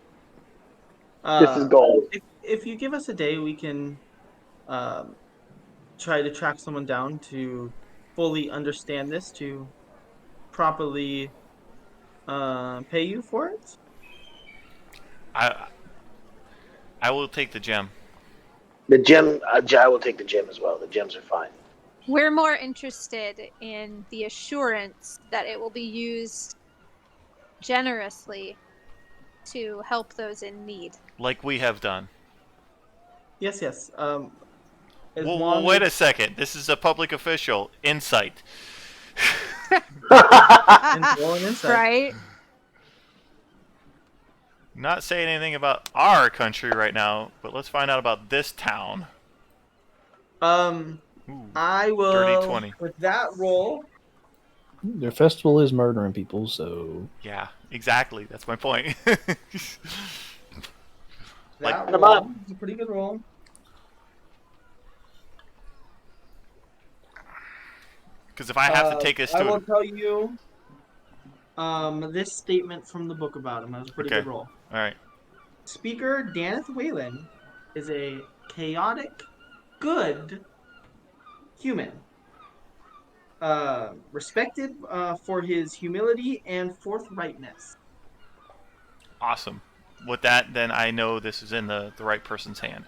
B: This is gold.
A: If you give us a day, we can try to track someone down to fully understand this, to properly pay you for it.
C: I will take the gem.
B: The gem, I will take the gem as well. The gems are fine.
F: We're more interested in the assurance that it will be used generously to help those in need.
C: Like we have done.
A: Yes. As
C: Well,
A: long
C: wait
A: as-
C: a second. This is a public official. Insight.
A: And roll an insight.
F: Right?
C: Not saying anything about our country right now, but let's find out about this town.
A: Um,
C: Ooh,
A: I will.
C: dirty 20.
A: With that roll,
E: Their festival is murdering people, so
C: Yeah, exactly. That's my point.
A: that
B: Come
A: roll
B: on.
A: is a pretty good roll.
C: Because if I have to take us
A: I
C: to
A: will tell you this statement from the book about him. That was a pretty
C: Okay.
A: good roll.
C: all right,
A: Speaker Daneth Whalen is a chaotic, good human. Respected for his humility and forthrightness.
C: awesome. With that, then I know this is in the right person's hand.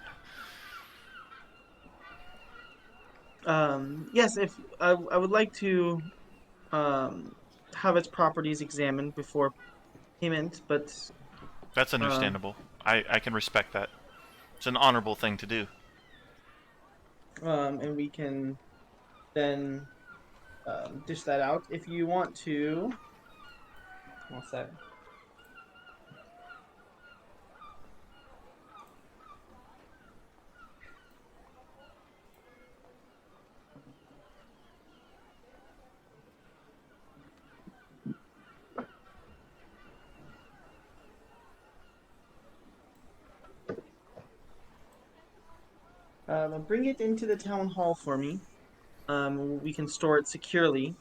A: Yes, if I would like to have its properties examined before payment, but
C: That's understandable. I can respect that. It's an honorable thing to do.
A: and we can then dish that out if you want to. What's that? Bring it into the town hall for me. We can store it securely.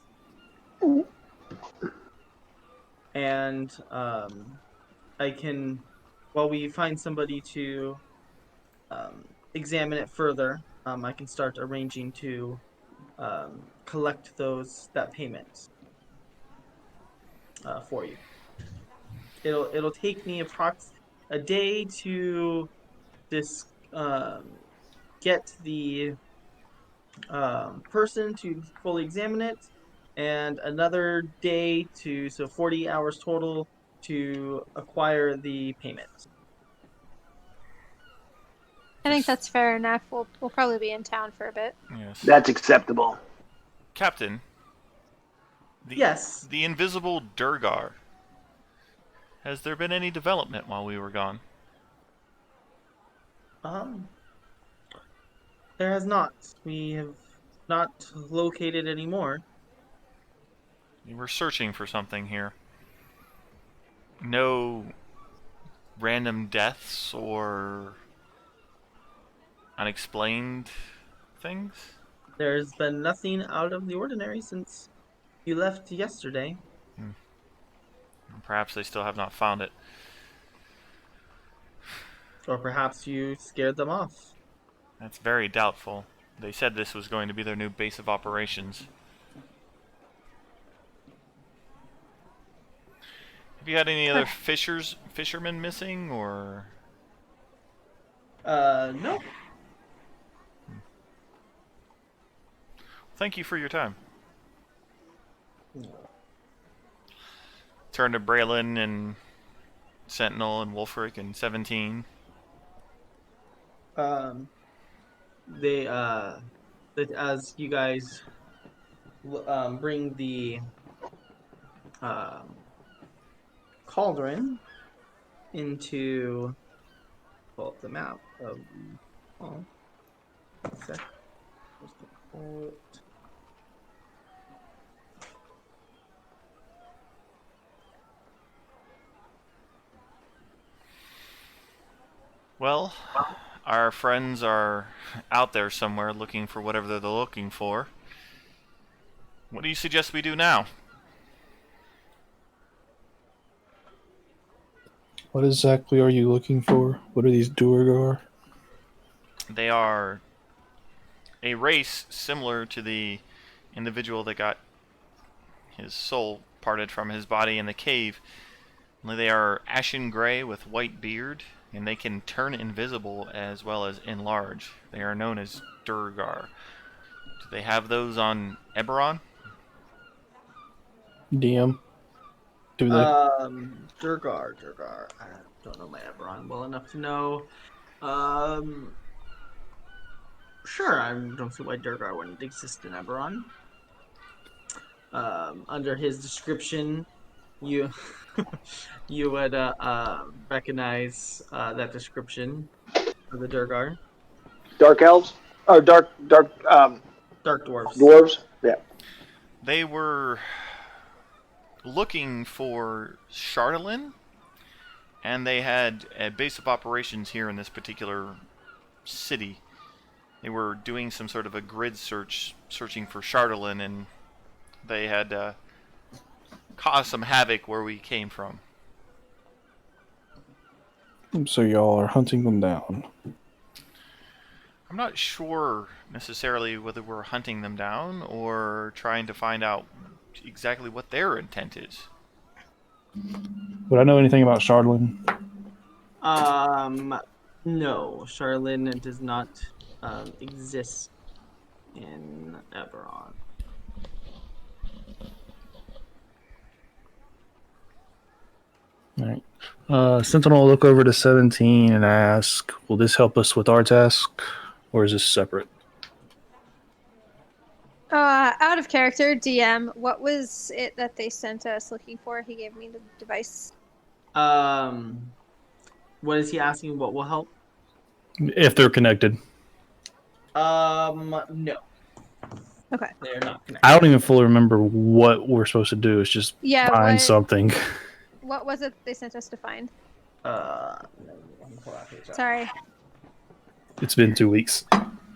A: And I can, while we find somebody to examine it further, I can start arranging to collect that payment for you. It'll take me a day to get the person to fully examine it, and another day so 40 hours total to acquire the payment.
F: I think that's fair enough. We'll probably be in town for a bit.
C: Yes.
B: That's acceptable.
C: Captain.
A: Yes.
C: The invisible Durgar. Has there been any development while we were gone?
A: There has not. We have not located any more.
C: We were searching for something here. No random deaths or unexplained things?
A: There's been nothing out of the ordinary since you left yesterday.
C: Perhaps they still have not found it.
A: Or perhaps you scared them off.
C: That's very doubtful. They said this was going to be their new base of operations. Have you had any other fishermen missing, or?
A: No.
C: Thank you for your time. Turn to Braylon and Sentinel and Wolfric and 17.
A: They as you guys bring the cauldron into pull up the map of the hall. One sec. Just to pull it.
C: Well, our friends are out there somewhere looking for whatever they're looking for. What do you suggest we do now?
E: what exactly are you looking for? What are these Duergar?
C: They are a race similar to the individual that got his soul parted from his body in the cave. Only they are ashen gray with white beard, and they can turn invisible as well as enlarge. They are known as Durgar. Do they have those on Eberron?
E: DM? Do they?
A: Durgar. I don't know my Eberron well enough to know. Sure, I don't see why Durgar wouldn't exist in Eberron. under his description, you you would recognize that description of the Durgar.
B: Dark elves or dark
A: Dark dwarves.
B: dwarves. Yeah.
C: They were looking for Chardalyn, and they had a base of operations here in this particular city. They were doing some sort of a grid searching for Chardalyn, and they had caused some havoc where we came from.
E: So y'all are hunting them down.
C: I'm not sure necessarily whether we're hunting them down or trying to find out exactly what their intent is.
E: Would I know anything about Chardalyn?
A: No, Charlene does not exist in Eberron.
E: All right. Sentinel will look over to 17 and ask, will this help us with our task, or is this separate?
F: Out of character, DM, what was it that they sent us looking for? He gave me the device.
A: What is he asking? What will help?
E: If they're connected.
A: No.
F: Okay.
A: They're not connected.
E: I don't even fully remember what we're supposed to do. It's just find something.
F: What was it they sent us to find?
A: Let me pull that page up.
F: Sorry.
E: It's been 2 weeks.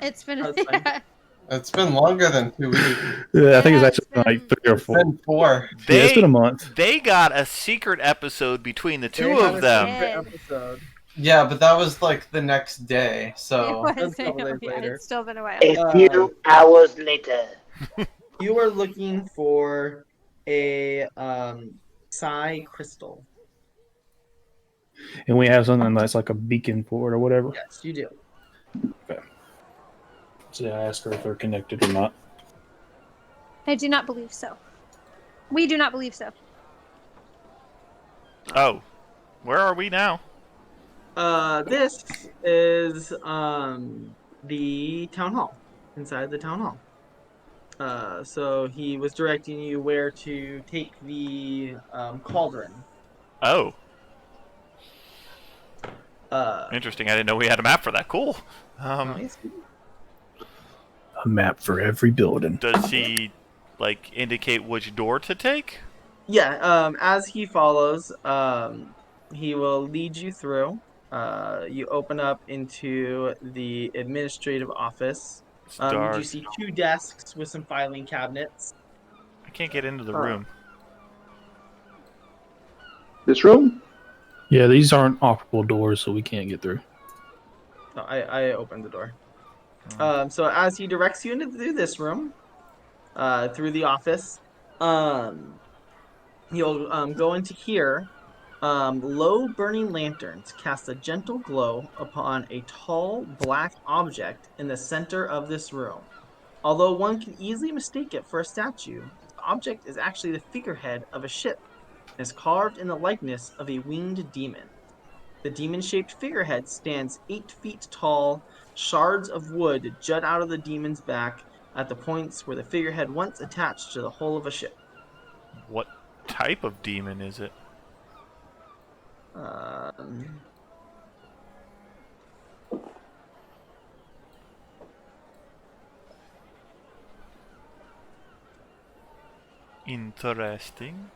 F: It's been
A: That's fine.
D: It's been longer than 2 weeks.
E: Yeah, I think it's
F: Yeah,
E: actually
F: it's been-
E: like 3 or
D: It's
E: 4.
D: been 4.
E: Yeah, it's been a month.
C: They got a secret episode between the
A: They
C: two
A: had
C: of
A: a
C: them.
A: secret episode.
D: Yeah, but that was like the next day.
F: It
D: So
F: was.
A: That's a couple days
F: Yeah,
A: later.
F: it's still been a while.
B: A few hours later.
A: You are looking for a psi crystal.
E: And we have something that's like a beacon for it or whatever.
A: Yes, you do.
E: So I ask her if they're connected or not.
F: I do not believe so. We do not believe so.
C: Oh, where are we now?
A: This is the town hall, inside the town hall. So he was directing you where to take the cauldron.
C: Oh,
A: Uh,
C: interesting. I didn't know we had a map for that. Cool.
A: nice.
E: A map for every building.
C: Does he like indicate which door to take?
A: Yeah. As he follows, he will lead you through. You open up into the administrative office.
C: It's
A: You
C: dark.
A: do see 2 desks with some filing cabinets.
C: I can't get into the
A: Oh.
C: room.
B: This room?
E: Yeah, these aren't operable doors, so we can't get through.
A: No, I opened the door. So as he directs you into this room, through the office, you'll go into here. Low burning lanterns cast a gentle glow upon a tall black object in the center of this room. Although one can easily mistake it for a statue, the object is actually the figurehead of a ship and is carved in the likeness of a winged demon. The demon-shaped figurehead stands 8 feet tall. Shards of wood jut out of the demon's back at the points where the figurehead once attached to the hull of a ship.
C: What type of demon is it? Interesting.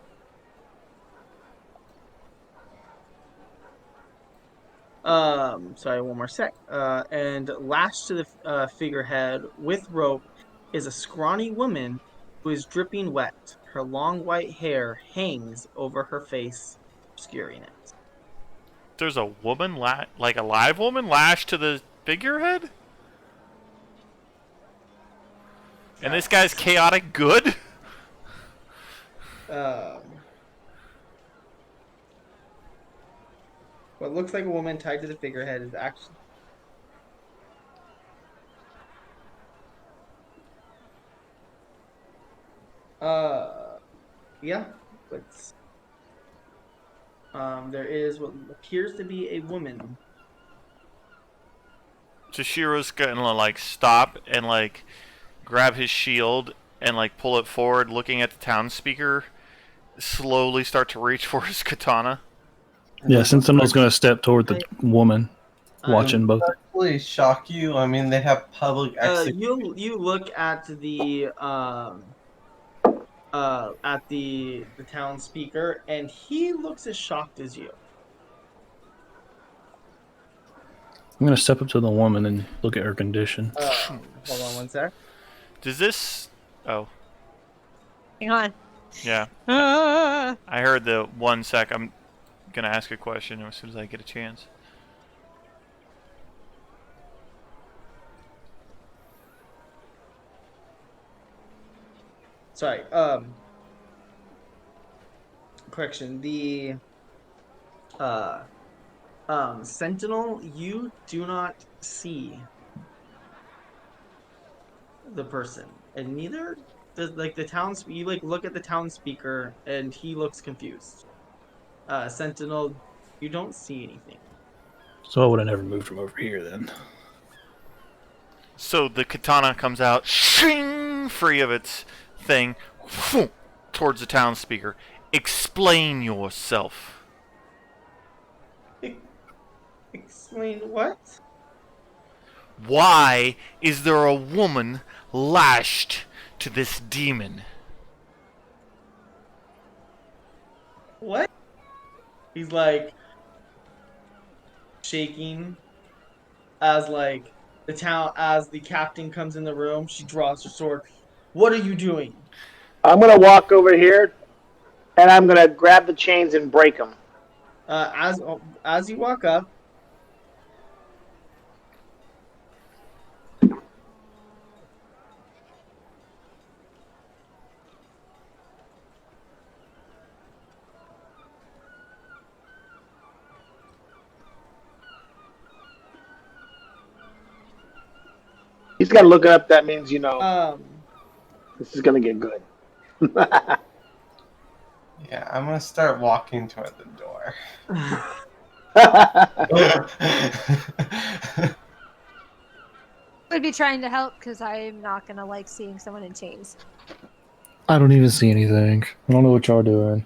A: Sorry, one more sec. And lashed to the figurehead with rope is a scrawny woman who is dripping wet. Her long white hair hangs over her face, obscuring it.
C: There's a woman, like a live woman, lashed to the figurehead? And this guy's chaotic good?
A: What looks like a woman tied to the figurehead is actually... Yeah, but there is what appears to be a woman.
C: Tashiro's gonna like stop and like grab his shield and like pull it forward, looking at the townspeaker, slowly start to reach for his katana.
E: Yeah, Sentinel's going to step toward the woman,
A: Um,
E: watching both.
D: Really shock you? I mean, they have public execution.
A: you look at the town speaker, and he looks as shocked as you.
E: I'm going to step up to the woman and look at her condition.
A: Hold on one sec.
C: Does this? Oh,
F: Hang on.
C: yeah.
F: Ah.
C: I heard the 1 sec. I'm gonna ask a question as soon as I get a chance.
A: Sorry. Correction. The Sentinel, you do not see the person, and neither does like the town. You like look at the town speaker, and he looks confused. Sentinel, you don't see anything.
E: So I would have never moved from over here then.
C: So the katana comes out, shing, free of its thing, phoom, towards the town speaker. Explain yourself.
A: Explain what?
C: Why is there a woman lashed to this demon?
A: What? He's like shaking as like as the captain comes in the room. She draws her sword. What are you doing?
B: I'm gonna walk over here, and I'm gonna grab the chains and break them.
A: As you walk up,
B: He's got to look it up. That means this is gonna get good.
D: Yeah, I'm gonna start walking toward the door.
F: Would be trying to help because I'm not gonna like seeing someone in chains.
E: I don't even see anything. I don't know what y'all are doing.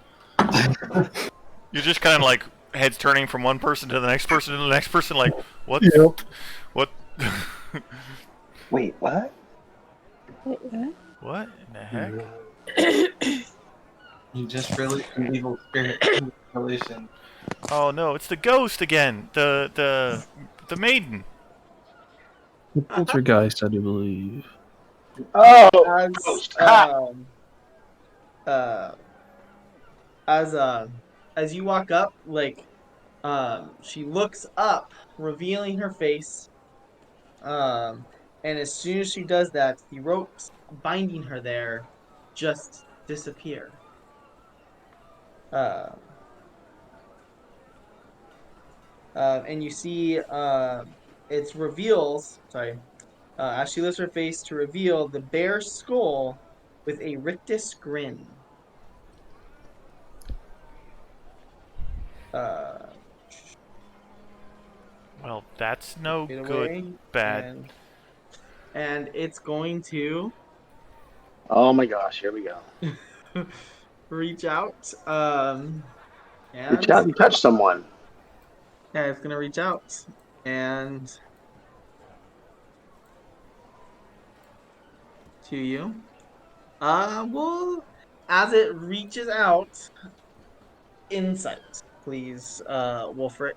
C: You're just kind of like heads turning from one person to the next person to the next person, like what?
E: Yep.
C: What?
B: Wait, what?
C: What in the heck?
D: You just really an evil spirit relation.
C: Oh no, it's the ghost again. The maiden.
E: The poltergeist, I do believe.
B: Oh,
A: as
B: ghost. Ha!
A: as you walk up, like she looks up, revealing her face. And as soon as she does that, the ropes binding her there just disappear. And you see it reveals, sorry, as she lifts her face to reveal the bare skull with a rictus grin.
C: Well, that's no
A: Get
C: good.
A: away,
C: Bad.
A: and it's going to
B: Oh my gosh, here we go.
A: reach out. And
B: Reach out and touch someone.
A: yeah, it's gonna reach out and to you. Well, as it reaches out, insight, please, Wolfric.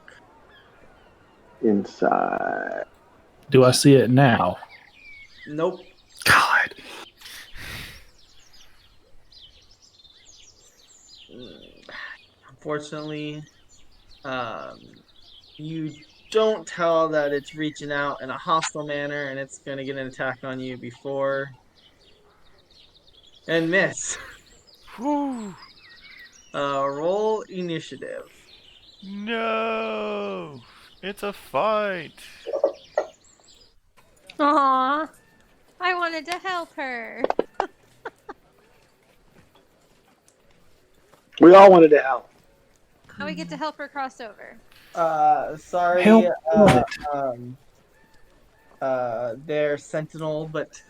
B: Inside.
E: Do I see it now?
A: Nope.
E: God.
A: Unfortunately, you don't tell that it's reaching out in a hostile manner and it's gonna get an attack on you before and miss.
C: Whew.
A: Roll initiative.
C: No, it's a fight.
F: Aww. I wanted to help her.
B: We all wanted to help.
F: Now we get to help her cross over.
A: Sorry,
E: Help
A: their sentinel, but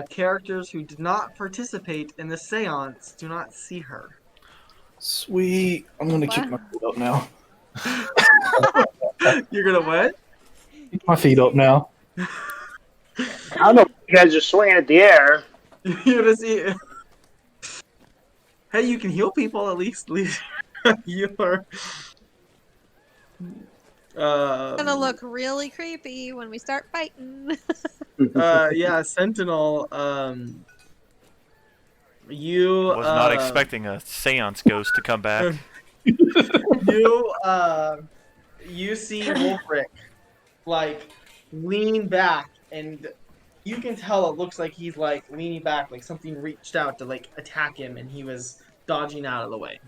A: characters who did not participate in the seance do not see her.
E: Sweet. I'm gonna kick my
F: Wow.
E: feet up now.
A: You're gonna what?
E: Kick my feet up now.
B: I don't know if you guys are swinging at the air.
A: You're gonna see. Hey, you can heal people at least. At least you are.
F: Gonna look really creepy when we start fighting.
A: Yeah, Sentinel. You
C: Was not expecting a seance ghost to come back.
A: you you see Wolfric like lean back, and you can tell it looks like he's like leaning back, like something reached out to like attack him, and he was dodging out of the way.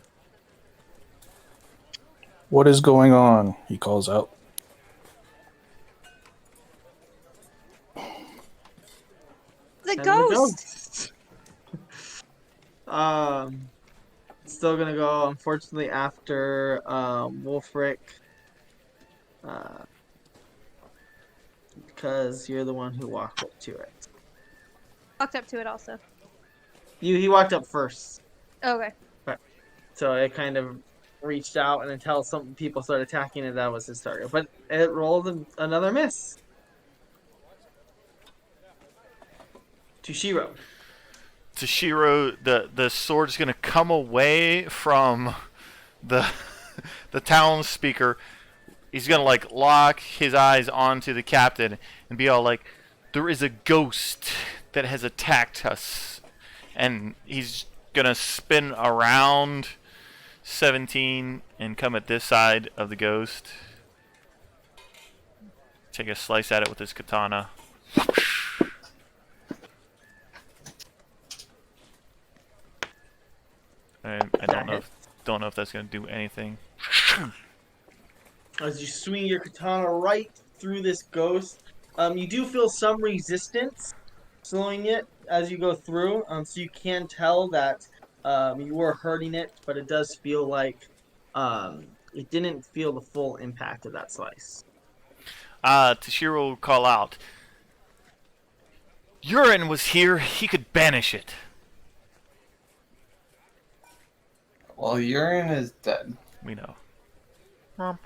E: What is going on? He calls out.
F: The
A: And
F: ghost.
A: Still gonna go, unfortunately, after Wolfric, because you're the one who walked up to it.
F: Walked up to it also.
A: He walked up first,
F: Okay.
A: so it kind of reached out, and until some people started attacking it, that was his target. But it rolled another miss. Tushiro.
C: Toshiro, the sword's gonna come away from the the townspeaker. He's gonna like lock his eyes onto the captain and be all like, "There is a ghost that has attacked us," and he's gonna spin around 17 and come at this side of the ghost. Take a slice at it with his katana. I don't know if that's gonna do anything.
A: As you swing your katana right through this ghost, you do feel some resistance slowing it as you go through. So you can tell that you were hurting it, but it does feel like it didn't feel the full impact of that slice.
C: Toshiro will call out. Urine was here, he could banish it.
D: Well, urine is dead.
C: We know. That's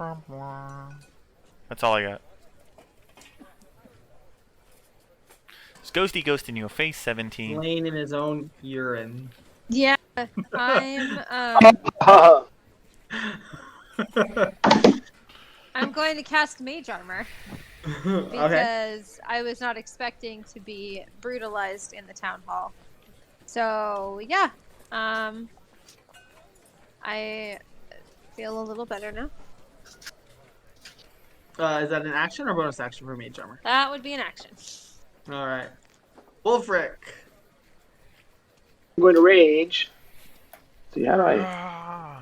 C: all I got. It's ghosty ghost in your face, 17.
A: Laying in his own urine.
F: Yeah, I'm I'm going to cast mage armor
A: Okay.
F: because I was not expecting to be brutalized in the town hall. So yeah, I feel a little better now.
A: Is that an action or bonus action for mage armor?
F: That would be an action.
A: All right. Wolfric.
B: I'm going to rage. See, how do I?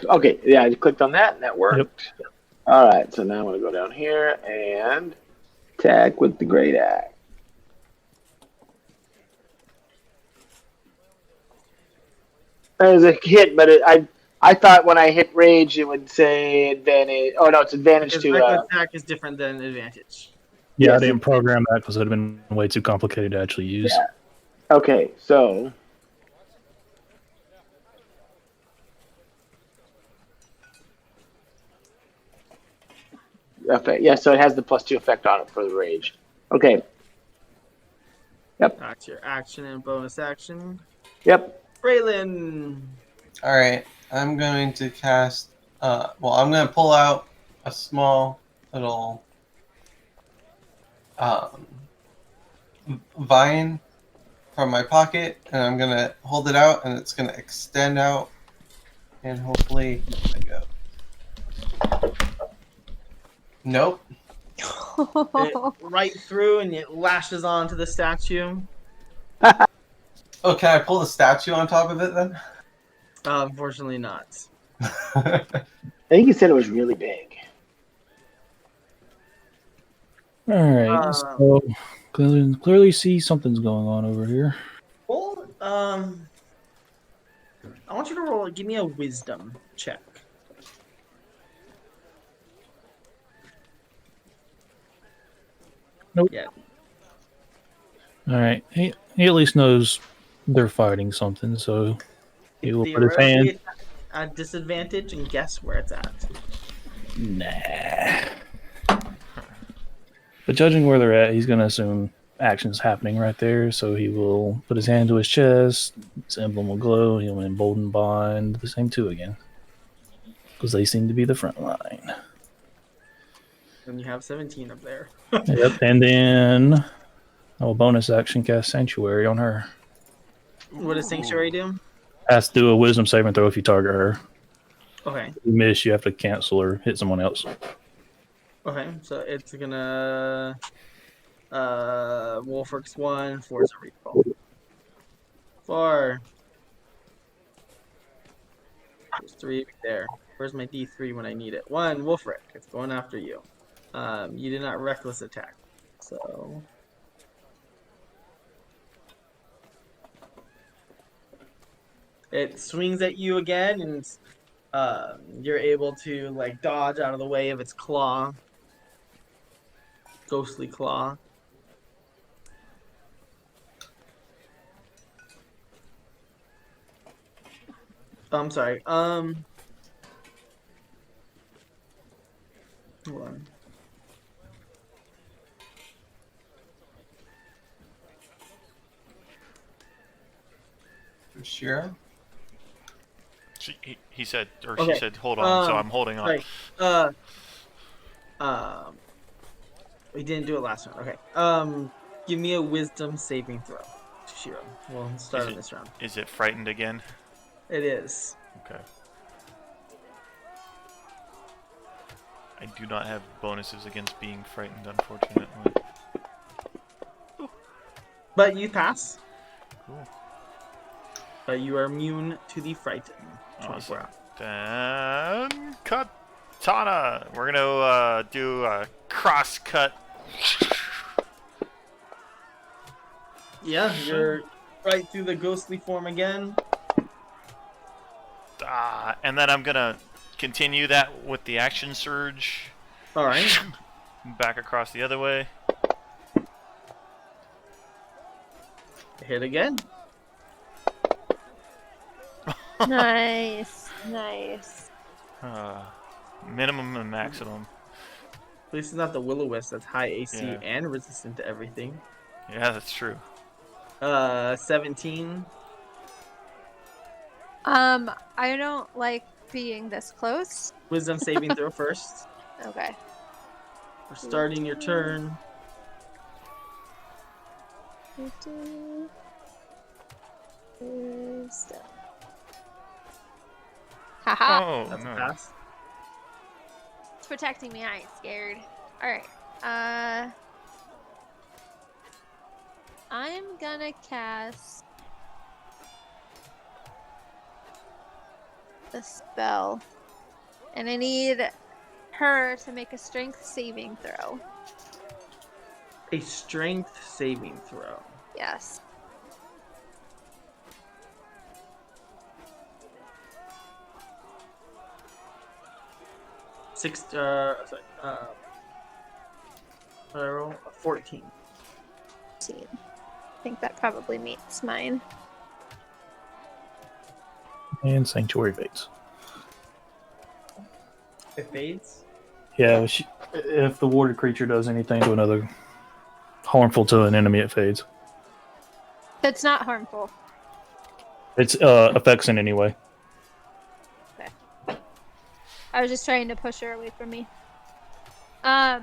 B: Okay, yeah, I clicked on that and that worked. All right, so now I'm going to go down here and attack with the great axe. There's a hit, but I thought when I hit rage it would say advantage. Oh no, it's advantage
A: Because
B: to.
A: regular attack is different than advantage.
E: Yeah,
B: Yes,
E: I didn't program that because it would have been way too complicated to actually use.
B: Yeah. Okay, so. Effect. Yeah, so it has the +2 effect on it for the rage. Okay. Yep.
A: That's your action and bonus action.
B: Yep.
A: Braylon.
D: All right, I'm going to cast. Well, I'm going to pull out a small little vine from my pocket, and I'm going to hold it out, and it's going to extend out, and hopefully, there we go. Nope.
A: It right through, and it lashes onto the statue.
D: Oh, can I pull the statue on top of it then?
A: Unfortunately not.
B: I think you said it was really big.
E: All right, so clearly see something's going on over here.
A: Well, I want you to roll. Give me a wisdom check.
E: Nope.
A: Yeah.
E: All right. He at least knows they're fighting something, so he will put his hand.
A: Theoretically, it's at a disadvantage, and guess where it's at.
E: Nah. But judging where they're at, he's going to assume action's happening right there. So he will put his hand to his chest. His emblem will glow. He'll embolden bind the same two again. Because they seem to be the front line.
A: And you have 17 up there.
E: Yep. And then I'll bonus action cast Sanctuary on her.
A: What does Sanctuary do?
E: Has to do a wisdom saving throw if you target her.
A: Okay.
E: If you miss, you have to cancel or hit someone else.
A: Okay, so it's gonna Wolfworks 1, Force a Recall. 4. There's 3 right there. Where's my D3 when I need it? 1, Wolfric. It's going after you. You did not reckless attack. So it swings at you again, and you're able to like dodge out of the way of its claw. Ghostly claw. I'm sorry. Hold on.
D: Shira?
C: He said, or
A: Okay,
C: she said, hold on, so I'm holding on.
A: Sorry. We didn't do it last round. Okay. Give me a wisdom saving throw, Shiro. We'll start on this round.
C: Is it frightened again?
A: It is.
C: Okay. I do not have bonuses against being frightened, unfortunately.
A: But you pass.
C: Cool.
A: But you are immune to the frighten. 24
C: Awesome. Then Katana. We're gonna do a cross cut.
A: Yeah, you're right through the ghostly form again.
C: And then I'm gonna continue that with the action surge.
A: All right.
C: Back across the other way.
A: Hit again.
F: Nice. Nice.
C: Minimum and maximum.
A: At least it's not the Will-O-Wisp that's high AC
C: Yeah.
A: and resistant to everything.
C: Yeah, that's true.
A: 17.
F: I don't like being this close.
A: Wisdom saving throw first.
F: Okay.
A: We're starting your turn.
F: Wisdom. Haha.
C: Oh,
A: That's a
C: no.
A: pass.
F: It's protecting me. I ain't scared. Alright. I'm gonna cast a spell. And I need her to make a strength saving throw.
A: A strength saving throw.
F: Yes. I roll a 14. I think that probably meets mine.
E: And Sanctuary fades.
A: It fades.
E: Yeah, if the warded creature does anything to another harmful to an enemy, it fades.
F: It's not harmful.
E: It's affects in any way.
F: I was just trying to push her away from me. I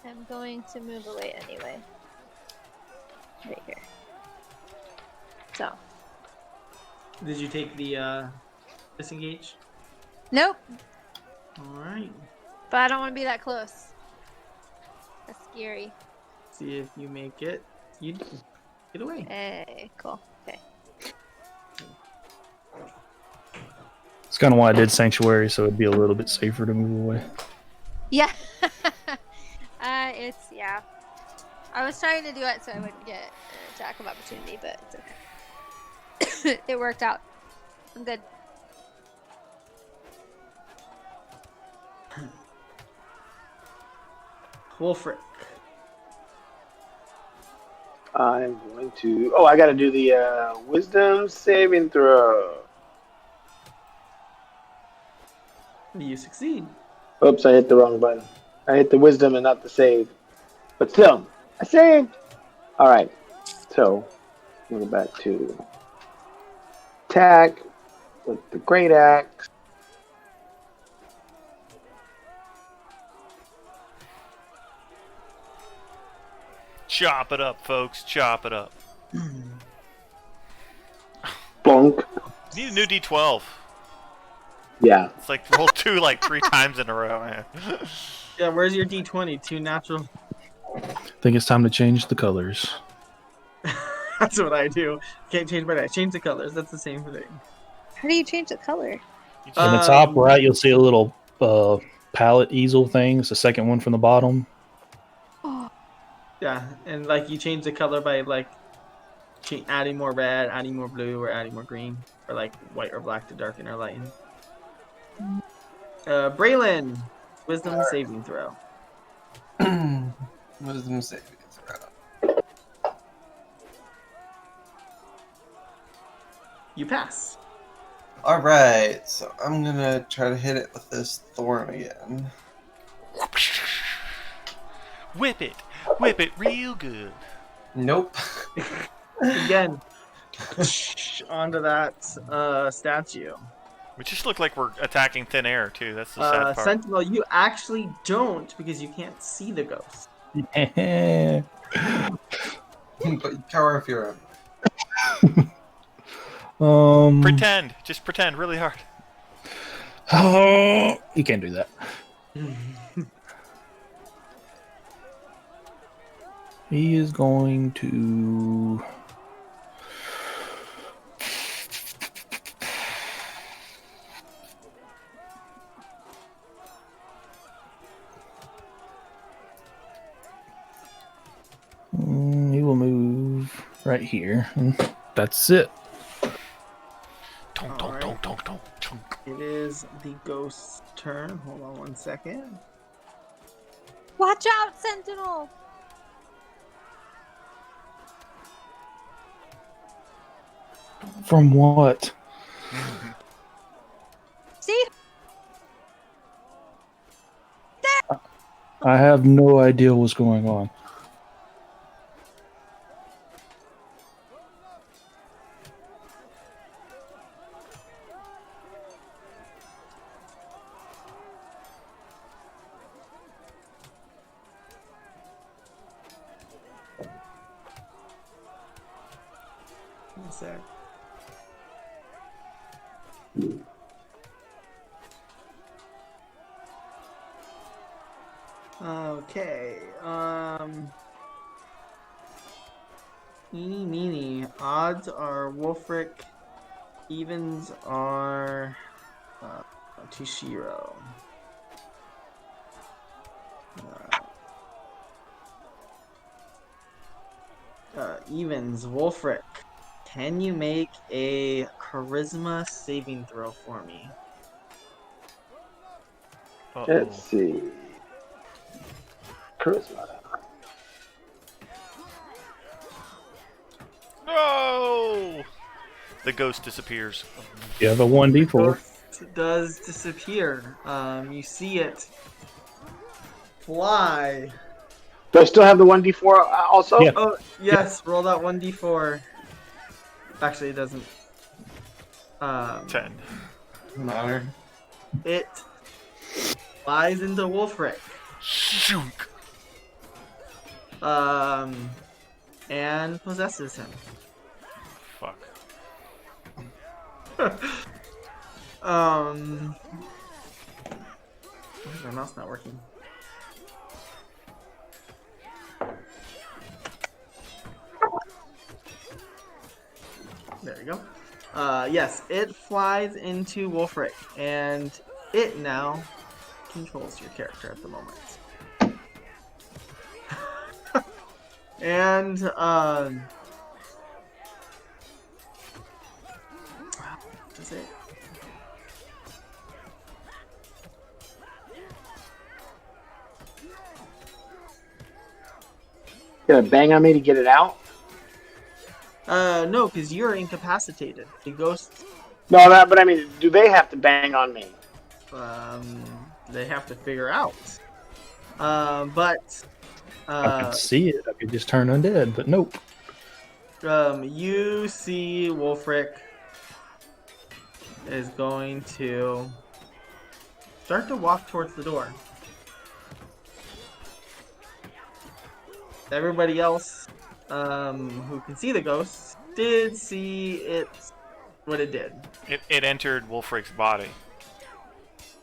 F: am going to move away anyway. Right here. So.
A: Did you take the disengage?
F: Nope.
A: All right.
F: But I don't want to be that close. That's scary.
A: See if you make it. You get away.
F: Hey, cool. Okay.
E: It's kind of why I did Sanctuary, so it'd be a little bit safer to move away.
F: Yeah. Yeah. I was trying to do it so I wouldn't get an attack of opportunity, but it's okay. It worked out. I'm good.
A: Wolfric.
B: I'm going to. Oh, I got to do the wisdom saving throw.
A: You succeed.
B: Oops, I hit the wrong button. I hit the wisdom and not the save. But still, I saved. All right. So, we'll go back to attack with the great axe.
C: Chop it up, folks. Chop it up.
B: Bonk.
C: You need a new D12.
B: Yeah.
C: It's like roll 2 like 3 times in a row, man.
A: Yeah, where's your D20? 2 natural.
E: I think it's time to change the colors.
A: That's what I do. Can't change my dice. Change the colors. That's the same thing.
F: How do you change the color?
C: You
E: In
C: just-
E: the top right, you'll see a little palette easel thing. It's the second one from the bottom.
F: Oh,
A: Yeah, and like you change the color by like adding more red, adding more blue, or adding more green, or like white or black to darken or lighten. Braylon, wisdom saving throw.
D: Wisdom saving throw.
A: You pass.
D: All right, so I'm gonna try to hit it with this thorn again.
C: Whip it. Whip it real good.
D: Nope.
A: Again, onto that statue.
C: We just look like we're attacking thin air, too. That's the sad part.
A: Sentinel, you actually don't because you can't see the ghost.
D: But you cower if you're
C: Pretend. Just pretend really hard.
E: Oh, you can't do that. He is going to. He will move right here. That's it.
C: Tonk, tonk,
A: Alright.
C: tonk, tonk, tonk, tonk.
A: It is the ghost's turn. Hold on 1 second.
F: watch out, Sentinel!
E: From what?
F: See?
E: I have no idea what's going on.
A: One sec. Okay. Eeny meeny. Odds are Wolfric. Evens are Tishiro. Evens, Wolfric. Can you make a charisma saving throw for me?
C: Uh-oh.
B: Let's see. Charisma.
C: No! The ghost disappears.
E: You have a 1d4.
A: Ghost does disappear. You see it fly.
B: Do I still have the 1d4 also?
E: Yeah.
A: Oh, yes, roll that 1d4. Actually, it doesn't.
C: 10.
D: matter.
A: It flies into Wolfric.
C: Shunk.
A: And possesses him.
C: Fuck.
A: Why is my mouse not working? There we go. Yes, it flies into Wolfric, and it now controls your character at the moment. And does it?
B: You gonna bang on me to get it out?
A: No, because you're incapacitated. The ghosts,
B: No, but I mean, do they have to bang on me?
A: um, they have to figure out. But
E: I could see it. I could just turn undead, but nope.
A: you see Wolfric is going to start to walk towards the door. Everybody else, who can see the ghosts, did see it, what it did.
C: It entered Wolfric's body.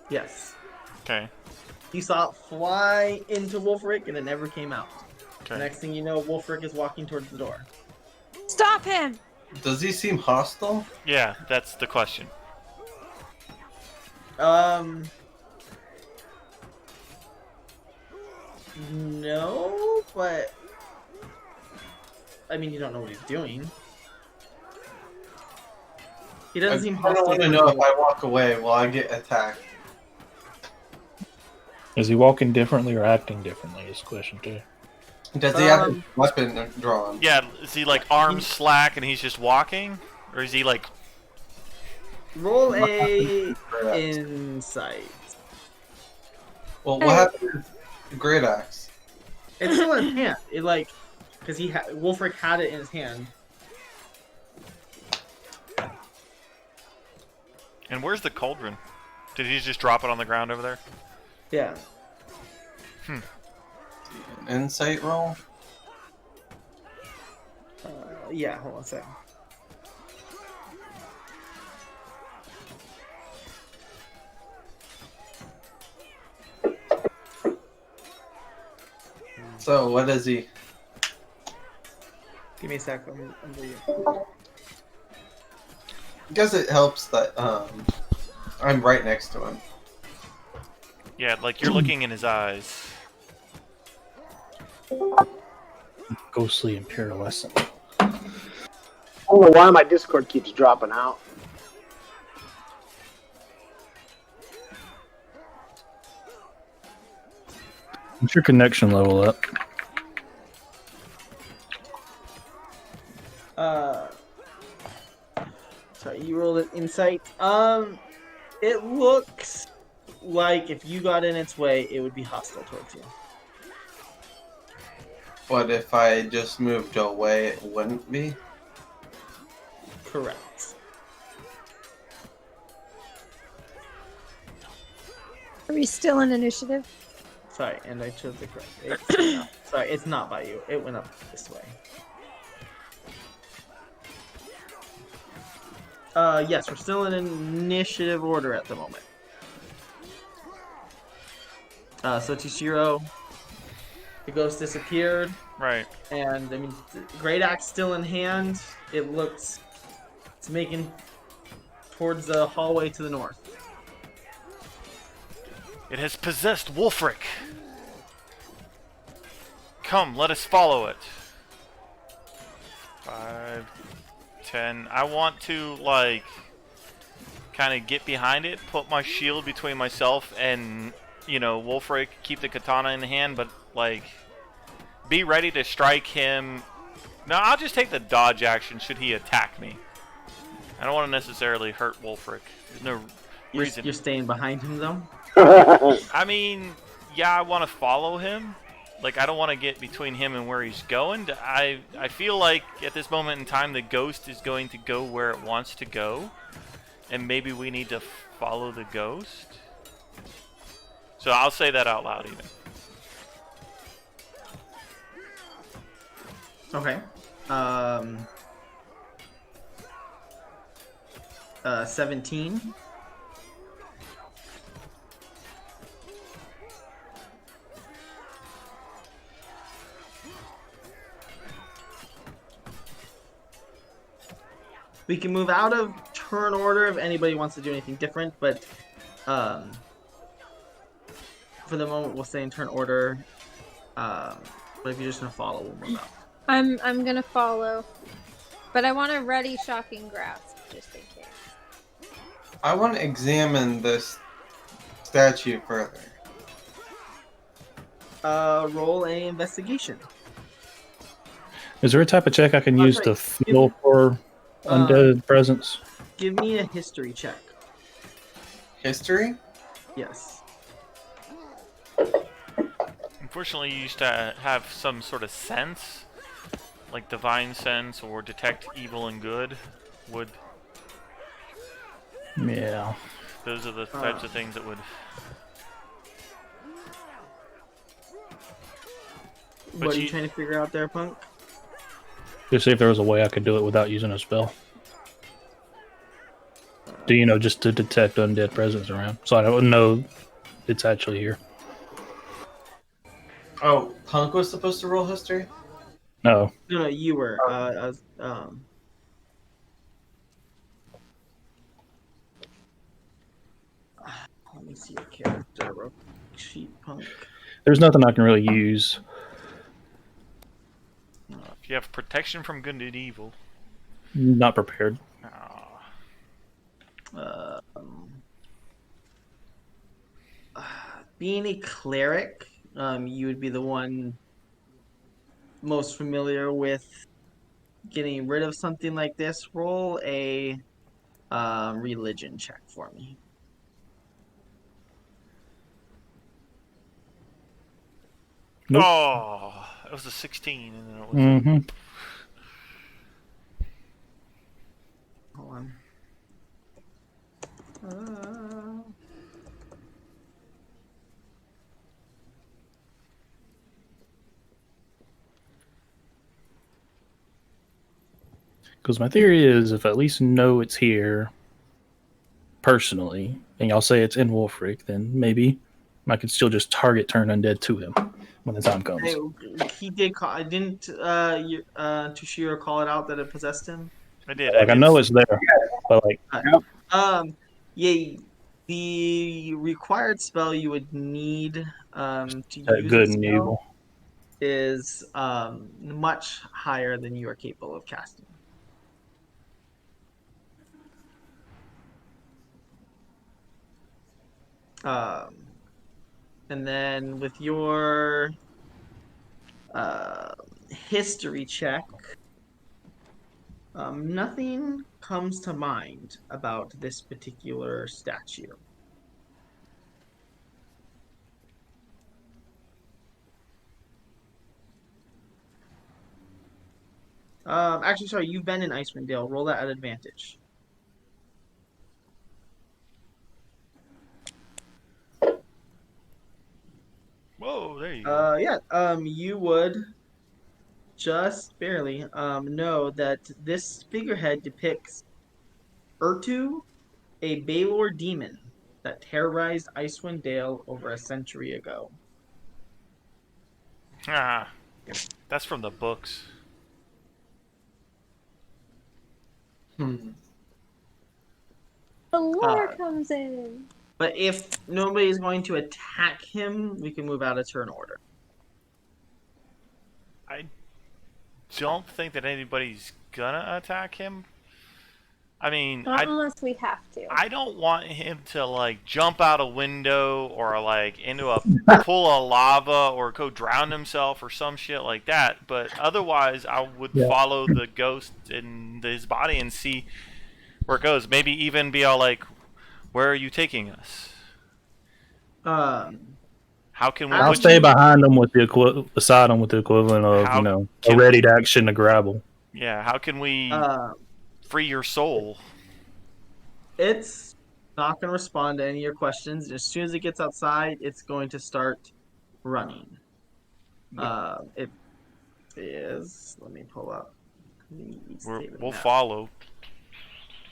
A: Yes.
C: Okay.
A: You saw it fly into Wolfric and it never came out.
C: Okay.
A: Next thing you know, Wolfric is walking towards the door.
F: Stop him!
D: Does he seem hostile?
C: Yeah, that's the question.
A: No, but I mean, you don't know what he's doing. He doesn't seem
D: I
A: hostile.
D: want to know if I walk away, will I get attacked?
E: Is he walking differently or acting differently? Is the question too.
D: Does he have a weapon drawn?
C: Yeah, is he like arms slack and he's just walking? Or is he like...
A: Roll a insight.
D: Well, what happened to the great axe?
A: It's still in his hand. It like, because Wolfric had it in his hand.
C: And where's the cauldron? Did he just drop it on the ground over there?
A: Yeah.
D: An insight roll?
A: Yeah. Hold on a second.
D: So, what is he?
A: Give me a sec. I'm leaving.
D: I guess it helps that I'm right next to him.
C: Yeah, like you're looking in his eyes.
E: Ghostly Imperial Essence.
B: I don't know why my Discord keeps dropping out.
E: What's your connection level up?
A: Sorry, you rolled an insight. It looks like if you got in its way, it would be hostile towards you.
D: But if I just moved away, it wouldn't be?
A: Correct.
F: Are we still in initiative?
A: Sorry, and I chose the correct. Sorry, it's not by you. It went up this way. Yes, we're still in initiative order at the moment. So Tishiro, the ghost disappeared,
C: Right.
A: and I mean, the great axe still in hand. It's making towards the hallway to the north.
C: It has possessed Wolfric. Come, let us follow it. 5, 10. I want to, like, kind of get behind it, put my shield between myself and, you know, Wolfric, keep the katana in hand, but, like, be ready to strike him. No, I'll just take the dodge action should he attack me. I don't want to necessarily hurt Wolfric. There's no reason.
A: You're staying behind him, though?
C: I mean, yeah, I want to follow him. Like, I don't want to get between him and where he's going. I feel like at this moment in time, the ghost is going to go where it wants to go. And maybe we need to follow the ghost. So I'll say that out loud even.
A: Okay. 17. We can move out of turn order if anybody wants to do anything different, but for the moment we'll stay in turn order. But if you're just gonna follow, we'll move out.
F: I'm gonna follow, but I want to ready shocking grasp just in case.
D: I want to examine this statue further.
A: Roll a investigation.
E: Is there a type of check I can use to feel for undead presence?
A: Give me a history check.
D: History?
A: Yes.
C: Unfortunately, you used to have some sort of sense, like divine sense or detect evil and good. Would
E: Yeah.
C: those are the types of things that would.
A: What are you trying to figure out there, Punk?
E: Just see if there was a way I could do it without using a spell. Do you know, just to detect undead presence around, so I don't know it's actually here.
D: Oh, Punk was supposed to roll history?
E: No.
A: No, you were. Let me see your character. Real quick. Sheet Punk.
E: There's nothing I can really use.
C: If you have protection from good and evil.
E: Not prepared.
A: Being a cleric, you would be the one most familiar with getting rid of something like this. Roll a religion check for me.
E: Nope.
C: Oh, it was a 16, and then it was.
E: Mm-hmm.
A: Hold on.
E: Because my theory is, if I at least know it's here personally, and y'all say it's in Wolfric, then maybe I could still just target turn undead to him when the time comes.
A: Hey, he did call. Didn't Tushiro call it out that it possessed him?
C: I did.
E: Like I know it's there, but like
A: Yeah. The required spell you would need to use
E: good
A: the
E: and
A: spell
E: evil.
A: is much higher than you are capable of casting. And then with your history check, nothing comes to mind about this particular statue. Actually, sorry, you've been in Icewind Dale. Roll that at advantage.
C: Whoa, there you go.
A: Yeah. You would just barely know that this figurehead depicts Urtu, a Balor demon that terrorized Icewind Dale over a century ago.
C: Ah, that's from the books.
F: The lore comes in.
A: But if nobody is going to attack him, we can move out of turn order.
C: I don't think that anybody's gonna attack him. I mean,
F: Not unless we have to.
C: I don't want him to like jump out a window or like into a pool of lava or go drown himself or some shit like that. But otherwise, I would follow the ghost in his body and see where it goes. Maybe even be all like, "Where are you taking us? How can we?"
E: I'll stay behind them with the beside them with the equivalent of a ready to action to grapple.
C: Yeah, how can we free your soul?
A: It's not going to respond to any of your questions. As soon as it gets outside, it's going to start running. It is. Let me pull up.
C: We'll follow.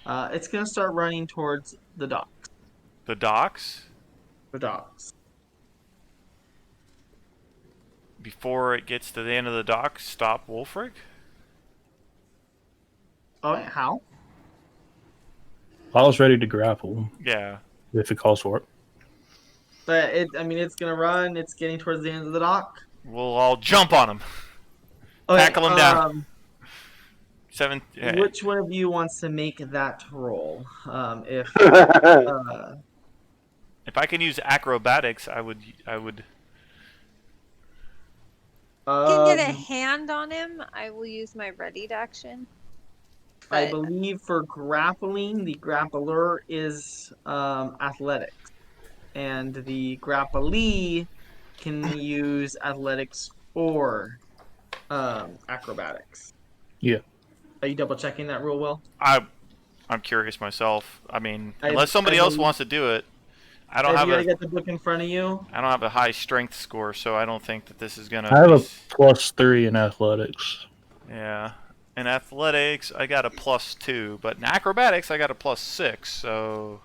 A: It's going to start running towards the docks.
C: The docks?
A: The docks.
C: Before it gets to the end of the docks, stop Wolfric?
A: Oh, how?
E: I was ready to grapple.
C: Yeah.
E: If it calls for it.
A: But it's going to run. It's getting towards the end of the dock.
C: We'll all jump on him.
A: Okay,
C: Tackle him down.
A: Which one of you wants to make that roll? If
C: I can use acrobatics, I would.
F: You can get a hand on him, I will use my readied action.
A: I
F: But
A: believe for grappling, the grappler is athletics, and the grappalee can use athletics or acrobatics.
E: Yeah.
A: Are you double checking that rule, Will?
C: I'm curious myself. I mean,
A: I-
C: unless somebody
A: I
C: else
A: believe-
C: wants to do it, I
A: Have
C: don't have
A: you gotta
C: a
A: get the book in front of you?
C: I don't have a high strength score, so I don't think that this is gonna.
E: I have
C: be
E: a +3 in athletics.
C: Yeah. In athletics, I got a +2, but in acrobatics, I got a +6. So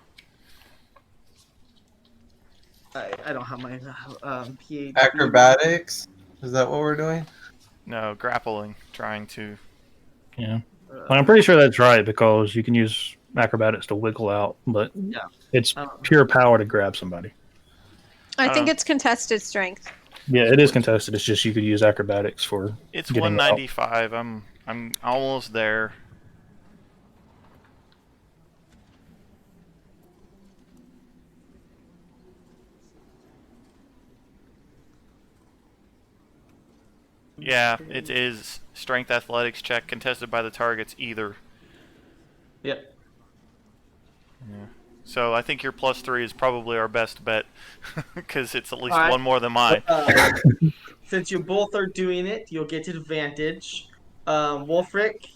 A: I don't have my PhD.
D: Acrobatics? Is that what we're doing?
C: no grappling, trying to.
E: Yeah. Well, I'm pretty sure that's right because you can use acrobatics to wiggle out, but
A: Yeah.
E: it's
A: Um,
E: pure power to grab somebody.
F: I think
C: Oh.
F: it's contested strength.
E: Yeah, it is contested. It's just you could use acrobatics for
C: It's
E: getting out.
C: 195. I'm almost there. Yeah, it is strength athletics check contested by the targets either.
A: Yep.
C: So I think your +3 is probably our best bet because it's at least
A: Alright.
C: one more than mine.
A: Since you both are doing it, you'll get advantage. Wolfric,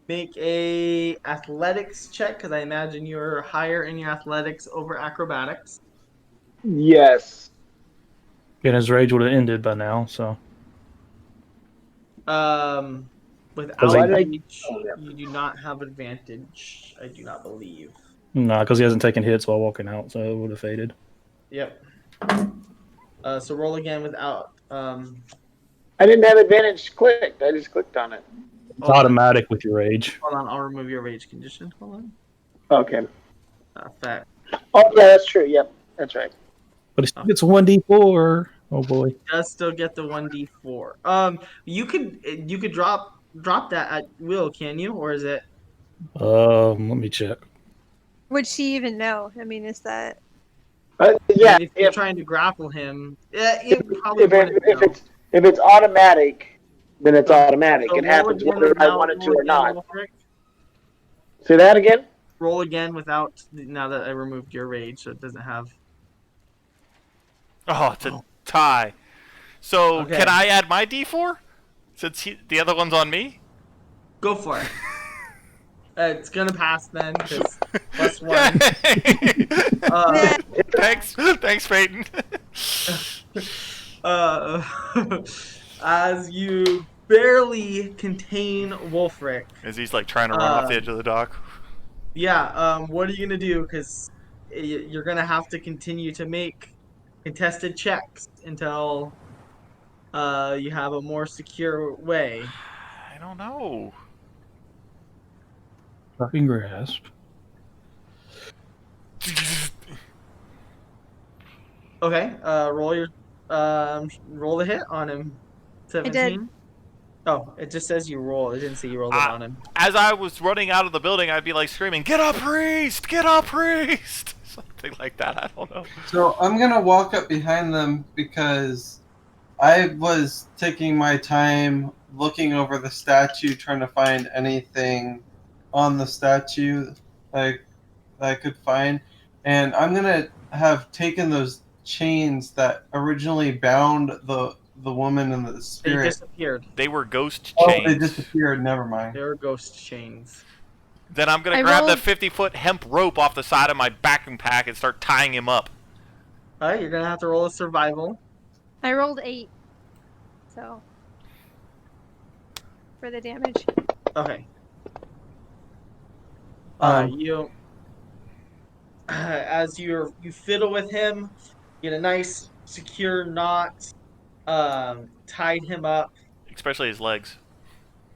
A: make a athletics check because I imagine you're higher in your athletics over acrobatics.
B: Yes.
E: And his rage would have ended by now, so
A: Without
E: Why
B: did I-
A: rage,
B: Oh, yeah.
A: you do not have advantage. I do not believe.
E: nah, because he hasn't taken hits while walking out, so it would have faded.
A: Yep. So roll again without.
B: I didn't have advantage clicked. I just clicked on it.
E: It's
A: Hold on.
E: automatic with your rage.
A: Hold on, I'll remove your rage condition. Hold on.
B: Okay.
A: Fact.
B: Oh, yeah, that's true. Yep, that's right.
E: But it's 1d4. Oh boy.
A: Does still get the 1d4. You could drop that at will, can you? Or is it?
E: Let me check.
F: Would she even know? I mean, is that
B: Yeah,
A: If you're
B: if,
A: trying to grapple him, it probably
B: if,
A: wouldn't
B: if
A: know.
B: it's automatic, then it's automatic.
A: So
B: It
A: roll
B: happens
A: again
B: whether I
A: without-
B: want it to
A: roll
B: or
A: again,
B: not.
A: Wolfric.
B: Say that again?
A: Roll again without. Now that I removed your rage, so it doesn't have.
C: Oh, it's a tie. So
A: Okay.
C: can I add my D4 since the other one's on me?
A: Go for it. It's gonna pass then, because +1.
C: Yay! Thanks, Peyton.
A: As you barely contain Wolfric.
C: As he's like trying to run off the edge of the dock.
A: Yeah. What are you gonna do? Because you're gonna have to continue to make contested checks until you have a more secure way.
C: I don't know.
E: Fucking grasp.
A: Okay. Roll the hit on him. 17.
F: did.
A: Oh, it just says you roll. It didn't say you rolled it on him.
C: As I was running out of the building, I'd be like screaming, "Get up, priest! Get up, priest!" Something like that. I don't know.
D: So I'm gonna walk up behind them because I was taking my time looking over the statue, trying to find anything on the statue that I could find, and I'm gonna have taken those chains that originally bound the woman and the
A: They
D: spirit.
A: disappeared.
C: They were ghost
D: Oh,
C: chains.
D: they disappeared. Never mind.
A: They were ghost chains.
C: Then I'm gonna
F: I
C: grab the
F: rolled-
C: 50-foot hemp rope off the side of my backpack and start tying him up.
A: Alright, you're gonna have to roll a survival.
F: I rolled 8. So for the damage.
A: Okay.
D: Um,
A: You as you fiddle with him, get a nice secure knot, tied him up,
C: Especially his legs.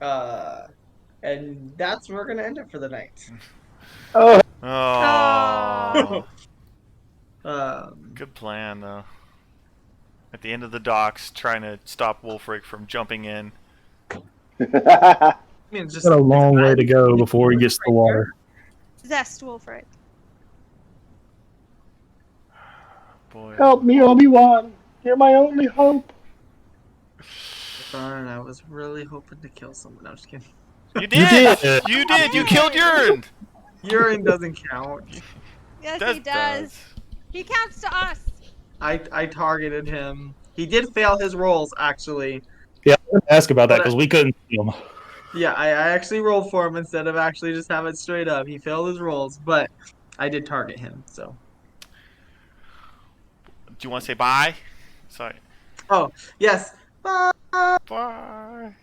A: and that's where we're gonna end it for the night.
B: Oh,
C: Oh.
A: Um,
C: Good plan, though. At the end of the docks, trying to stop Wolfric from jumping in.
A: I mean, it's just
E: Got a long way to go before he gets to the water.
F: Zest Wolfric.
C: Boy.
B: help me, Obi-Wan. You're my only hope.
A: Darn, I was really hoping to kill someone. I'm just kidding.
C: You did.
E: did.
C: You did. You killed Urine.
A: Urine doesn't count.
F: Yes, he does. He counts to us.
A: I targeted him. He did fail his rolls, actually.
E: Yeah, I was gonna ask about that
A: But I-
E: because we couldn't see him.
A: Yeah, I actually rolled for him instead of actually just have it straight up. He failed his rolls, but I did target him, so.
C: Do you want to say bye? Sorry.
A: Oh, yes. Bye.
C: Bye.